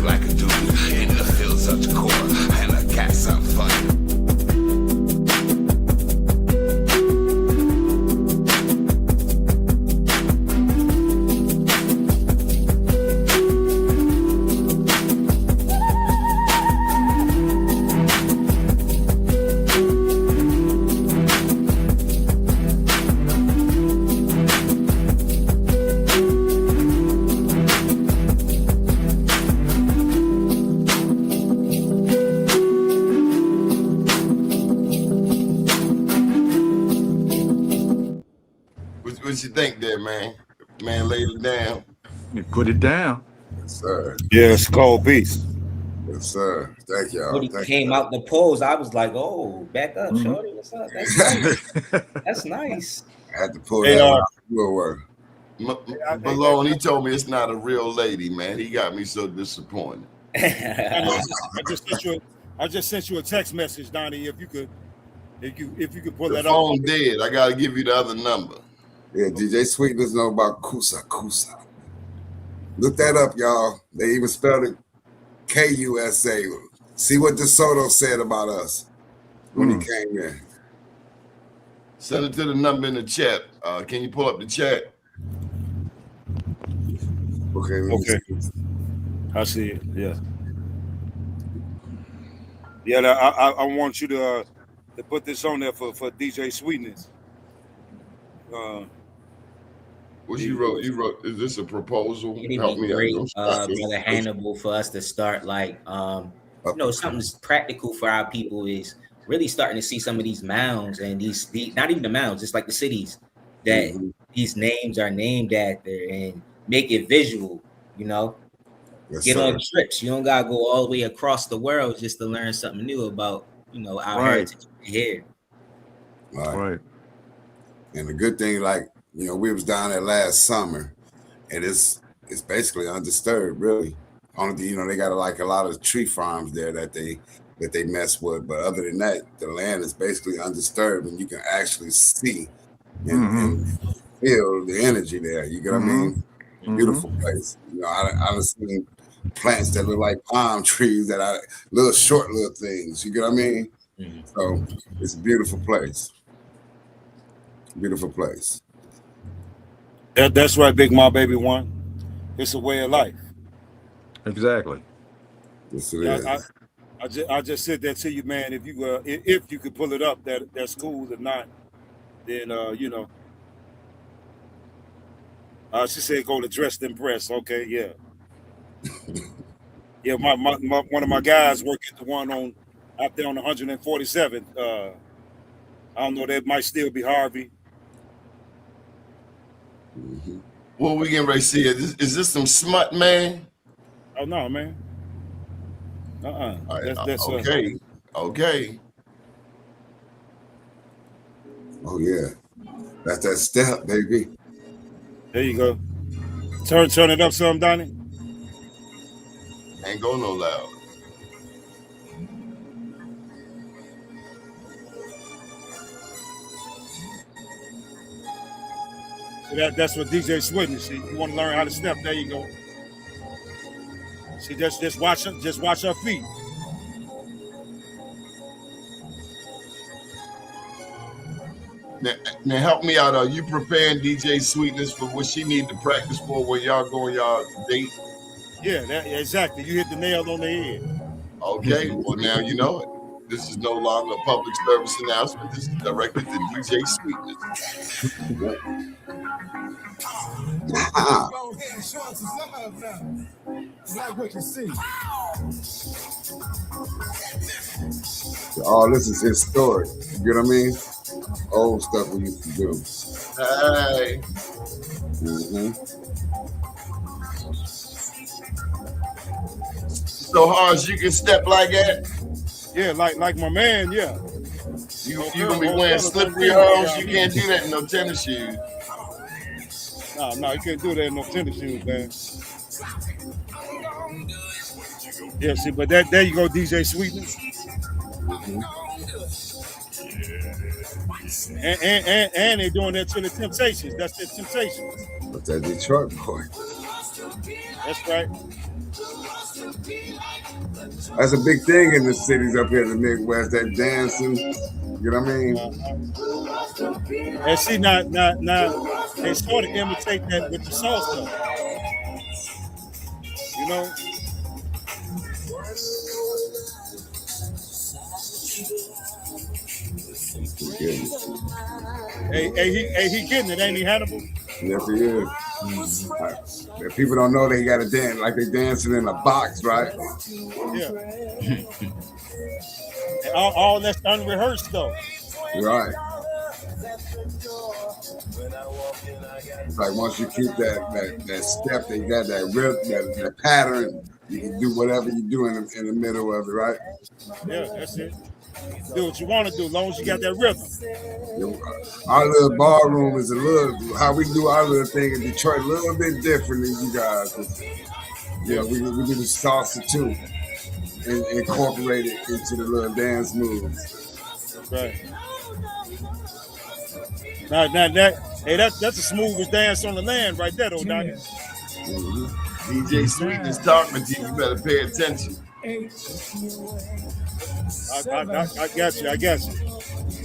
Like a dude in the fields of the core, and I got something funny. What you think there, man? Man laid it down. You put it down. Yes, sir. Yeah, it's cold piece. Yes, sir. Thank y'all. When he came out the pose, I was like, "Oh, back up, shorty. What's up? That's nice. That's nice." I had to pull that out. Work. Malone, he told me it's not a real lady, man. He got me so disappointed. I just sent you a text message, Donnie. If you could pull that up. The phone dead. I gotta give you the other number. Yeah, DJ Sweetness know about Kusa. Look that up, y'all. They even spelled it K-U-S-A. See what DeSoto said about us when he came in. Send it to the number in the chat. Can you pull up the chat? Okay. I see it. Yeah. Yeah, I want you to put this on there for DJ Sweetness. What you wrote? Is this a proposal? Help me great, Brother Hannibal, for us to start something practical for our people is really starting to see some of these mounds and these not even the mounds, just like the cities that these names are named after and make it visual, you know. Yes, Get sir. on trips. You don't gotta go all the way across the world just to learn something new about, you know, our Right. heritage here. Right. And the good thing, like, you know, we was down there last summer, and it's basically undisturbed, really. Only thing, you know, they got like a lot of tree farms there that they mess with, but other than that, the land is basically undisturbed, and you can actually see and feel the energy there. You get what I mean? Beautiful place. You know, I've seen plants that look like palm trees that are little short little things. You get what I mean? So it's a beautiful place. Beautiful place. That's right, Big Ma Baby One. It's a way of life. Exactly. Yes, it is. I just said that to you, man. If you could pull it up, that's cool. If not, then you know. She said go to Dressed and Press. Okay, yeah. Yeah, my one of my guys work at the one on out there on 147th. I don't know, that might still be Harvey. Well, we getting ready to see it. Is this some smut, man? Oh no, man. That's okay. Okay. Oh yeah, that's that step, baby. There you go. Turn it up some, Donnie. Ain't go no loud. So that's what DJ's witness. See, you want to learn how to step? There you go. See, just watch her feet. Now help me out. Are you preparing DJ Sweetness for what she need to practice for when y'all go on y'all date? Yeah, exactly. You hit the nail on the head. Okay, well now you know it. This is no longer a public service announcement. This is directed to DJ Sweetness. Like what you see. All this is historic. You get what I mean? Old stuff we used to do. Hey. So hard you can step like that? Yeah, like my man, yeah. You gonna be wearing slippery heels? You can't do that in no tennis shoes. No, you can't do that in no tennis shoes, man. Yeah, see, but there you go, DJ Sweetness. And they're doing that to the Temptations. That's the Temptations. But that Detroit boy. That's right. That's a big thing in the cities up here in the Midwest, that dancing. You know what I mean? And see, now, they sort of imitate that with the salsa. You know? Hey, he getting it, ain't he, Hannibal? Yes, he is. If people don't know they got to dance like they dancing in a box, right? Yeah. And all that's unrehearsed though. Right. It's like once you keep that step, they got that rhythm, that pattern. You can do whatever you do in the middle of it, right? Yeah, that's it. Do what you want to do, as long as you got that rhythm. Our little ballroom is a little, how we do our little thing in Detroit, a little bit different than you guys. Yeah, we do the salsa too, and incorporate it into the little dance moves. Right. Now that's the smoothest dance on the land right there, though, Donnie. DJ Sweetness talking to you. You better pay attention. I got you.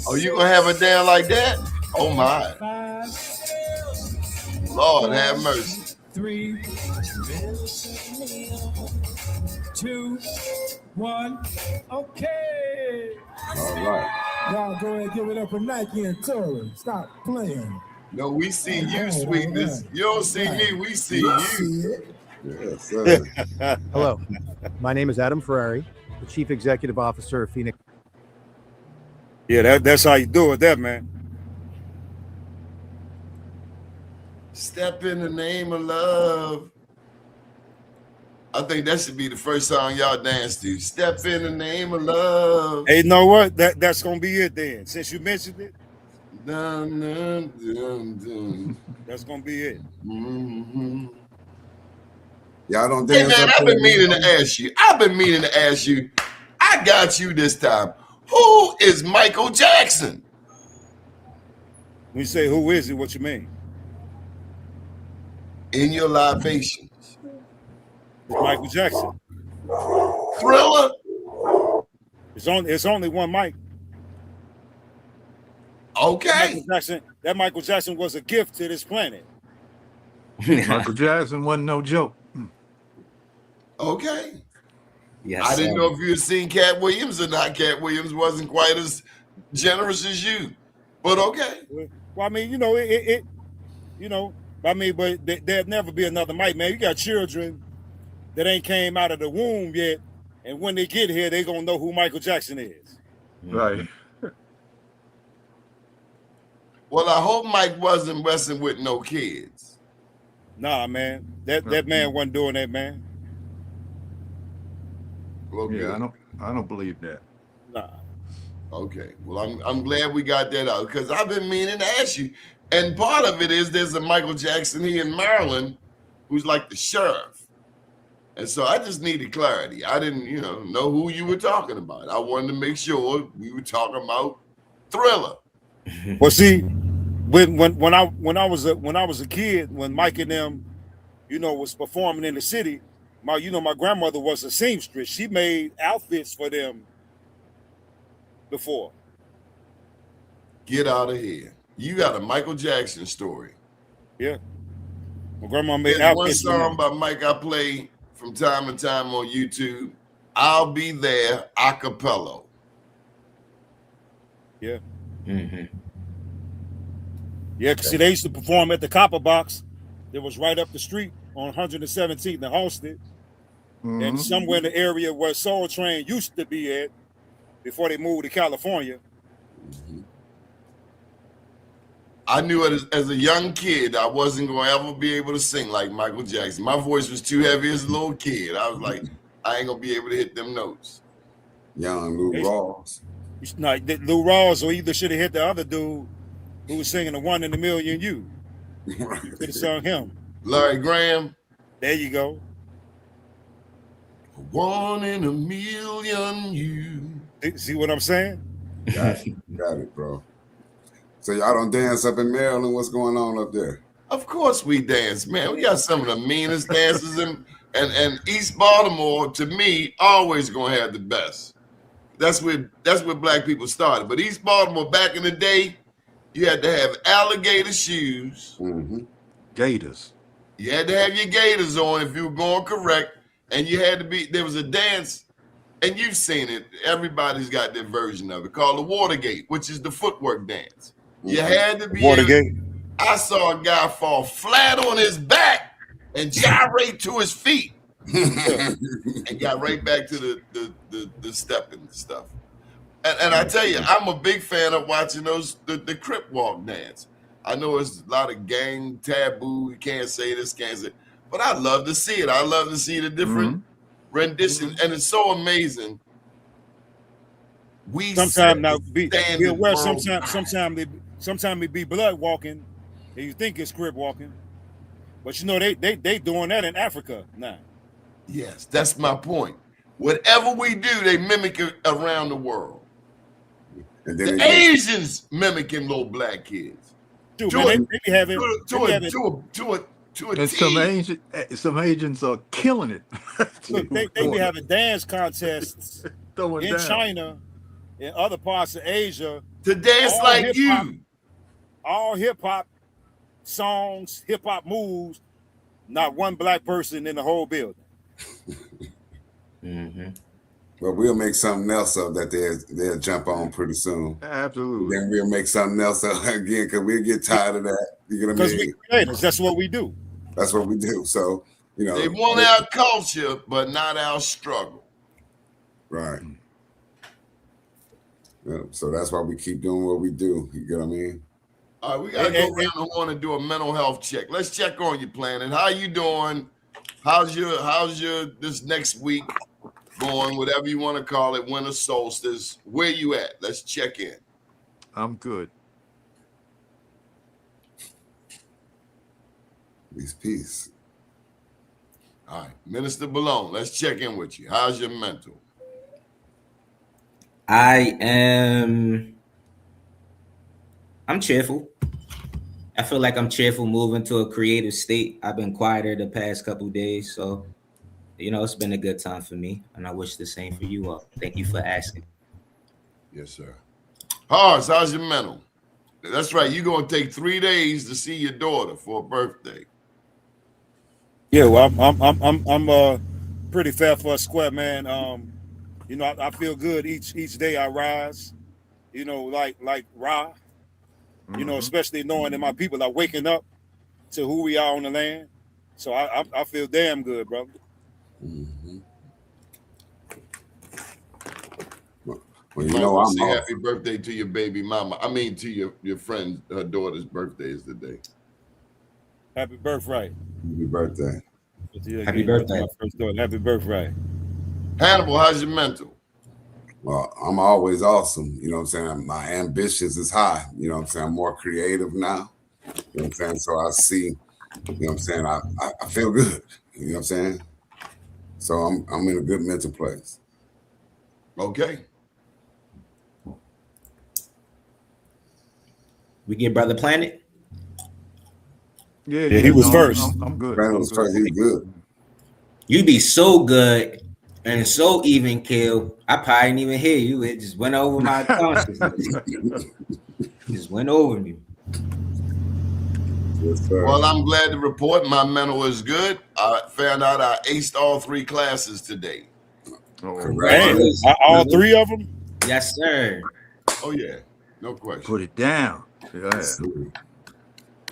Oh, you gonna have a dance like that? Oh my. Lord have mercy. 3, 2, 1. Okay. All right. Y'all go ahead and give it up for Nike and Turner. Stop playing. No, we see you, Sweetness. You don't see me, we see you. Yes, sir. Hello, my name is Adam Ferrari, the Chief Executive Officer of Phoenix. Yeah, that's how you do it, that man. Step in the name of love. I think that should be the first song y'all dance to. Step in the name of love. Hey, you know what? That's gonna be it then. Since you mentioned it, Dun, dun, dun, dun. that's gonna be it. Mm-hmm. Y'all don't Hey dance man, up I've there. been meaning to ask you. I got you this time. Who is Michael Jackson? When you say who is it, what you mean? In your libations. It's Michael Jackson. Thriller? It's only one Mike. Okay. That Michael Jackson was a gift to this planet. Michael Jackson wasn't no joke. Okay. Yes, I didn't sir. know if you had seen Cat Williams or not. Cat Williams wasn't quite as generous as you. But okay. Well, I mean, you know, but there'll never be another Mike, man. You got children that ain't came out of the womb yet, and when they get here, they gonna know who Michael Jackson is. Right. Well, I hope Mike wasn't messing with no kids. Nah, man. That man wasn't doing that, man. Well, good. Yeah, I don't believe that. Nah. Okay. Well, I'm glad we got that out because I've been meaning to ask you. And part of it is there's a Michael Jackson here in Maryland who's like the sheriff. And so I just needed clarity. I didn't, know who you were talking about. I wanted to make sure we were talking about Thriller. Well, see, when I was a kid, when Mike and them, was performing in the city, my grandmother was a seamstress. She made outfits for them before. Get out of here. You got a Michael Jackson story. Yeah. My grandma made There's one outfits. song by Mike I play from time to time on YouTube. I'll Be There, a cappella. Yeah. Mm-hmm. Yeah, because they used to perform at the Copper Box. It was right up the street on 117th and Halsted. Mm-hmm. And somewhere in the area where Soul Train used to be at before they moved to California. Mm-hmm. I knew it as a young kid, I wasn't going to ever be able to sing like Michael Jackson. My voice was too heavy as a little kid. I was like, I ain't going to be able to hit them notes. Young Lou Rawls. No, Lou Rawls, or either should have hit the other dude who was singing the One in a Million You. You could have sung him. Larry Graham. There you go. 1 in a million you. See what I'm saying? Got it, bro. So y'all don't dance up in Maryland? What's going on up there? Of course we dance, man. We got some of the meanest dances and East Baltimore, to me, always gonna have the best. That's where black people started. But East Baltimore back in the day, you had to have alligator shoes. Mm-hmm. Gators. You had to have your gaiters on if you were going correct. And you had to be, there was a dance, and you've seen it. Everybody's got their version of it called the Watergate, which is the footwork dance. You had to be Watergate. I saw a guy fall flat on his back and gyrate to his feet. And got right back to the stepping stuff. And I tell you, I'm a big fan of watching the Crip Walk dance. I know it's a lot of gang taboo. You can't say this, can't say, but I love to see it. I love to see the different renditions, and it's so amazing. We sometimes now be aware. Sometimes it be blood walking, and you think it's Crip walking, but they doing that in Africa now. Yes, that's my point. Whatever we do, they mimic it around the world. And then the Asians mimicking little black kids. Dude, man, they be having and some Asians are killing it. Look, they be having dance contests in China, in other parts of Asia, to dance like you. All hip hop songs, hip hop moves. Not one black person in the whole building. Mm-hmm. Well, we'll make something else up that they'll jump on pretty soon. Absolutely. Then we'll make something else up again because we'll get tired of that. You know what I mean? Because we creators, that's what we do. That's what we do. So, they want our culture, but not our struggle. Right. Yeah, so that's why we keep doing what we do. You get what I mean? All right, we gotta go around the horn and do a mental health check. Let's check on you, Planet. How you doing? How's your this next week going? Whatever you want to call it, winter solstice. Where you at? Let's check in. I'm good. Peace. All right, Minister Balone, let's check in with you. How's your mental? I'm cheerful. I feel like I'm cheerful, moving to a creative state. I've been quieter the past couple days, so it's been a good time for me, and I wish the same for you all. Thank you for asking. Yes, sir. Horace, how's your mental? That's right. You're gonna take 3 days to see your daughter for a birthday. Yeah, well, I'm pretty fair for a square, man. I feel good each day I rise. Like Ra. Especially knowing that my people are waking up to who we are on the land. So I feel damn good, brother. Mm-hmm. Well, I'm say happy birthday to your baby mama. I mean, to your friend, her daughter's birthday is today. Happy birthright. Happy birthday. Happy birthday. My first daughter. Happy birthright. Hannibal, how's your mental? Well, I'm always awesome. You know what I'm saying? My ambitions is high. You know what I'm saying? I'm more creative now. You know what I'm saying? So I see, you know what I'm saying? I feel good. You know what I'm saying? So I'm in a good mental place. Okay. We get Brother Planet? Yeah, he was first. I'm good. Planet was first. He's good. You be so good and so even kill. I probably didn't even hear you. It just went over my consciousness. Just went over me. Yes, sir. Well, I'm glad to report my mental is good. I found out I aced all 3 classes today. Man, all 3 of them? Yes, sir. Oh yeah, no question. Put it down. Yeah.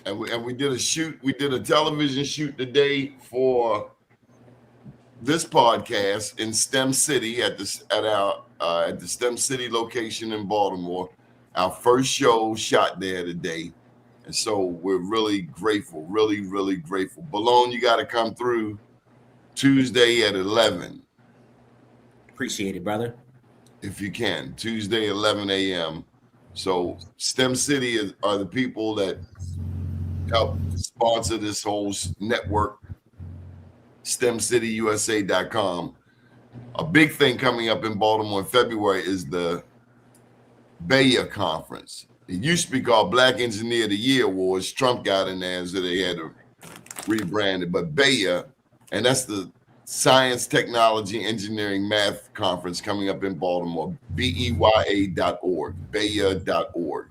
And we did a shoot. We did a television shoot today for this podcast in STEM City at the STEM City location in Baltimore. Our first show shot there today, and so we're really grateful. Really, really grateful. Balone, you got to come through Tuesday at 11. Appreciate it, brother. If you can, Tuesday 11 a.m. So STEM City are the people that help sponsor this whole network, STEMCityUSA.com. A big thing coming up in Baltimore in February is the BEA conference. It used to be called Black Engineer of the Year Awards. Trump got in there, so they had to rebrand it. But BEA, and that's the Science, Technology, Engineering, Math Conference coming up in Baltimore, BEYA.org, BEA.org.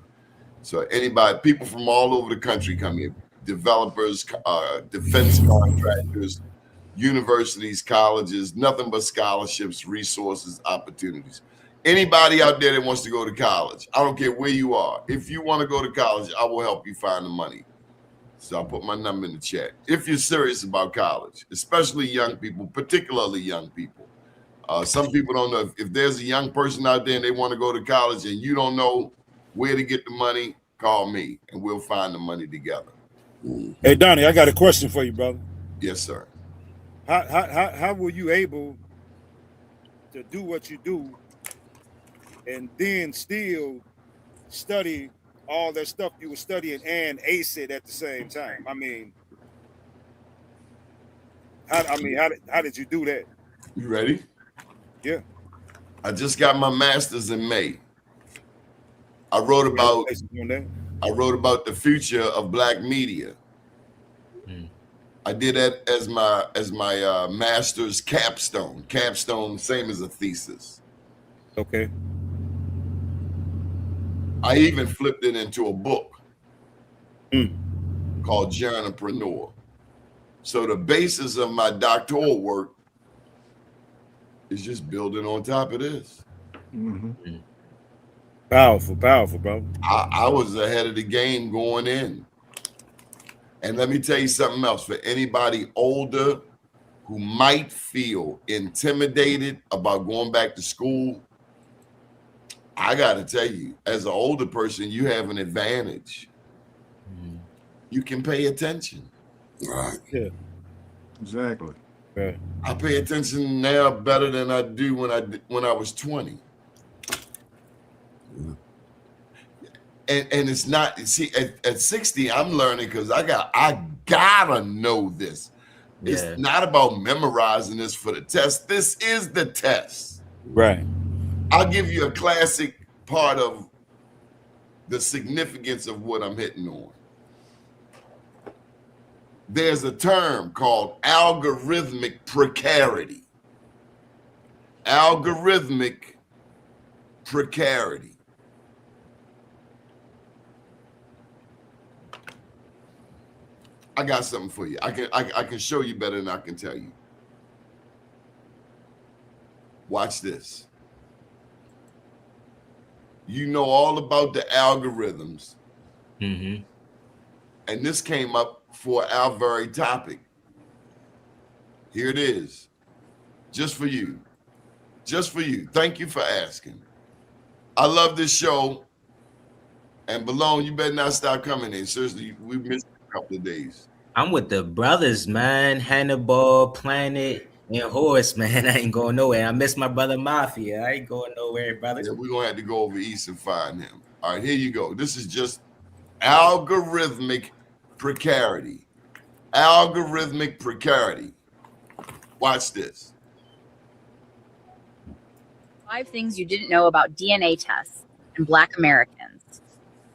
So anybody, people from all over the country come here, developers, defense contractors, universities, colleges, nothing but scholarships, resources, opportunities. Anybody out there that wants to go to college, I don't care where you are. If you want to go to college, I will help you find the money. So I'll put my number in the chat. If you're serious about college, especially young people, particularly young people. Some people don't know if there's a young person out there and they want to go to college and you don't know where to get the money, call me and we'll find the money together. Hey, Donnie, I got a question for you, brother. Yes, sir. How were you able to do what you do and then still study all that stuff you were studying and ace it at the same time? I mean, how did you do that? You ready? Yeah. I just got my master's in May. I wrote about the future of Black media. I did that as my master's capstone. Capstone, same as a thesis. Okay. I even flipped it into a book called Journalpreneur. So the basis of my doctoral work is just building on top of this. Mm-hmm. Powerful, bro. I was ahead of the game going in. And let me tell you something else. For anybody older who might feel intimidated about going back to school, I got to tell you, as an older person, you have an advantage. you can pay attention. Right. Yeah. Exactly. Right. I pay attention now better than I do when I was 20. Yeah. And it's not, see, at 60, I'm learning because I gotta know this. Yeah. It's not about memorizing this for the test. This is the test. Right. I'll give you a classic part of the significance of what I'm hitting on. There's a term called algorithmic precarity. Algorithmic precarity. I got something for you. I can show you better than I can tell you. Watch this. You know all about the algorithms. Mm-hmm. And this came up for our very topic. Here it is. Just for you. Just for you. Thank you for asking. I love this show. And Balone, you better not stop coming in. Seriously, we missed a couple of days. I'm with the brothers, man. Hannibal, Planet, and Horse, man. I ain't going nowhere. I miss my brother Mafia. I ain't going nowhere, brother. Yeah, we're going to have to go over east and find him. All right, here you go. This is just algorithmic precarity. Algorithmic precarity. Watch this. 5 things you didn't know about DNA tests and Black Americans.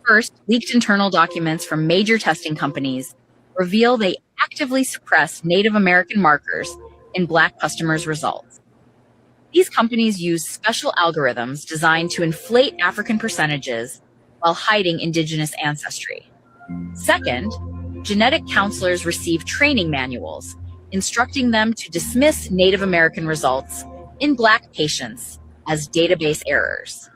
First, leaked internal documents from major testing companies reveal they actively suppress Native American markers in Black customers' results. These companies use special algorithms designed to inflate African percentages while hiding Indigenous ancestry. Second, genetic counselors receive training manuals instructing them to dismiss Native American results in Black patients as database errors.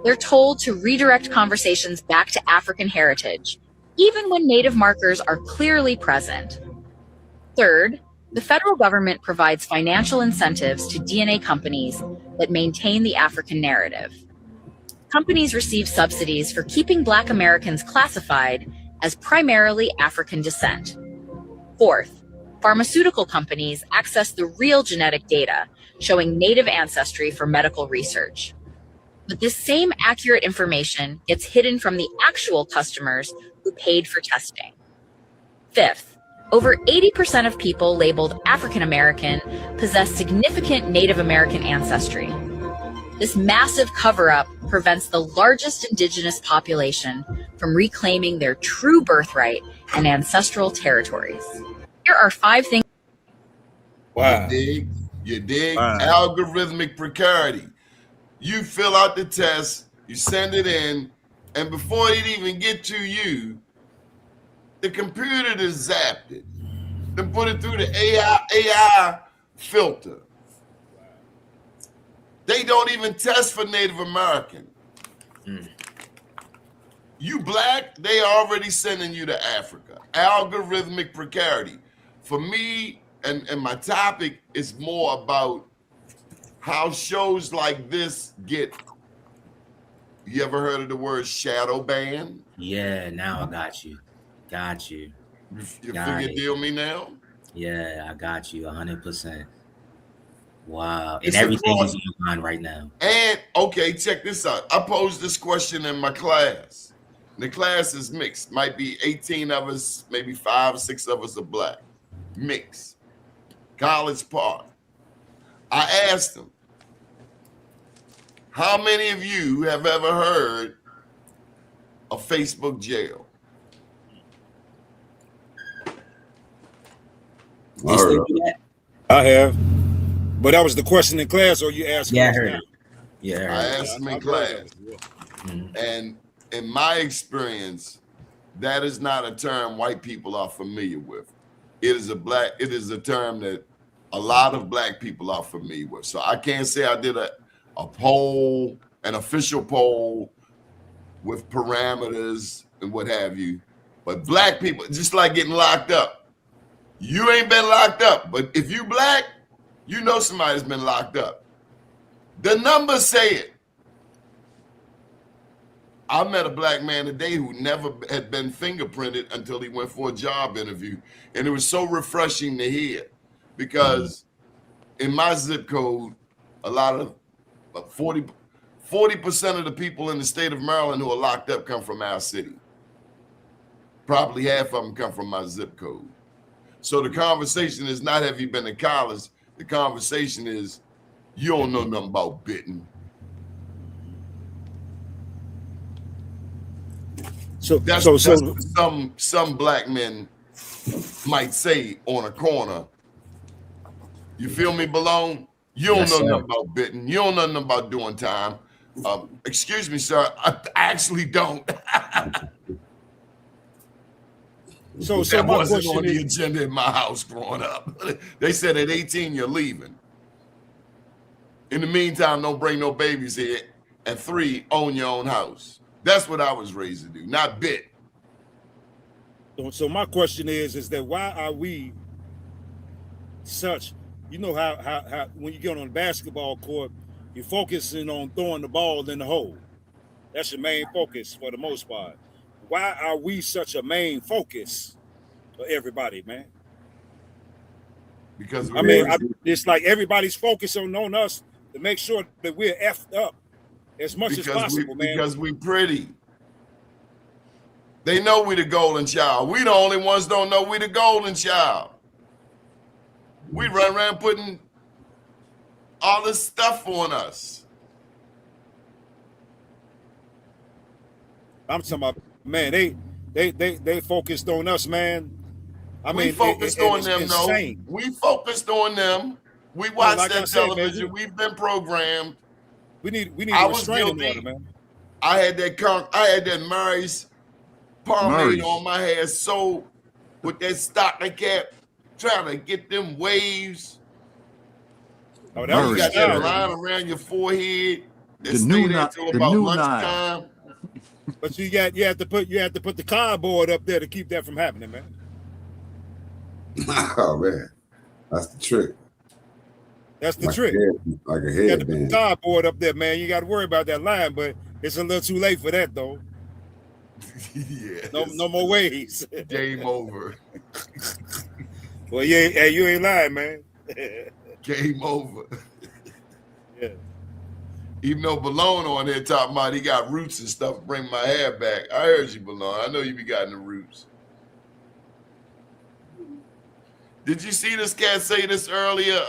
They're told to redirect conversations back to African heritage, even when Native markers are clearly present. Third, the federal government provides financial incentives to DNA companies that maintain the African narrative. Companies receive subsidies for keeping Black Americans classified as primarily African descent. Fourth, pharmaceutical companies access the real genetic data showing Native ancestry for medical research. But this same accurate information gets hidden from the actual customers who paid for testing. Fifth, over 80% of people labeled African American possess significant Native American ancestry. This massive cover-up prevents the largest Indigenous population from reclaiming their true birthright and ancestral territories. Here are 5 things. Wow. You dig? Wow. Algorithmic precarity. You fill out the test, you send it in, and before it even get to you, the computer just zapped it. Then put it through the AI filter. They don't even test for Native American. You Black, they already sending you to Africa. Algorithmic precarity. For me, and my topic is more about how shows like this get. You ever heard of the word shadow ban? Yeah, now I got you. Got you. You Got figure it. deal me now? Yeah, I got you 100%. Wow. And It's everything across- is in your mind right now. And okay, check this out. I posed this question in my class. The class is mixed. Might be 18 of us, maybe 5 or 6 of us are Black. Mixed. College Park. I asked them, how many of you have ever heard of Facebook jail? They still do that? I have. But that was the question in class, or you asked Yeah, I us heard now? it. Yeah, I I heard it. asked them in I've heard class. of it, yeah. Mhm. And in my experience, that is not a term white people are familiar with. It is a term that a lot of Black people are familiar with. So I can't say I did a poll, an official poll with parameters and what have you. But Black people, just like getting locked up. You ain't been locked up, but if you Black, you know somebody's been locked up. The numbers say it. I met a black man today who never had been fingerprinted until he went for a job interview. And it was so refreshing to hear because in my zip code, a lot of 40% of the people in the state of Maryland who are locked up come from our city. Probably half of them come from my zip code. So the conversation is not, have you been to college? The conversation is, you don't know nothing about Bitten. So That's what some black men might say on a corner. You feel me, Balone? You don't know nothing about Bitten. You don't know nothing about doing time. Excuse me, sir. I actually don't. So that my wasn't question on the is, agenda in my house growing up. They said at 18 you're leaving. In the meantime, don't bring no babies here. And 3, own your own house. That's what I was raised to do, not bit. so my question is that why are we such? You know how when you get on the basketball court, you're focusing on throwing the ball in the hole. That's your main focus for the most part. Why are we such a main focus for everybody, man? Because it's like everybody's focusing on us to make sure that we're effed up as much as possible, man. Because we pretty. They know we the golden child. We the only ones don't know we the golden child. We run around putting all this stuff on us. I'm talking about, man, they focused on us, man. We focused on them, though. We focused on them. We watched that television. Man, we've been programmed. We need a restraining order, man. I had that Murray's pomade on my head, so with that stocking cap, trying to get them waves. Oh, that was you got that line around your forehead. The new lunchtime. But you have to put the cardboard up there to keep that from happening, man. Oh man, that's the trick. That's the trick. Like a headband. You have to put the cardboard up there, man. You got to worry about that line, but it's a little too late for that, though. Yeah. No more ways. Game over. Well, you ain't lying, man. Game over. Yeah. Even though Balone on there talking about he got roots and stuff, bring my hair back. I heard you, Balone. I know you be got the roots. Did you see this cat say this earlier,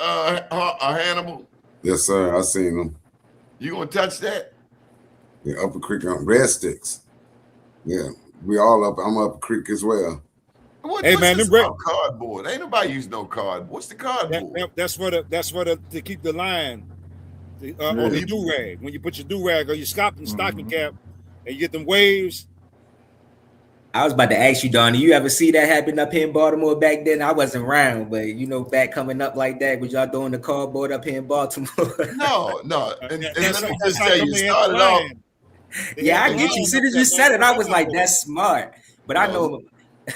Hannibal? Yes, sir. I seen them. You gonna touch that? The Upper Creek on red sticks. Yeah, we all up. I'm Upper Creek as well. Hey man, them cardboard. Ain't nobody use no cardboard. What's the cardboard? That's for to keep the line on the do rag. When you put your do rag or your stocking cap, and you get them waves. I was about to ask you, Donnie, you ever see that happen up here in Baltimore back then? I wasn't around, but back coming up like that, was y'all throwing the cardboard up here in Baltimore? No. And let me just tell you, started off. Yeah, I get you. As soon as you said it, I was like, that's smart. But I know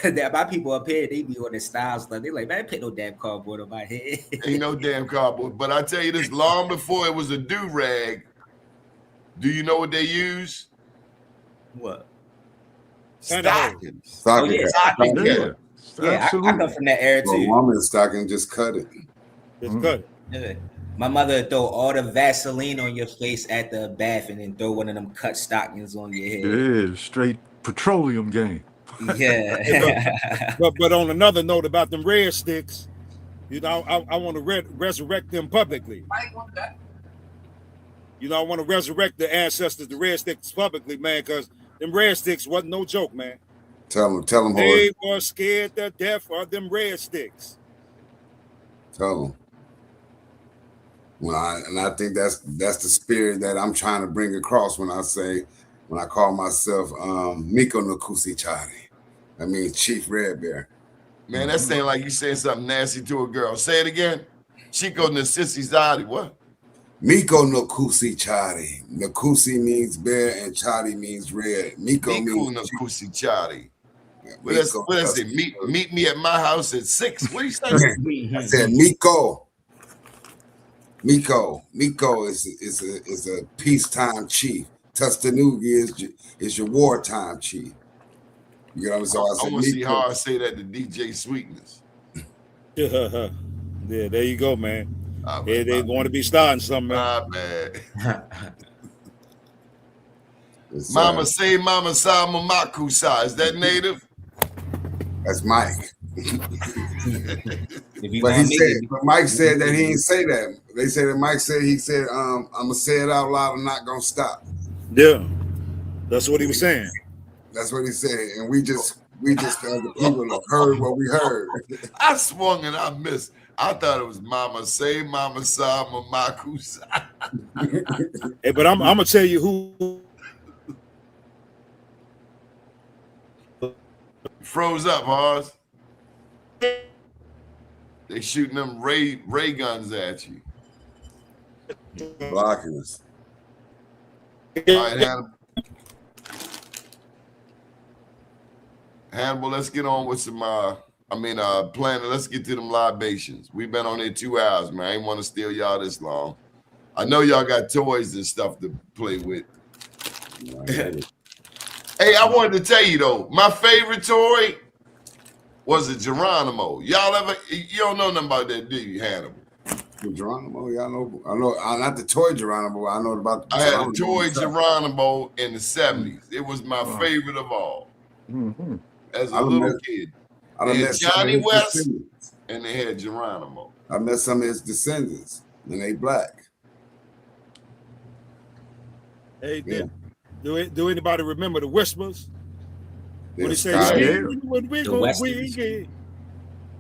that my people up here, they be on their style stuff. They like, man, put no damn cardboard on my head. Ain't no damn cardboard. But I tell you this, long before it was a do-rag, do you know what they use? What? Stockings. Oh, yeah. I come from that era too. Woman's stocking, just cut it. Just cut it. Yeah. My mother would throw all the Vaseline on your face at the bath and then throw one of them cut stockings on your head. Yeah, straight petroleum game. Yeah. but on another note about them red sticks, I want to resurrect them publicly. I want to resurrect the ancestors, the red sticks publicly, man, because them red sticks wasn't no joke, man. Tell them. They were scared to death of them red sticks. Tell them. Well, I think that's the spirit that I'm trying to bring across when I call myself Miko Nkusi Chari. I mean Chief Red Bear. Man, that sounds like you saying something nasty to a girl. Say it again. Chico Nkusi Chari. What? Miko Nkusi Chari. Nkusi means bear and Chari means red. Miko means Nkusi Chari. What does it? Meet me at my house at 6. What do you say? I said Miko. Miko is a peacetime chief. Tustanugi is your wartime chief. You know what I'm saying? I want to see how I say that to DJ Sweetness. Yeah, there you go, man. They want to be starting something, man. Mama say, Mama sa, Mamaku sa. Is that native? That's Mike. But Mike said that he didn't say that. They said that Mike said I'm gonna say it out loud. I'm not gonna stop. Yeah, that's what he was saying. That's what he said, and we just the people heard what we heard. I swung and I missed. I thought it was Mama say, Mama sa, Mamaku sa. Hey, but I'm gonna tell you who froze up, Hars. They shooting them ray guns at you. Blocking us. All right, Hannibal, let's get on with some Planet, let's get to them libations. We've been on there 2 hours, man. I ain't want to steal y'all this long. I know y'all got toys and stuff to play with. Hey, I wanted to tell you though, my favorite toy was a Geronimo. You don't know nothing about that, do you, Hannibal? Geronimo, I know, not the toy Geronimo. I know about. I had a toy Geronimo in the 70s. It was my favorite of all. Mm-hmm. As a little kid, they had Johnny West and they had Geronimo. I met some of his descendants, and they black. Hey, do anybody remember the Whispers? When he said, when we go wing,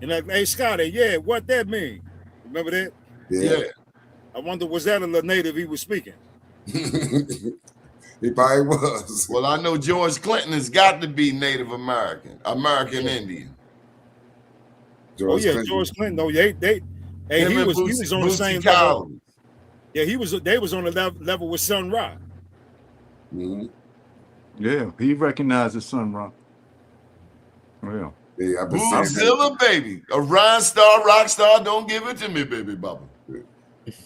and like, hey, Scotty, yeah, what that mean? Remember that? Yeah. I wonder, was that a little native he was speaking? He probably was. Well, I know George Clinton has got to be Native American Indian. George Clinton. No, he was on the same level. Yeah, they was on the level with Sun Ra. Mm-hmm. Yeah, he recognized the Sun Ra. Well, yeah, I'm still a baby. A rhyme star, rock star, don't give it to me, baby bubba.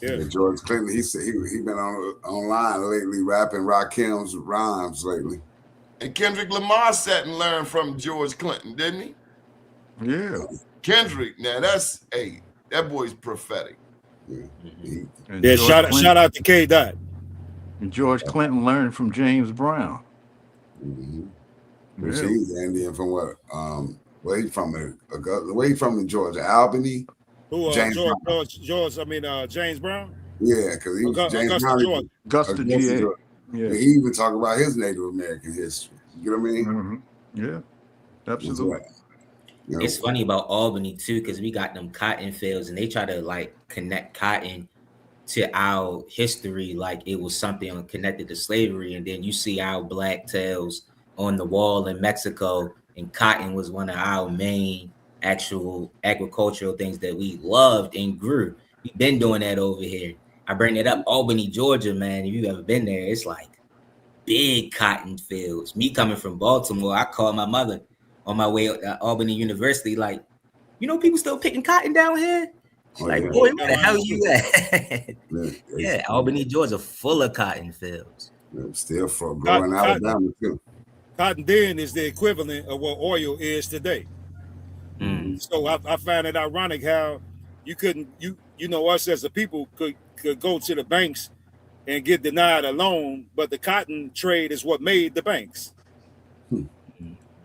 Yeah, George Clinton, he said he been online lately rapping Rakim's rhymes lately. And Kendrick Lamar sat and learned from George Clinton, didn't he? Yeah. Kendrick, now that boy's prophetic. Yeah, shout out to K. Dot. And George Clinton learned from James Brown. Mm-hmm. Yeah. He's Indian from what? Where he from? Where he from in Georgia? Albany. Who? James Brown. Yeah, because he was James Brown. Augusta GA. Yeah. He even talk about his Native American history. You know what I mean? Mm-hmm. Yeah, absolutely. You know, it's funny about Albany too, because we got them cotton fields, and they try to like connect cotton to our history, like it was something connected to slavery, and then you see our black tails on the wall in Mexico, and cotton was one of our main actual agricultural things that we loved and grew. We've been doing that over here. I bring it up, Albany, Georgia, man. If you've ever been there, it's like big cotton fields. Me coming from Baltimore, I called my mother on my way to Albany University, like, you know, people still picking cotton down here? She's like, boy, where the hell you at? Yeah, Albany, Georgia, full of cotton fields. Still from growing Alabama too. Cotton then is the equivalent of what oil is today. So I find it ironic how you couldn't, you know, us as a people could go to the banks and get denied a loan, but the cotton trade is what made the banks.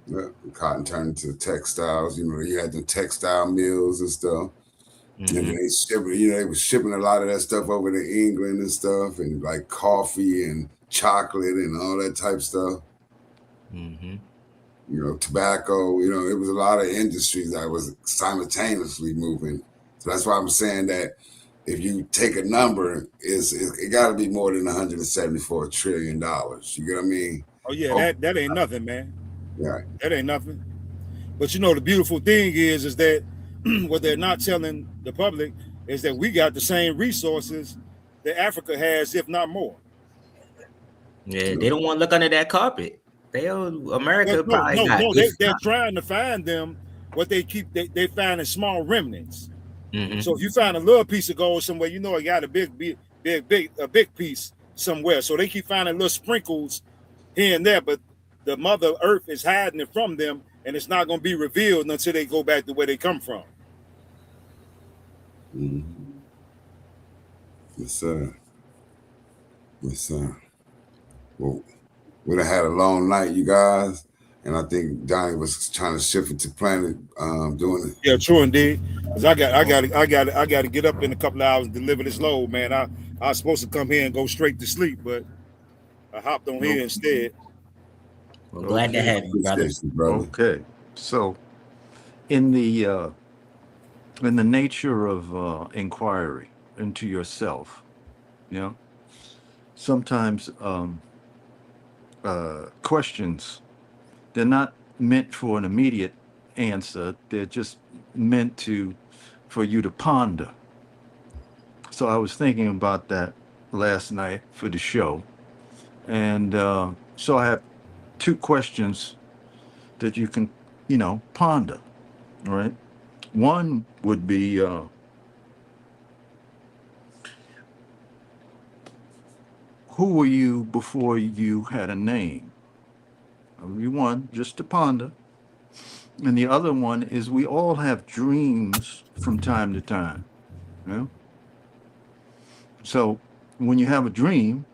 Yeah, cotton turned into textiles. You know, you had the textile mills and stuff. And then they were shipping a lot of that stuff over to England and stuff, and like coffee and chocolate and all that type of stuff. You know, tobacco, you know, it was a lot of industries that was simultaneously moving. So that's why I'm saying that if you take a number, it got to be more than $174 trillion. You get what I mean? Oh yeah, that ain't nothing, man. Yeah, that ain't nothing. But you know, the beautiful thing is that what they're not telling the public is that we got the same resources that Africa has, if not more. Yeah, they don't want to look under that carpet. America probably they're trying to find them. What they find in small remnants. So if you find a little piece of gold somewhere, you know it got a big piece somewhere. So they keep finding little sprinkles here and there, but the Mother Earth is hiding it from them, and it's not going to be revealed until they go back to where they come from. Mm-hmm. Yes, sir. Yes, sir. Well, we done had a long night, you guys, and I think Donnie was trying to shift it to planet doing it. Yeah, true indeed. Cause I got to get up in a couple of hours and deliver this load, man. I was supposed to come here and go straight to sleep, but I hopped on here instead. Well, glad to have you, brother. Okay, so in the nature of inquiry into yourself, you know, sometimes questions, they're not meant for an immediate answer. They're just meant for you to ponder. So I was thinking about that last night for the show, and so I have two questions that you can, ponder. All right. One would be, who were you before you had a name? That would be one, just to ponder. And the other one is, we all have dreams from time to time. You know? So when you have a dream,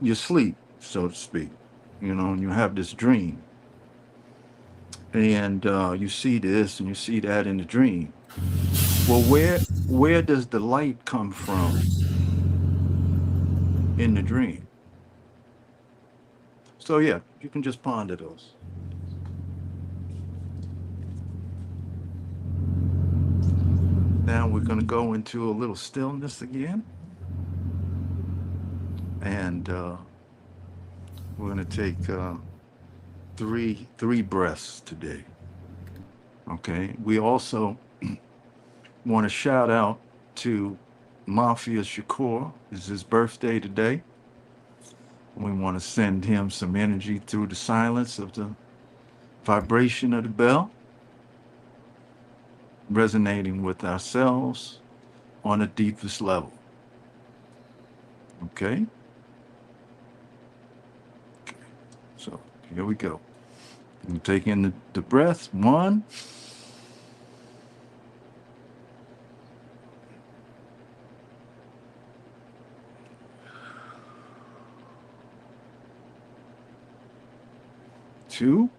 you sleep, so to speak, and you have this dream. And you see this and you see that in the dream. Well, where does the light come from in the dream? So yeah, you can just ponder those. Now we're going to go into a little stillness again. And we're going to take three breaths today. Okay. We also want to shout out to Mafia Shakur. It's his birthday today. We want to send him some energy through the silence of the vibration of the bell, resonating with ourselves on the deepest level. Okay? So here we go. You take in the breath. 1. 2.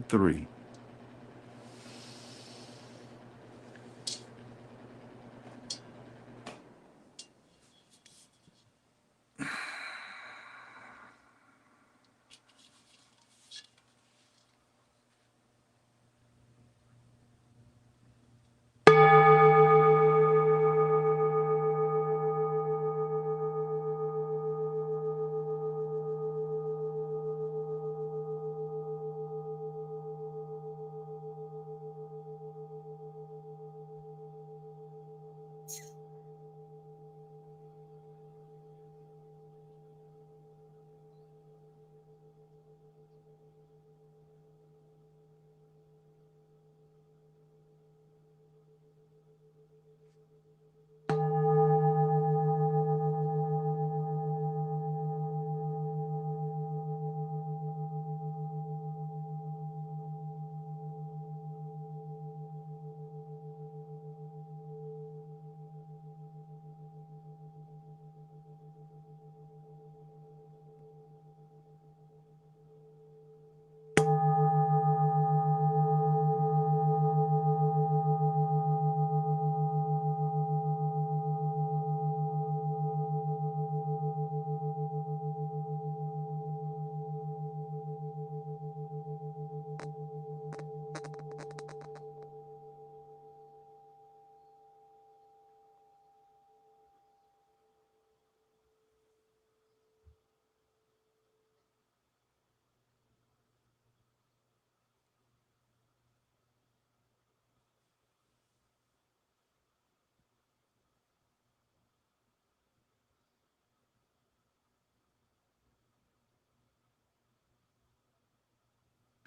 3.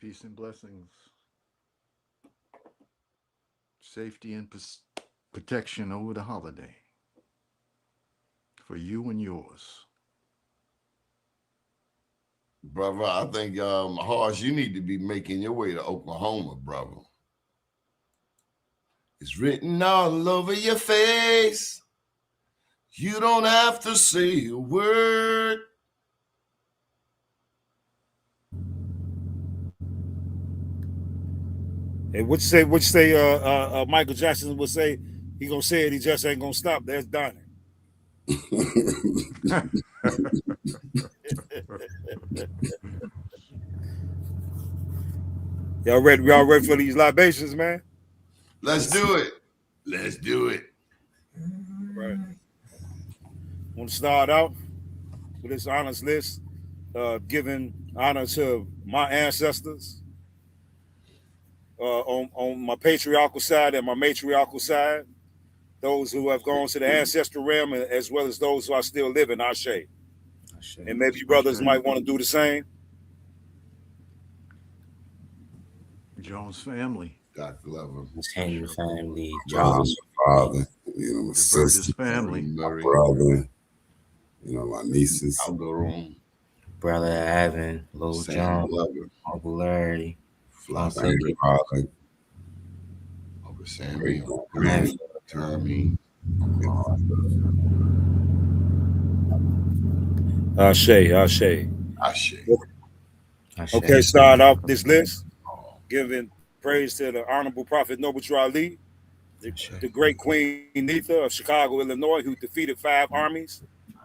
Peace and blessings. Safety and protection over the holiday for you and yours. Brother, I think, Harsh, you need to be making your way to Oklahoma, brother. It's written all over your face. You don't have to say a word. And what you say, Michael Jackson would say, he gonna say it, he just ain't gonna stop. That's Donnie. Y'all ready for these libations, man? Let's do it. Let's do it. Right. Want to start out with this honors list, giving honor to my ancestors on my patriarchal side and my matriarchal side, those who have gone to the ancestral realm, as well as those who are still living, Ashe. And maybe you brothers might want to do the same. Jones family. Doc Glover. Henry family. John's father, you know, my Burgess sister, family. my brother, you know, my nieces. Algorithmic. Brother Evan, Lil John, Uncle Larry, Father, father, Uncle Sammy, Larry. Tommy. Ashe. Ashe. Okay, start off this list, giving praise to the Honorable Prophet Noble Drew Ali, the great Queen Neitha of Chicago, Illinois, who defeated 5 armies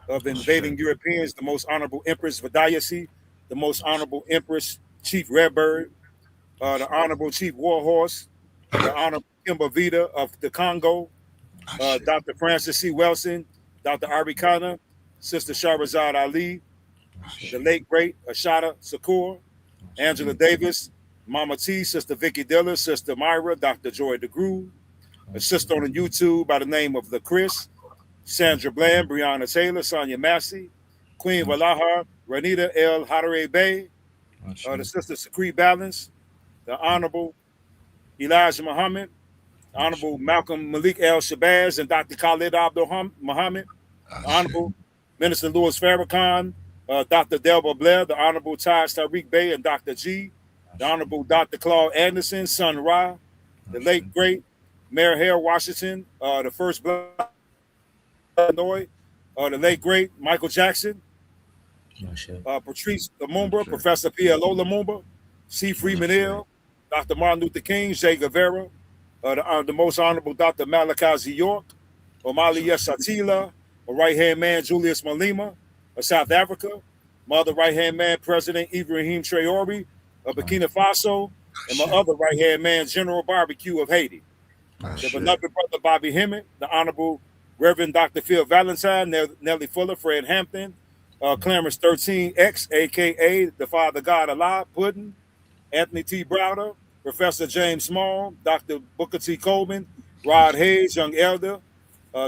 of the invading Europeans, the most honorable Empress Vidayasi, the most honorable Empress Chief Redbird, the honorable Chief Warhorse, the honorable Kimba Vita of the Congo, Dr. Francis C. Wilson, Dr. Arikana, Sister Shahrazad Ali, the late great Ashada Shakur, Angela Davis, Mama T, Sister Vicky Diller, Sister Myra, Dr. Joy DeGrue, a sister on YouTube by the name of The Chris, Sandra Bland, Breonna Taylor, Sonia Massey, Queen Walahar, Ranita El Hadare Bey, the Sister Secrete Balance, the Honorable Elijah Muhammad, Honorable Malcolm Malik El Shabazz, and Dr. Khalid Abdul Muhammad, Honorable Minister Louis Farrakhan, Dr. Delba Blair, the Honorable Taj Tariq Bey, and Dr. G, the Honorable Dr. Claude Anderson, Sun Ra, the late great Mayor Hale Washington, the first Black Illinois, the late great Michael Jackson, Patrice Lumumba, Professor P.L.O. Lumumba, C. Freeman Hill, Dr. Martin Luther King, Che Guevara, the most honorable Dr. Malachi Z. York, Omali Yesatila, my right-hand man Julius Malema of South Africa, my other right-hand man President Ibrahim Traore of Burkina Faso, and my other right-hand man General Barbecue of Haiti. The beloved brother Bobby Hemmett, the Honorable Reverend Dr. Phil Valentine, Nellie Fuller, Fred Hampton, Clarence 13X, a.k.a. the Father God Allah, Puddin, Anthony T. Browder, Professor James Small, Dr. Booker T. Coleman, Rod Hayes, Young Elder,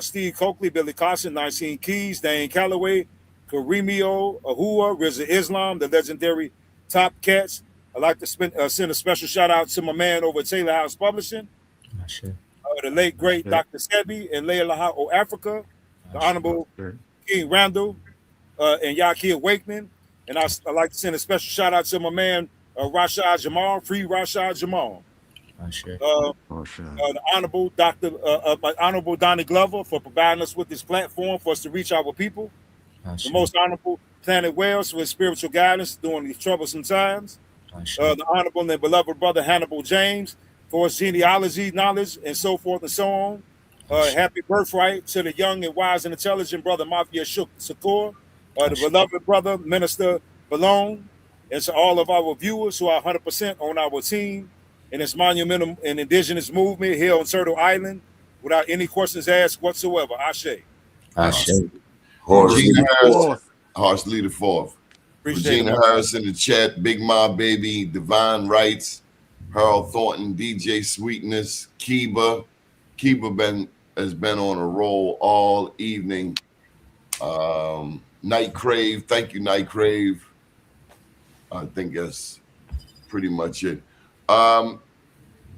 Steve Coakley, Billy Carson, 19 Keys, Dane Calloway, Karimio Ahua, Rizza Islam, the legendary Top Cats. I'd like to send a special shout out to my man over at Taylor House Publishing, the late great Dr. Sebi and Leila O Africa, the Honorable King Randall, and Yakir Wakeman. And I'd like to send a special shout out to my man Rashad Jamal, Free Rashad Jamal. The Honorable Honorable Donnie Glover for providing us with this platform for us to reach our people. The most honorable Planet Wells for his spiritual guidance during these troublesome times. The honorable and beloved brother Hannibal James for his genealogy knowledge and so forth and so on. Happy birthright to the young and wise and intelligent brother Mafia Shakur, the beloved brother Minister Balone, and to all of our viewers who are 100% on our team in this monumental and indigenous movement here on Turtle Island, without any questions asked whatsoever. Ashe. Regina Harris, leader fourth. Regina Harris in the chat, Big Ma Baby, Divine Rights, Harold Thornton, DJ Sweetness, Kiba. Kiba has been on a roll all evening. Night Crave, thank you, Night Crave. I think that's pretty much it.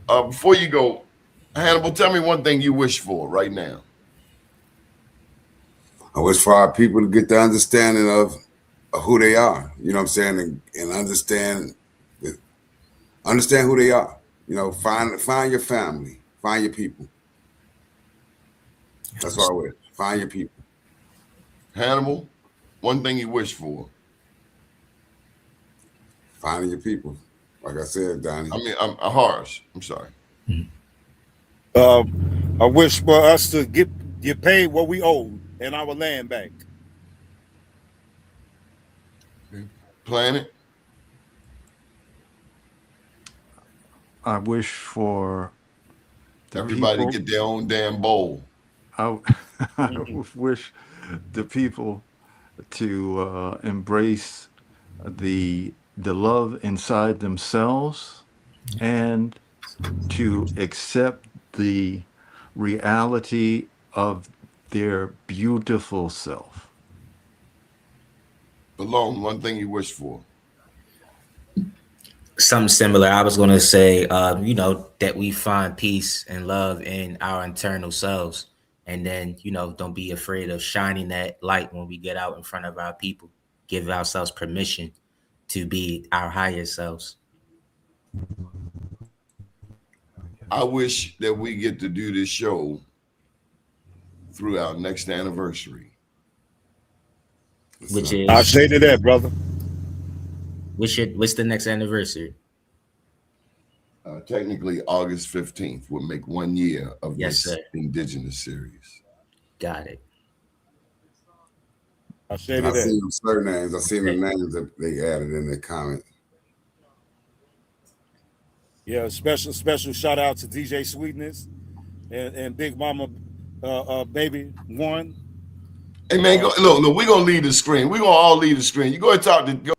Before you go, Hannibal, tell me one thing you wish for right now. I wish for our people to get the understanding of who they are. You know what I'm saying, and understand who they are. You know, find your family, find your people. That's what I wish. Find your people. Hannibal, one thing you wish for. Finding your people. Like I said, Donnie. I mean, I'm Horace. I'm sorry. I wish for us to get paid what we owe and our land back. Planet. I wish for everybody to get their own damn bowl. I wish the people to embrace the love inside themselves and to accept the reality of their beautiful self. Malone, one thing you wish for. Something similar. I was going to say, that we find peace and love in our internal selves. And then, don't be afraid of shining that light when we get out in front of our people. Give ourselves permission to be our higher selves. I wish that we get to do this show through our next anniversary. Which is, I say to that, brother. What's the next anniversary? Technically, August 15th will make 1 year of Yes, this sir. Indigenous series. Got it. I say to I that. seen them surnames. I seen the names that they added in the comment. Yeah, special shout out to DJ Sweetness and Big Mama Baby One. Hey man, look, we're gonna leave the screen. We're gonna all leave the screen. You go and talk to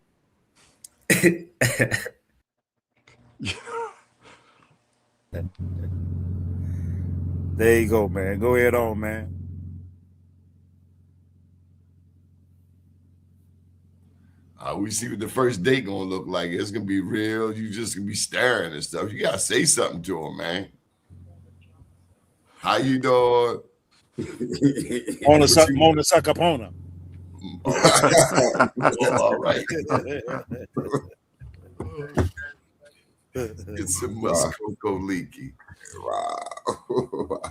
There you go, man. Go ahead on, man. we see what the first date gonna look like. It's gonna be real. You just gonna be staring and stuff. You gotta say something to him, man. How you doing? Mona Sakapona. All right. It's a Muskogee leaky. Wow.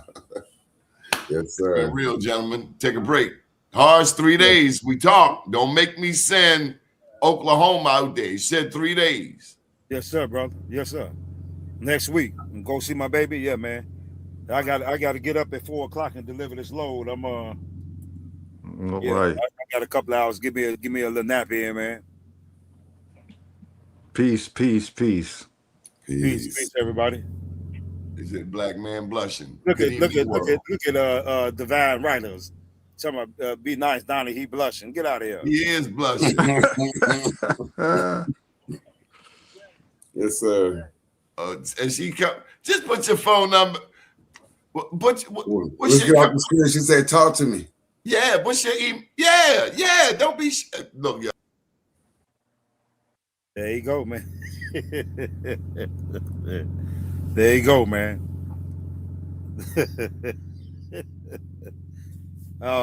Yes, sir. Be real, gentlemen. Take a break. Hard's 3 days. We talk. Don't make me send Oklahoma out there. He said 3 days. Yes, sir, brother. Yes, sir. Next week, and go see my baby. Yeah, man. I got to get up at 4 o'clock and deliver this load. I'm Right. I got a couple hours. Give me a little nap here, man. Peace, peace, peace. Peace, everybody. Is it black man blushing? Look at Divine Writers. Talking about be nice, Donnie. He blushing. Get out of here. He is blushing. Yes, sir. And she kept, just put your phone number. What's Let's get off the screen. She said, "Talk to me." Yeah, what's your email? Yeah. Don't be look, yeah. There you go, man. There you go, man. Oh.